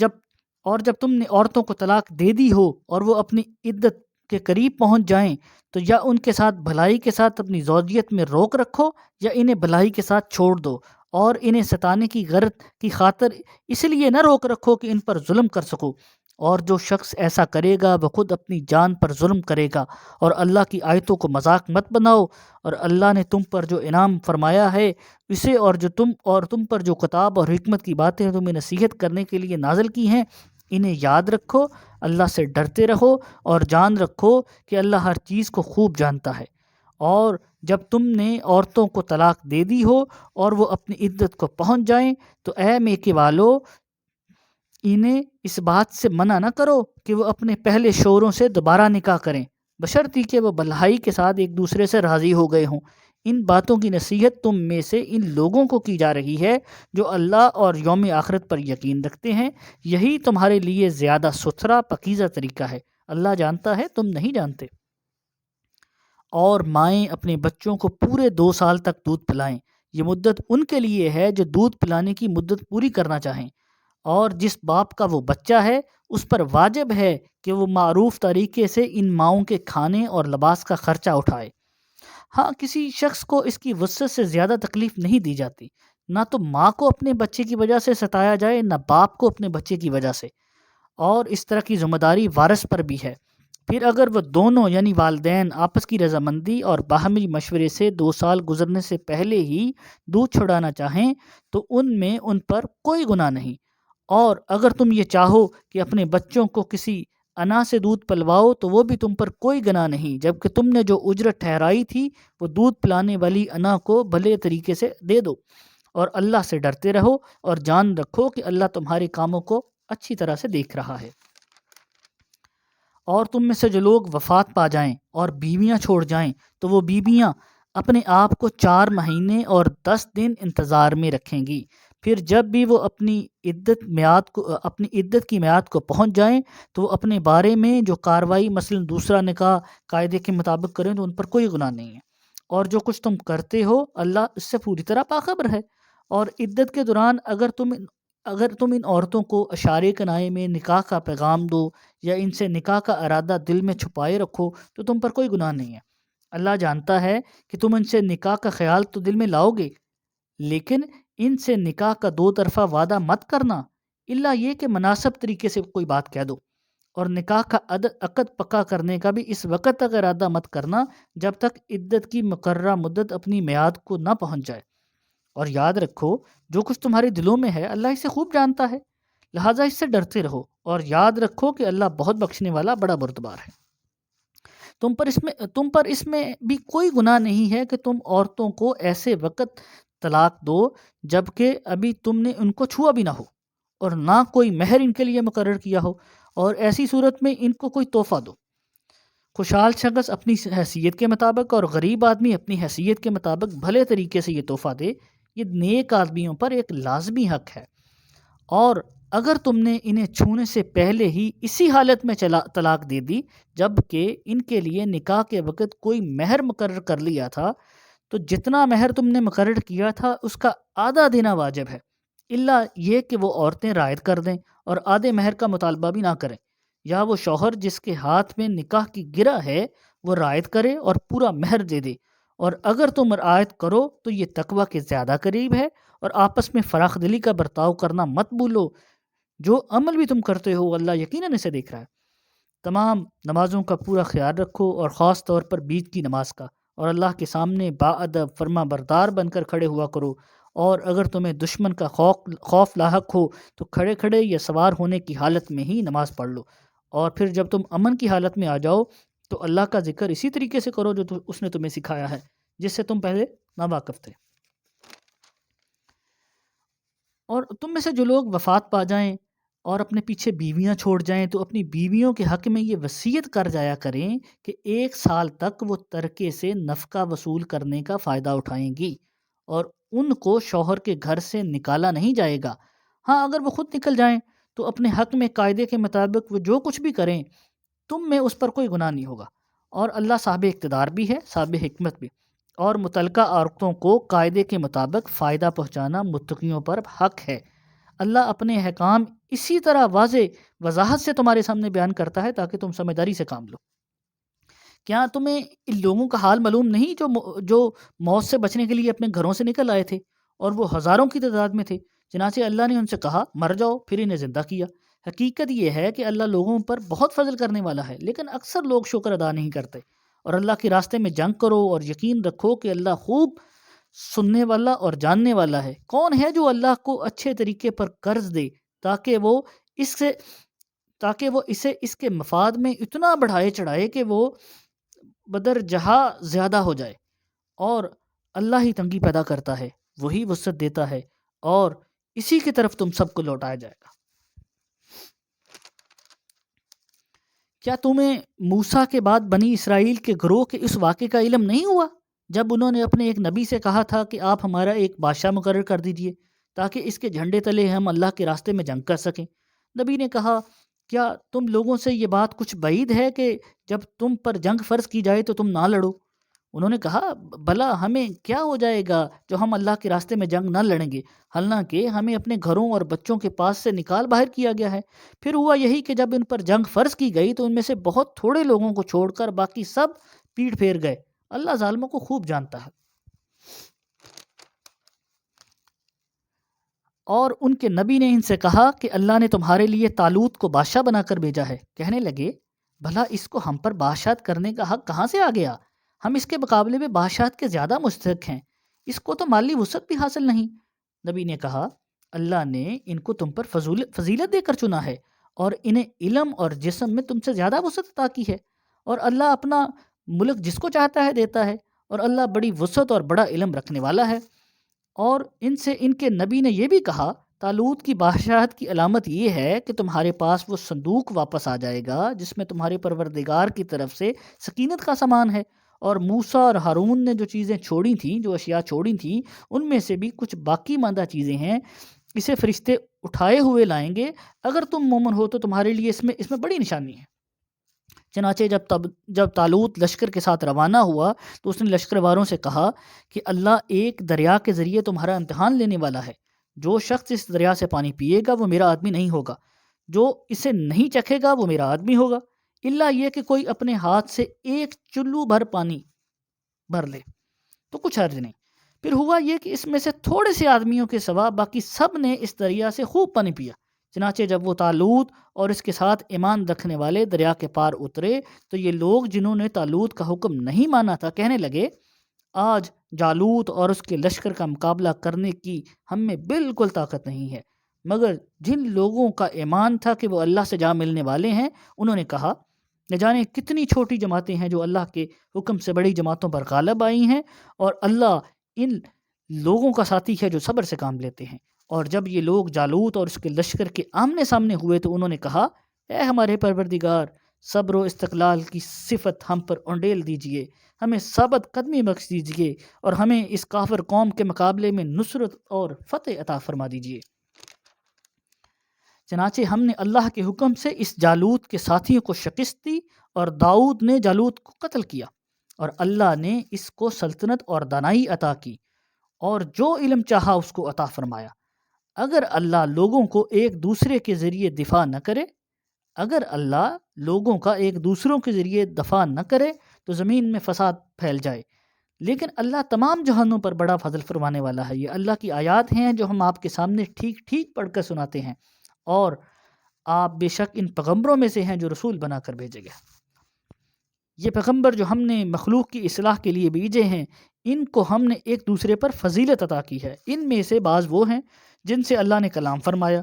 جب تم نے عورتوں کو طلاق دے دی ہو اور وہ اپنی عدت کے قریب پہنچ جائیں تو یا ان کے ساتھ بھلائی کے ساتھ اپنی زوجیت میں روک رکھو یا انہیں بھلائی کے ساتھ چھوڑ دو، اور انہیں ستانے کی غرض کی خاطر اس لیے نہ روک رکھو کہ ان پر ظلم کر سکو، اور جو شخص ایسا کرے گا وہ خود اپنی جان پر ظلم کرے گا، اور اللہ کی آیتوں کو مذاق مت بناؤ، اور اللہ نے تم پر جو انعام فرمایا ہے اسے اور تم پر جو کتاب اور حکمت کی باتیں تمہیں نصیحت کرنے کے لیے نازل کی ہیں انہیں یاد رکھو، اللہ سے ڈرتے رہو، اور جان رکھو کہ اللہ ہر چیز کو خوب جانتا ہے۔ اور جب تم نے عورتوں کو طلاق دے دی ہو اور وہ اپنی عدت کو پہنچ جائیں تو اے میکے والو انہیں اس بات سے منع نہ کرو کہ وہ اپنے پہلے شوہروں سے دوبارہ نکاح کریں، بشرطی کہ وہ بھلائی کے ساتھ ایک دوسرے سے راضی ہو گئے ہوں۔ ان باتوں کی نصیحت تم میں سے ان لوگوں کو کی جا رہی ہے جو اللہ اور یوم آخرت پر یقین رکھتے ہیں، یہی تمہارے لیے زیادہ ستھرا پاکیزہ طریقہ ہے، اللہ جانتا ہے تم نہیں جانتے۔ اور مائیں اپنے بچوں کو پورے 2 سال تک دودھ پلائیں، یہ مدت ان کے لیے ہے جو دودھ پلانے کی مدت پوری کرنا چاہیں، اور جس باپ کا وہ بچہ ہے اس پر واجب ہے کہ وہ معروف طریقے سے ان ماؤں کے کھانے اور لباس کا خرچہ اٹھائے۔ ہاں، کسی شخص کو اس کی وسعت سے زیادہ تکلیف نہیں دی جاتی، نہ تو ماں کو اپنے بچے کی وجہ سے ستایا جائے نہ باپ کو اپنے بچے کی وجہ سے، اور اس طرح کی ذمہ داری وارث پر بھی ہے۔ پھر اگر وہ دونوں یعنی والدین آپس کی رضامندی اور باہمی مشورے سے 2 سال گزرنے سے پہلے ہی دودھ چھڑانا چاہیں تو ان پر کوئی گناہ نہیں، اور اگر تم یہ چاہو کہ اپنے بچوں کو کسی انا سے دودھ پلواؤ تو وہ بھی تم پر کوئی گناہ نہیں، جبکہ تم نے جو اجرت ٹھہرائی تھی وہ دودھ پلانے والی انا کو بھلے طریقے سے دے دو، اور اللہ سے ڈرتے رہو اور جان رکھو کہ اللہ تمہارے کاموں کو اچھی طرح سے دیکھ رہا ہے۔ اور تم میں سے جو لوگ وفات پا جائیں اور بیویاں چھوڑ جائیں تو وہ بیویاں اپنے آپ کو 4 مہینے اور 10 دن انتظار میں رکھیں گی، پھر جب بھی وہ اپنی عدت کی میعاد کو پہنچ جائیں تو وہ اپنے بارے میں جو کارروائی مثلا دوسرا نکاح قاعدے کے مطابق کریں تو ان پر کوئی گناہ نہیں ہے، اور جو کچھ تم کرتے ہو اللہ اس سے پوری طرح باخبر ہے۔ اور عدت کے دوران اگر تم ان عورتوں کو اشارے کنائے میں نکاح کا پیغام دو یا ان سے نکاح کا ارادہ دل میں چھپائے رکھو تو تم پر کوئی گناہ نہیں ہے، اللہ جانتا ہے کہ تم ان سے نکاح کا خیال تو دل میں لاؤ گے، لیکن ان سے نکاح کا 2 طرفہ وعدہ مت کرنا الا یہ کہ مناسب طریقے سے کوئی بات کہہ دو، اور نکاح کا عقد پکا کرنے کا بھی اس وقت تک ارادہ مت کرنا جب تک عدت کی مقررہ مدت اپنی میعاد کو نہ پہنچ جائے، اور یاد رکھو جو کچھ تمہارے دلوں میں ہے اللہ اسے خوب جانتا ہے، لہٰذا اس سے ڈرتے رہو اور یاد رکھو کہ اللہ بہت بخشنے والا بڑا بردبار ہے۔ تم پر اس میں بھی کوئی گناہ نہیں ہے کہ تم عورتوں کو ایسے وقت طلاق دو جب کہ ابھی تم نے ان کو چھوا بھی نہ ہو اور نہ کوئی مہر ان کے لیے مقرر کیا ہو، اور ایسی صورت میں ان کو کوئی تحفہ دو۔ خوشحال شخص اپنی حیثیت کے مطابق اور غریب آدمی اپنی حیثیت کے مطابق بھلے طریقے سے یہ تحفہ دے، یہ نیک آدمیوں پر ایک لازمی حق ہے۔ اور اگر تم نے انہیں چھونے سے پہلے ہی اسی حالت میں طلاق دے دی جب کہ ان کے لیے نکاح کے وقت کوئی مہر مقرر کر لیا تھا تو جتنا مہر تم نے مقرر کیا تھا اس کا آدھا دینا واجب ہے، الا یہ کہ وہ عورتیں رعایت کر دیں اور آدھے مہر کا مطالبہ بھی نہ کریں، یا وہ شوہر جس کے ہاتھ میں نکاح کی گرہ ہے وہ رعایت کرے اور پورا مہر دے دے، اور اگر تم رعایت کرو تو یہ تقوی کے زیادہ قریب ہے، اور آپس میں فراخ دلی کا برتاؤ کرنا مت بھولو، جو عمل بھی تم کرتے ہو اللہ یقیناً اسے دیکھ رہا ہے۔ تمام نمازوں کا پورا خیال رکھو اور خاص طور پر بیچ کی نماز کا، اور اللہ کے سامنے باادب فرما بردار بن کر کھڑے ہوا کرو، اور اگر تمہیں دشمن کا خوف لاحق ہو تو کھڑے کھڑے یا سوار ہونے کی حالت میں ہی نماز پڑھ لو، اور پھر جب تم امن کی حالت میں آ جاؤ تو اللہ کا ذکر اسی طریقے سے کرو جو اس نے تمہیں سکھایا ہے جس سے تم پہلے ناواقف تھے۔ اور تم میں سے جو لوگ وفات پا جائیں اور اپنے پیچھے بیویاں چھوڑ جائیں تو اپنی بیویوں کے حق میں یہ وصیت کر جایا کریں کہ 1 سال تک وہ ترکے سے نفقہ وصول کرنے کا فائدہ اٹھائیں گی، اور ان کو شوہر کے گھر سے نکالا نہیں جائے گا۔ ہاں، اگر وہ خود نکل جائیں تو اپنے حق میں قاعدے کے مطابق وہ جو کچھ بھی کریں تم میں اس پر کوئی گناہ نہیں ہوگا، اور اللہ صاحب اقتدار بھی ہے، صاحب حکمت بھی، اور متعلقہ عورتوں کو قاعدے کے مطابق فائدہ پہنچانا متقیوں پر حق ہے۔ اللہ اپنے احکام اسی طرح واضح وضاحت سے تمہارے سامنے بیان کرتا ہے تاکہ تم سمجھداری سے کام لو۔ کیا تمہیں ان لوگوں کا حال معلوم نہیں جو موت سے بچنے کے لیے اپنے گھروں سے نکل آئے تھے اور وہ ہزاروں کی تعداد میں تھے، چنانچہ اللہ نے ان سے کہا مر جاؤ، پھر انہیں زندہ کیا، حقیقت یہ ہے کہ اللہ لوگوں پر بہت فضل کرنے والا ہے، لیکن اکثر لوگ شکر ادا نہیں کرتے۔ اور اللہ کے راستے میں جنگ کرو اور یقین رکھو کہ اللہ خوب سننے والا اور جاننے والا ہے۔ کون ہے جو اللہ کو اچھے طریقے پر قرض دے تاکہ وہ اسے اس کے مفاد میں اتنا بڑھائے چڑھائے کہ وہ بدر جہاں زیادہ ہو جائے؟ اور اللہ ہی تنگی پیدا کرتا ہے، وہی وسعت دیتا ہے، اور اسی کی طرف تم سب کو لوٹایا جائے گا۔ کیا تمہیں موسیٰ کے بعد بنی اسرائیل کے گروہ کے اس واقعے کا علم نہیں ہوا جب انہوں نے اپنے ایک نبی سے کہا تھا کہ آپ ہمارا ایک بادشاہ مقرر کر دیجئے تاکہ اس کے جھنڈے تلے ہم اللہ کے راستے میں جنگ کر سکیں؟ نبی نے کہا، کیا تم لوگوں سے یہ بات کچھ بعید ہے کہ جب تم پر جنگ فرض کی جائے تو تم نہ لڑو؟ انہوں نے کہا، بھلا ہمیں کیا ہو جائے گا جو ہم اللہ کے راستے میں جنگ نہ لڑیں گے، حالانکہ ہمیں اپنے گھروں اور بچوں کے پاس سے نکال باہر کیا گیا ہے۔ پھر ہوا یہی کہ جب ان پر جنگ فرض کی گئی تو ان میں سے بہت تھوڑے لوگوں کو چھوڑ کر باقی سب پیٹ پھیر گئے۔ اللہ ظالموں کو خوب جانتا ہے۔ اور ان کے نبی نے ان سے کہا کہ اللہ نے تمہارے لیے طالوت کو بادشاہ بنا کر بھیجا ہے۔ کہنے لگے، بھلا اس کو ہم پر بادشاہت کرنے کا حق کہاں سے آ گیا؟ ہم اس کے مقابلے میں بادشاہت کے زیادہ مستحق ہیں، اس کو تو مالی وسعت بھی حاصل نہیں۔ نبی نے کہا، اللہ نے ان کو تم پر فضیلت دے کر چنا ہے اور انہیں علم اور جسم میں تم سے زیادہ وسعت عطا کی ہے، اور اللہ اپنا ملک جس کو چاہتا ہے دیتا ہے، اور اللہ بڑی وسعت اور بڑا علم رکھنے والا ہے۔ اور ان سے ان کے نبی نے یہ بھی کہا، طالوت کی بادشاہت کی علامت یہ ہے کہ تمہارے پاس وہ صندوق واپس آ جائے گا جس میں تمہارے پروردگار کی طرف سے سکینت کا سامان ہے، اور موسیٰ اور ہارون نے جو چیزیں چھوڑی تھیں، جو اشیاء چھوڑی تھیں، ان میں سے بھی کچھ باقی ماندہ چیزیں ہیں، اسے فرشتے اٹھائے ہوئے لائیں گے۔ اگر تم مومن ہو تو تمہارے لیے اس میں بڑی نشانی ہے۔ چنانچہ جب طالوت لشکر کے ساتھ روانہ ہوا تو اس نے لشکر واروں سے کہا کہ اللہ ایک دریا کے ذریعے تمہارا امتحان لینے والا ہے۔ جو شخص اس دریا سے پانی پیے گا وہ میرا آدمی نہیں ہوگا، جو اسے نہیں چکھے گا وہ میرا آدمی ہوگا، الا یہ کہ کوئی اپنے ہاتھ سے ایک چلو بھر پانی بھر لے تو کچھ حرج نہیں۔ پھر ہوا یہ کہ اس میں سے تھوڑے سے آدمیوں کے سوا باقی سب نے اس دریا سے خوب پانی پیا۔ چنانچہ جب وہ طالوت اور اس کے ساتھ ایمان رکھنے والے دریا کے پار اترے تو یہ لوگ جنہوں نے طالوت کا حکم نہیں مانا تھا کہنے لگے، آج جالوت اور اس کے لشکر کا مقابلہ کرنے کی ہم میں بالکل طاقت نہیں ہے۔ مگر جن لوگوں کا ایمان تھا کہ وہ اللہ سے جا ملنے والے ہیں، انہوں نے کہا، نہ جانے کتنی چھوٹی جماعتیں ہیں جو اللہ کے حکم سے بڑی جماعتوں پر غالب آئی ہیں، اور اللہ ان لوگوں کا ساتھی ہے جو صبر سے کام لیتے ہیں۔ اور جب یہ لوگ جالوت اور اس کے لشکر کے آمنے سامنے ہوئے تو انہوں نے کہا، اے ہمارے پروردگار، صبر و استقلال کی صفت ہم پر انڈیل دیجئے، ہمیں ثابت قدمی بخش دیجئے، اور ہمیں اس کافر قوم کے مقابلے میں نصرت اور فتح عطا فرما دیجئے۔ چنانچہ ہم نے اللہ کے حکم سے اس جالوت کے ساتھیوں کو شکست دی، اور داؤد نے جالوت کو قتل کیا، اور اللہ نے اس کو سلطنت اور دانائی عطا کی، اور جو علم چاہا اس کو عطا فرمایا۔ اگر اللہ لوگوں کو ایک دوسرے کے ذریعے دفاع نہ کرے دفاع نہ کرے تو زمین میں فساد پھیل جائے، لیکن اللہ تمام جہانوں پر بڑا فضل فرمانے والا ہے۔ یہ اللہ کی آیات ہیں جو ہم آپ کے سامنے ٹھیک ٹھیک پڑھ کر سناتے ہیں، اور آپ بے شک ان پیغمبروں میں سے ہیں جو رسول بنا کر بھیجے گئے۔ یہ پیغمبر جو ہم نے مخلوق کی اصلاح کے لیے بھیجے ہیں، ان کو ہم نے ایک دوسرے پر فضیلت عطا کی ہے۔ ان میں سے بعض وہ ہیں جن سے اللہ نے کلام فرمایا،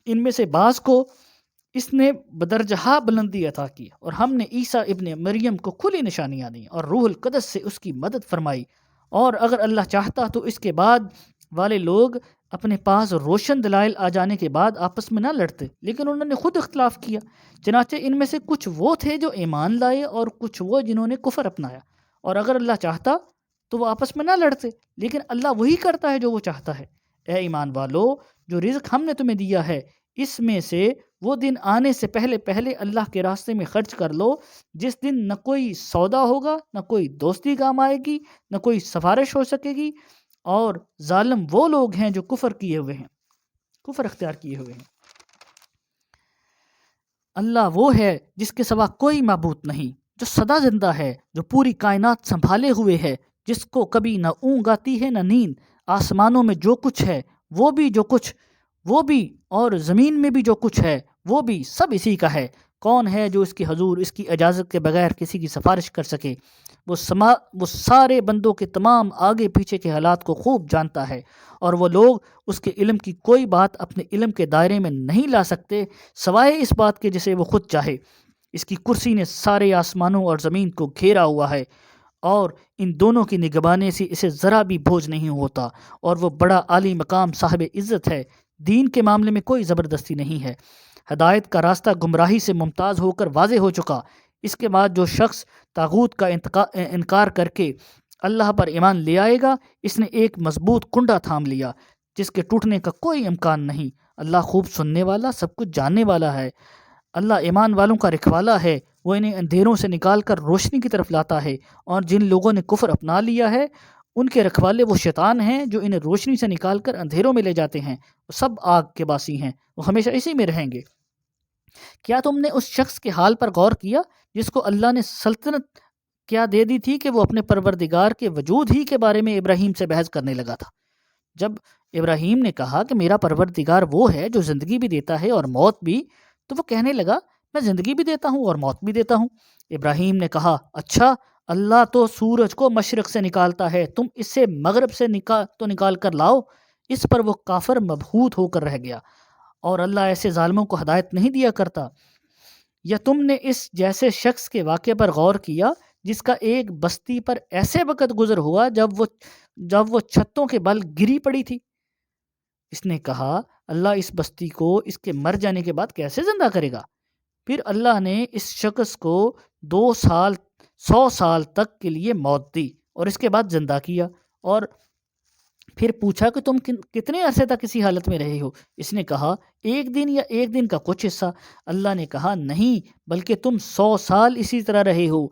ان میں سے بعض کو اس نے بدرجہ بلندی عطا کی، اور ہم نے عیسیٰ ابن مریم کو کھلی نشانیاں دیں اور روح القدس سے اس کی مدد فرمائی۔ اور اگر اللہ چاہتا تو اس کے بعد والے لوگ اپنے پاس روشن دلائل آ جانے کے بعد آپس میں نہ لڑتے، لیکن انہوں نے خود اختلاف کیا۔ چنانچہ ان میں سے کچھ وہ تھے جو ایمان لائے اور کچھ وہ جنہوں نے کفر اپنایا، اور اگر اللہ چاہتا تو وہ آپس میں نہ لڑتے، لیکن اللہ وہی کرتا ہے جو وہ چاہتا ہے۔ اے ایمان والو، جو رزق ہم نے تمہیں دیا ہے اس میں سے وہ دن آنے سے پہلے پہلے اللہ کے راستے میں خرچ کر لو، جس دن نہ کوئی سودا ہوگا، نہ کوئی دوستی کام آئے گی، نہ کوئی سفارش ہو سکے گی، اور ظالم وہ لوگ ہیں جو کفر اختیار کیے ہوئے ہیں۔ اللہ وہ ہے جس کے سوا کوئی معبود نہیں، جو سدا زندہ ہے، جو پوری کائنات سنبھالے ہوئے ہے، جس کو کبھی نہ اونگ آتی ہے نہ نیند۔ آسمانوں میں جو کچھ ہے وہ بھی جو کچھ وہ بھی اور زمین میں بھی جو کچھ ہے وہ بھی سب اسی کا ہے۔ کون ہے جو اس کے حضور اس کی اجازت کے بغیر کسی کی سفارش کر سکے؟ وہ سارے بندوں کے تمام آگے پیچھے کے حالات کو خوب جانتا ہے، اور وہ لوگ اس کے علم کی کوئی بات اپنے علم کے دائرے میں نہیں لا سکتے سوائے اس بات کے جسے وہ خود چاہے۔ اس کی کرسی نے سارے آسمانوں اور زمین کو گھیرا ہوا ہے، اور ان دونوں کی نگبانی سے اسے ذرا بھی بوجھ نہیں ہوتا، اور وہ بڑا عالی مقام صاحب عزت ہے۔ دین کے معاملے میں کوئی زبردستی نہیں ہے۔ ہدایت کا راستہ گمراہی سے ممتاز ہو کر واضح ہو چکا۔ اس کے بعد جو شخص طاغوت کا انکار کر کے اللہ پر ایمان لے آئے گا، اس نے ایک مضبوط کنڈا تھام لیا جس کے ٹوٹنے کا کوئی امکان نہیں۔ اللہ خوب سننے والا، سب کچھ جاننے والا ہے۔ اللہ ایمان والوں کا رکھوالا ہے، وہ انہیں اندھیروں سے نکال کر روشنی کی طرف لاتا ہے، اور جن لوگوں نے کفر اپنا لیا ہے ان کے رکھوالے وہ شیطان ہیں جو انہیں روشنی سے نکال کر اندھیروں میں لے جاتے ہیں۔ وہ سب آگ کے باسی ہیں، وہ ہمیشہ اسی میں رہیں گے۔ کیا تم نے اس شخص کے حال پر غور کیا جس کو اللہ نے سلطنت کیا دے دی تھی کہ وہ اپنے پروردگار کے وجود ہی کے بارے میں ابراہیم سے بحث کرنے لگا تھا؟ جب ابراہیم نے کہا کہ میرا پروردگار وہ ہے جو زندگی بھی دیتا ہے اور موت بھی، تو وہ کہنے لگا میں زندگی بھی دیتا ہوں اور موت بھی دیتا ہوں۔ ابراہیم نے کہا اچھا، اللہ تو سورج کو مشرق سے نکالتا ہے، تم اسے مغرب سے نکال کر لاؤ۔ اس پر وہ کافر مبہوت ہو کر رہ گیا، اور اللہ ایسے ظالموں کو ہدایت نہیں دیا کرتا۔ یا تم نے اس جیسے شخص کے واقعے پر غور کیا جس کا ایک بستی پر ایسے وقت گزر ہوا جب وہ چھتوں کے بل گری پڑی تھی؟ اس نے کہا اللہ اس بستی کو اس کے مر جانے کے بعد کیسے زندہ کرے گا؟ پھر اللہ نے اس شخص کو 100 سال تک کے لیے موت دی اور اس کے بعد زندہ کیا، اور پھر پوچھا کہ تم کتنے عرصے تک اسی حالت میں رہے ہو؟ اس نے کہا ایک دن یا ایک دن کا کچھ حصہ۔ اللہ نے کہا نہیں، بلکہ تم 100 سال اسی طرح رہے ہو۔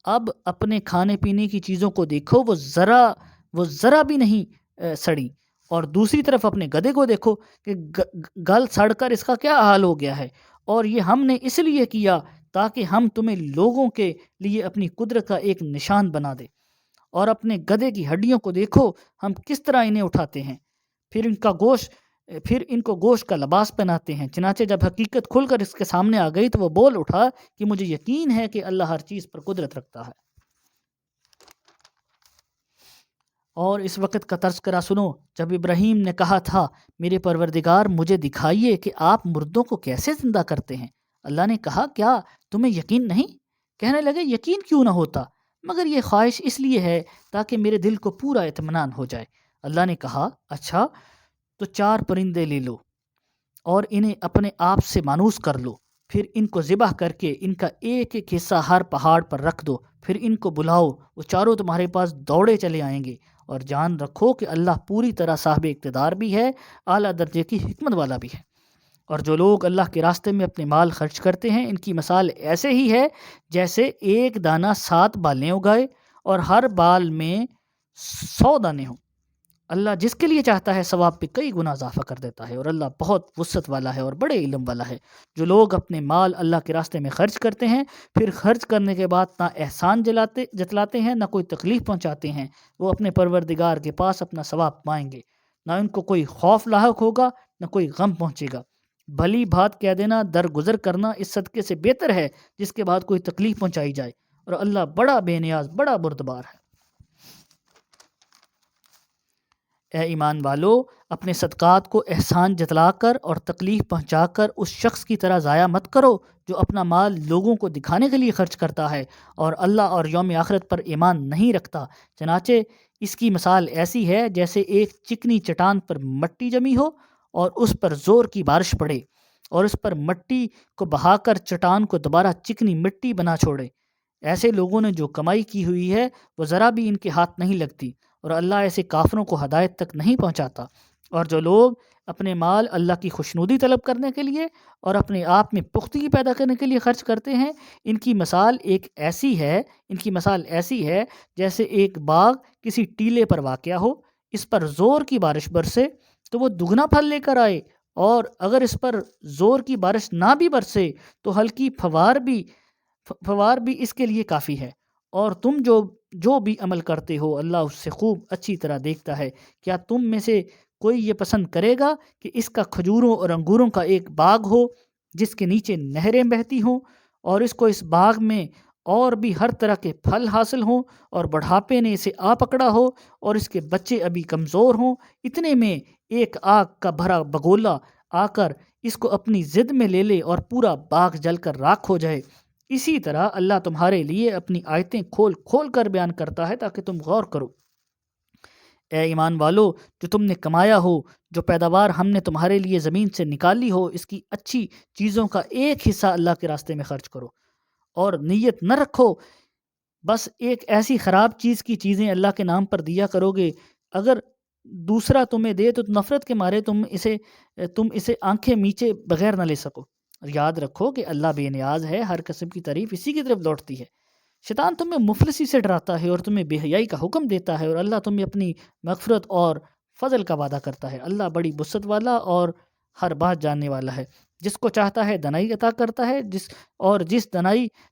اب اپنے کھانے پینے کی چیزوں کو دیکھو، وہ ذرا بھی نہیں سڑی، اور دوسری طرف اپنے گدھے کو دیکھو کہ گل سڑ کر اس کا کیا حال ہو گیا ہے، اور یہ ہم نے اس لیے کیا تاکہ ہم تمہیں لوگوں کے لیے اپنی قدرت کا ایک نشان بنا دیں۔ اور اپنے گدھے کی ہڈیوں کو دیکھو، ہم کس طرح انہیں اٹھاتے ہیں، پھر ان کو گوشت کا لباس پہناتے ہیں۔ چنانچہ جب حقیقت کھل کر اس کے سامنے آ گئی تو وہ بول اٹھا کہ مجھے یقین ہے کہ اللہ ہر چیز پر قدرت رکھتا ہے۔ اور اس وقت کا تذکرہ سنو جب ابراہیم نے کہا تھا میرے پروردگار مجھے دکھائیے کہ آپ مردوں کو کیسے زندہ کرتے ہیں۔ اللہ نے کہا کیا تمہیں یقین نہیں؟ کہنے لگے یقین کیوں نہ ہوتا، مگر یہ خواہش اس لیے ہے تاکہ میرے دل کو پورا اطمینان ہو جائے۔ اللہ نے کہا اچھا، تو 4 پرندے لے لو اور انہیں اپنے آپ سے مانوس کر لو، پھر ان کو ذبح کر کے ان کا ایک ایک حصہ ہر پہاڑ پر رکھ دو، پھر ان کو بلاؤ، وہ چاروں تمہارے پاس دوڑے چلے آئیں گے۔ اور جان رکھو کہ اللہ پوری طرح صاحب اقتدار بھی ہے، اعلیٰ درجے کی حکمت والا بھی ہے۔ اور جو لوگ اللہ کے راستے میں اپنے مال خرچ کرتے ہیں ان کی مثال ایسے ہی ہے جیسے ایک دانہ 7 بالیں اگائے اور ہر بال میں 100 دانے ہوں۔ اللہ جس کے لیے چاہتا ہے ثواب پہ کئی گنا اضافہ کر دیتا ہے، اور اللہ بہت وسعت والا ہے اور بڑے علم والا ہے۔ جو لوگ اپنے مال اللہ کے راستے میں خرچ کرتے ہیں پھر خرچ کرنے کے بعد نہ احسان جتلاتے ہیں نہ کوئی تکلیف پہنچاتے ہیں، وہ اپنے پروردگار کے پاس اپنا ثواب پائیں گے، نہ ان کو کوئی خوف لاحق ہوگا نہ کوئی غم پہنچے گا۔ بھلی بات کہہ دینا درگزر کرنا اس صدقے سے بہتر ہے جس کے بعد کوئی تکلیف پہنچائی جائے، اور اللہ بڑا بے نیاز، بڑا بردبار ہے۔ اے ایمان والو، اپنے صدقات کو احسان جتلا کر اور تکلیف پہنچا کر اس شخص کی طرح ضائع مت کرو جو اپنا مال لوگوں کو دکھانے کے لیے خرچ کرتا ہے اور اللہ اور یوم آخرت پر ایمان نہیں رکھتا۔ چنانچہ اس کی مثال ایسی ہے جیسے ایک چکنی چٹان پر مٹی جمی ہو اور اس پر زور کی بارش پڑے اور اس پر مٹی کو بہا کر چٹان کو دوبارہ چکنی مٹی بنا چھوڑے۔ ایسے لوگوں نے جو کمائی کی ہوئی ہے وہ ذرا بھی ان کے ہاتھ نہیں لگتی، اور اللہ ایسے کافروں کو ہدایت تک نہیں پہنچاتا۔ اور جو لوگ اپنے مال اللہ کی خوشنودی طلب کرنے کے لیے اور اپنے آپ میں پختگی پیدا کرنے کے لیے خرچ کرتے ہیں ان کی مثال ایسی ہے جیسے ایک باغ کسی ٹیلے پر واقع ہو، اس پر زور کی بارش برسے تو وہ دگنا پھل لے کر آئے، اور اگر اس پر زور کی بارش نہ بھی برسے تو ہلکی فوار بھی اس کے لیے کافی ہے۔ اور تم جو بھی عمل کرتے ہو اللہ اس سے خوب اچھی طرح دیکھتا ہے۔ کیا تم میں سے کوئی یہ پسند کرے گا کہ اس کا کھجوروں اور انگوروں کا ایک باغ ہو جس کے نیچے نہریں بہتی ہوں، اور اس کو اس باغ میں اور بھی ہر طرح کے پھل حاصل ہوں، اور بڑھاپے نے اسے آ پکڑا ہو اور اس کے بچے ابھی کمزور ہوں، اتنے میں ایک آگ کا بھرا بگولا آ کر اس کو اپنی زد میں لے لے اور پورا باغ جل کر راکھ ہو جائے؟ اسی طرح اللہ تمہارے لیے اپنی آیتیں کھول کھول کر بیان کرتا ہے تاکہ تم غور کرو۔ اے ایمان والو، جو تم نے کمایا ہو، جو پیداوار ہم نے تمہارے لیے زمین سے نکالی ہو، اس کی اچھی چیزوں کا ایک حصہ اللہ کے راستے میں خرچ کرو، اور نیت نہ رکھو بس ایک ایسی خراب چیز کی چیزیں اللہ کے نام پر دیا کرو گے۔ اگر دوسرا تمہیں دے تو نفرت کے مارے تم اسے آنکھیں میچے بغیر نہ لے سکو۔ یاد رکھو کہ اللہ بے نیاز ہے، ہر قسم کی تعریف اسی کی طرف لوٹتی ہے۔ شیطان تمہیں مفلسی سے ڈراتا ہے اور تمہیں بے حیائی کا حکم دیتا ہے، اور اللہ تمہیں اپنی مغفرت اور فضل کا وعدہ کرتا ہے۔ اللہ بڑی وسعت والا اور ہر بات جاننے والا ہے۔ جس کو چاہتا ہے دنائی عطا کرتا ہے،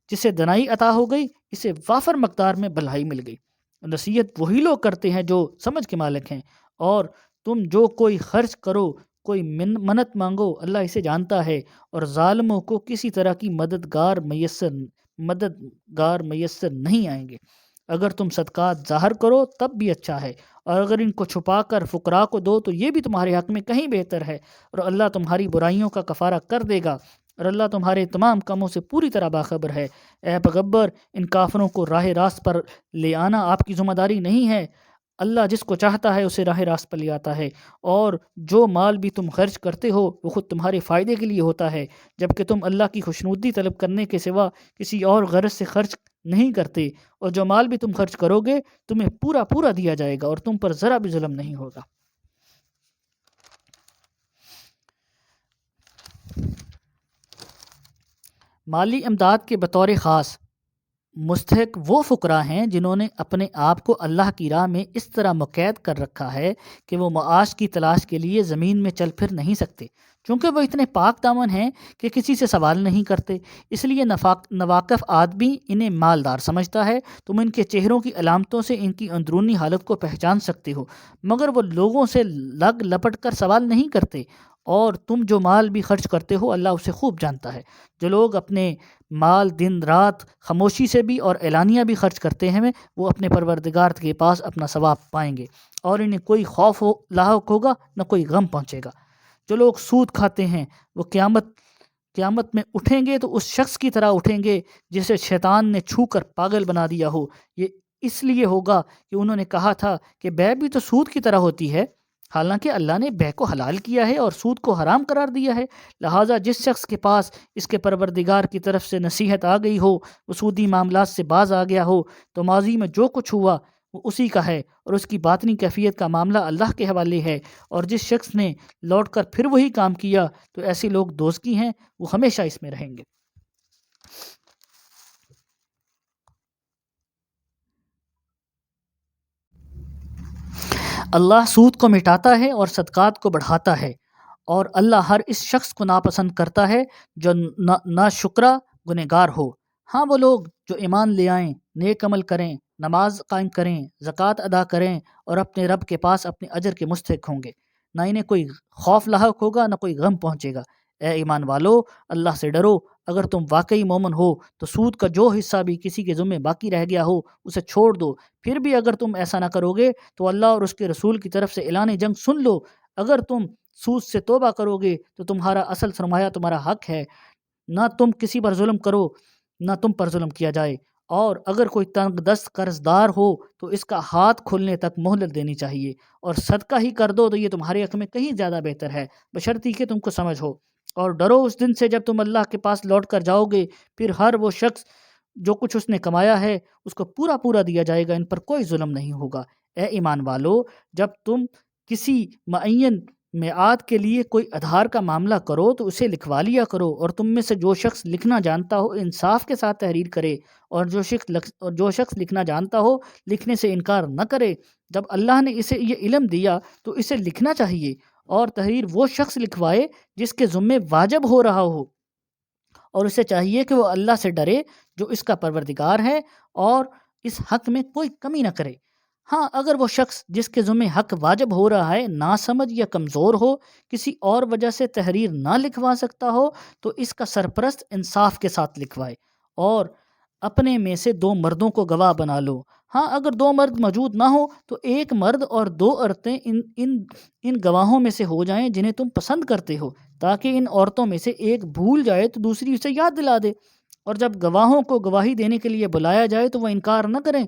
جسے دنائی عطا ہو گئی اسے وافر مقدار میں بھلائی مل گئی۔ نصیحت وہی لوگ کرتے ہیں جو سمجھ کے مالک ہیں، اور تم جو کوئی خرچ کرو، کوئی منت مانگو، اللہ اسے جانتا ہے، اور ظالموں کو کسی طرح کی مددگار میسر نہیں آئیں گے۔ اگر تم صدقات ظاہر کرو تب بھی اچھا ہے، اور اگر ان کو چھپا کر فقراء کو دو تو یہ بھی تمہارے حق میں کہیں بہتر ہے، اور اللہ تمہاری برائیوں کا کفارہ کر دے گا، اور اللہ تمہارے تمام کاموں سے پوری طرح باخبر ہے۔ اے پیغمبر، ان کافروں کو راہ راست پر لے آنا آپ کی ذمہ داری نہیں ہے، اللہ جس کو چاہتا ہے اسے راہ راست پر لے آتا ہے، اور جو مال بھی تم خرچ کرتے ہو وہ خود تمہارے فائدے کے لیے ہوتا ہے، جبکہ تم اللہ کی خوشنودی طلب کرنے کے سوا کسی اور غرض سے خرچ نہیں کرتے، اور جو مال بھی تم خرچ کرو گے تمہیں پورا پورا دیا جائے گا، اور تم پر ذرا بھی ظلم نہیں ہوگا۔ مالی امداد کے بطور خاص مستحق وہ فقراء ہیں جنہوں نے اپنے آپ کو اللہ کی راہ میں اس طرح مقید کر رکھا ہے کہ وہ معاش کی تلاش کے لیے زمین میں چل پھر نہیں سکتے، چونکہ وہ اتنے پاک دامن ہیں کہ کسی سے سوال نہیں کرتے، اس لیے نواقف آدمی انہیں مالدار سمجھتا ہے۔ تم ان کے چہروں کی علامتوں سے ان کی اندرونی حالت کو پہچان سکتے ہو، مگر وہ لوگوں سے لگ لپٹ کر سوال نہیں کرتے، اور تم جو مال بھی خرچ کرتے ہو اللہ اسے خوب جانتا ہے۔ جو لوگ اپنے مال دن رات خاموشی سے بھی اور اعلانیہ بھی خرچ کرتے ہیں وہ اپنے پروردگار کے پاس اپنا ثواب پائیں گے، اور انہیں کوئی خوف لاحق ہوگا نہ کوئی غم پہنچے گا۔ جو لوگ سود کھاتے ہیں وہ قیامت میں اٹھیں گے تو اس شخص کی طرح اٹھیں گے جسے شیطان نے چھو کر پاگل بنا دیا ہو۔ یہ اس لیے ہوگا کہ انہوں نے کہا تھا کہ بیع بھی تو سود کی طرح ہوتی ہے، حالانکہ اللہ نے بیع کو حلال کیا ہے اور سود کو حرام قرار دیا ہے۔ لہٰذا جس شخص کے پاس اس کے پروردگار کی طرف سے نصیحت آ گئی ہو، وہ سودی معاملات سے باز آ گیا ہو، تو ماضی میں جو کچھ ہوا وہ اسی کا ہے، اور اس کی باطنی کیفیت کا معاملہ اللہ کے حوالے ہے۔ اور جس شخص نے لوٹ کر پھر وہی کام کیا تو ایسے لوگ دوزخی ہیں، وہ ہمیشہ اس میں رہیں گے۔ اللہ سود کو مٹاتا ہے اور صدقات کو بڑھاتا ہے، اور اللہ ہر اس شخص کو ناپسند کرتا ہے جو ناشکرا گنہگار ہو۔ ہاں، وہ لوگ جو ایمان لے آئیں، نیک عمل کریں، نماز قائم کریں، زکوٰۃ ادا کریں، اور اپنے رب کے پاس اپنے اجر کے مستحق ہوں گے، نہ انہیں کوئی خوف لاحق ہوگا نہ کوئی غم پہنچے گا۔ اے ایمان والو، اللہ سے ڈرو۔ اگر تم واقعی مومن ہو تو سود کا جو حصہ بھی کسی کے ذمہ باقی رہ گیا ہو اسے چھوڑ دو۔ پھر بھی اگر تم ایسا نہ کرو گے تو اللہ اور اس کے رسول کی طرف سے اعلان جنگ سن لو۔ اگر تم سود سے توبہ کرو گے تو تمہارا اصل سرمایہ تمہارا حق ہے، نہ تم کسی پر ظلم کرو نہ تم پر ظلم کیا جائے، اور اگر کوئی تنگ دست قرض دار ہو تو اس کا ہاتھ کھلنے تک مہلت دینی چاہیے، اور صدقہ ہی کر دو تو یہ تمہارے حق میں کہیں زیادہ بہتر ہے، بشرطی کہ تم کو سمجھ ہو۔ اور ڈرو اس دن سے جب تم اللہ کے پاس لوٹ کر جاؤ گے، پھر ہر وہ شخص جو کچھ اس نے کمایا ہے اس کو پورا پورا دیا جائے گا، ان پر کوئی ظلم نہیں ہوگا۔ اے ایمان والو، جب تم کسی معین میعاد کے لیے کوئی ادھار کا معاملہ کرو تو اسے لکھوا لیا کرو، اور تم میں سے جو شخص لکھنا جانتا ہو انصاف کے ساتھ تحریر کرے، اور جو شخص لکھنا جانتا ہو لکھنے سے انکار نہ کرے۔ جب اللہ نے اسے یہ علم دیا تو اسے لکھنا چاہیے، اور تحریر وہ شخص لکھوائے جس کے ذمے واجب ہو رہا ہو، اور اسے چاہیے کہ وہ اللہ سے ڈرے جو اس کا پروردگار ہے، اور اس حق میں کوئی کمی نہ کرے۔ ہاں اگر وہ شخص جس کے ذمہ حق واجب ہو رہا ہے ناسمجھ یا کمزور ہو، کسی اور وجہ سے تحریر نہ لکھوا سکتا ہو، تو اس کا سرپرست انصاف کے ساتھ لکھوائے اور اپنے میں سے 2 مردوں کو گواہ بنا لو۔ ہاں اگر 2 مرد موجود نہ ہو تو 1 مرد اور 2 عورتیں ان گواہوں میں سے ہو جائیں جنہیں تم پسند کرتے ہو، تاکہ ان عورتوں میں سے ایک بھول جائے تو دوسری اسے یاد دلا دے، اور جب گواہوں کو گواہی دینے کے لیے بلایا جائے تو وہ انکار نہ کریں،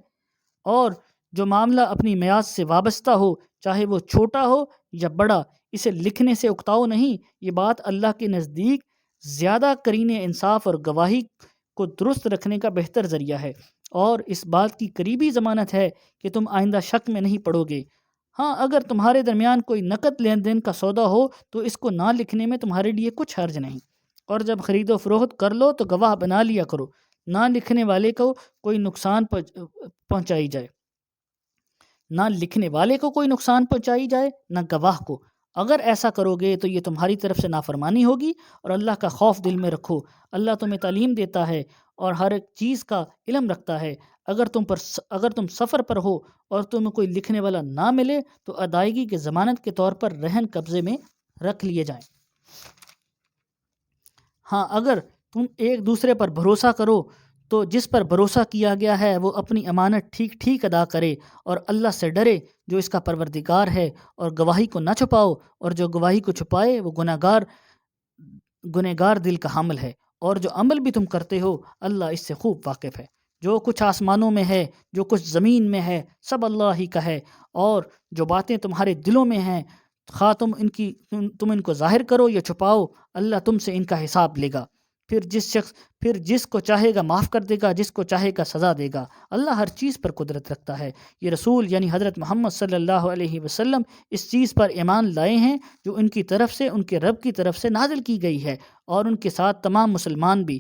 اور جو معاملہ اپنی میعاد سے وابستہ ہو، چاہے وہ چھوٹا ہو یا بڑا، اسے لکھنے سے اکتاؤ نہیں۔ یہ بات اللہ کے نزدیک زیادہ قرین انصاف اور گواہی کو درست رکھنے کا بہتر ذریعہ ہے، اور اس بات کی قریبی ضمانت ہے کہ تم آئندہ شک میں نہیں پڑو گے۔ ہاں اگر تمہارے درمیان کوئی نقد لین دین کا سودا ہو تو اس کو نہ لکھنے میں تمہارے لیے کچھ حرج نہیں، اور جب خرید و فروخت کر لو تو گواہ بنا لیا کرو، نہ لکھنے والے کو کوئی نقصان پہنچائی جائے، نہ لکھنے والے کو کوئی نقصان پہنچائی جائے، نہ گواہ کو۔ اگر ایسا کرو گے تو یہ تمہاری طرف سے نافرمانی ہوگی، اور اللہ کا خوف دل میں رکھو۔ اللہ تمہیں تعلیم دیتا ہے اور ہر ایک چیز کا علم رکھتا ہے۔ اگر تم سفر پر ہو اور تمہیں کوئی لکھنے والا نہ ملے تو ادائیگی کے ضمانت کے طور پر رہن قبضے میں رکھ لیے جائیں۔ ہاں اگر تم ایک دوسرے پر بھروسہ کرو تو جس پر بھروسہ کیا گیا ہے وہ اپنی امانت ٹھیک ٹھیک ادا کرے، اور اللہ سے ڈرے جو اس کا پروردگار ہے، اور گواہی کو نہ چھپاؤ، اور جو گواہی کو چھپائے وہ گنہگار دل کا حامل ہے، اور جو عمل بھی تم کرتے ہو اللہ اس سے خوب واقف ہے۔ جو کچھ آسمانوں میں ہے، جو کچھ زمین میں ہے، سب اللہ ہی کا ہے، اور جو باتیں تمہارے دلوں میں ہیں، خواہ تم ان کو ظاہر کرو یا چھپاؤ، اللہ تم سے ان کا حساب لے گا۔ پھر جس کو چاہے گا معاف کر دے گا، جس کو چاہے گا سزا دے گا۔ اللہ ہر چیز پر قدرت رکھتا ہے۔ یہ رسول یعنی حضرت محمد صلی اللہ علیہ وسلم اس چیز پر ایمان لائے ہیں جو ان کی طرف سے، ان کے رب کی طرف سے نازل کی گئی ہے، اور ان کے ساتھ تمام مسلمان بھی۔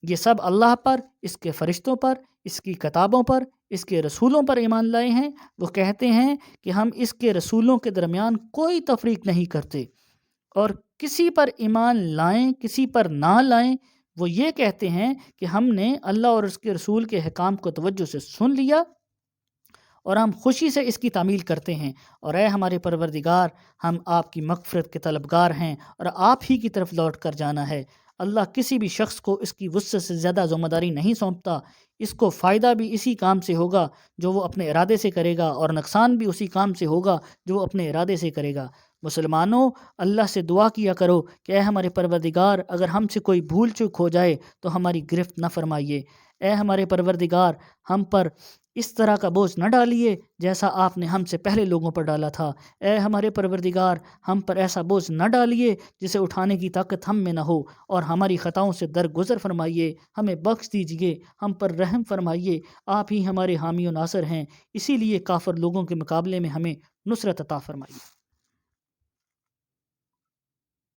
یہ سب اللہ پر، اس کے فرشتوں پر، اس کی کتابوں پر، اس کے رسولوں پر ایمان لائے ہیں۔ وہ کہتے ہیں کہ ہم اس کے رسولوں کے درمیان کوئی تفریق نہیں کرتے، اور کسی پر ایمان لائیں کسی پر نہ لائیں، وہ یہ کہتے ہیں کہ ہم نے اللہ اور اس کے رسول کے احکام کو توجہ سے سن لیا اور ہم خوشی سے اس کی تعمیل کرتے ہیں، اور اے ہمارے پروردگار، ہم آپ کی مغفرت کے طلبگار ہیں اور آپ ہی کی طرف لوٹ کر جانا ہے۔ اللہ کسی بھی شخص کو اس کی وسعت سے زیادہ ذمہ داری نہیں سونپتا۔ اس کو فائدہ بھی اسی کام سے ہوگا جو وہ اپنے ارادے سے کرے گا، اور نقصان بھی اسی کام سے ہوگا جو وہ اپنے ارادے سے کرے گا۔ مسلمانوں، اللہ سے دعا کیا کرو کہ اے ہمارے پروردگار، اگر ہم سے کوئی بھول چوک ہو جائے تو ہماری گرفت نہ فرمائیے۔ اے ہمارے پروردگار، ہم پر اس طرح کا بوجھ نہ ڈالیے جیسا آپ نے ہم سے پہلے لوگوں پر ڈالا تھا۔ اے ہمارے پروردگار، ہم پر ایسا بوجھ نہ ڈالیے جسے اٹھانے کی طاقت ہم میں نہ ہو، اور ہماری خطاؤں سے درگزر فرمائیے، ہمیں بخش دیجیے، ہم پر رحم فرمائیے۔ آپ ہی ہمارے حامی و ناصر ہیں، اسی لیے کافر لوگوں کے مقابلے میں ہمیں نصرت عطا فرمائیے۔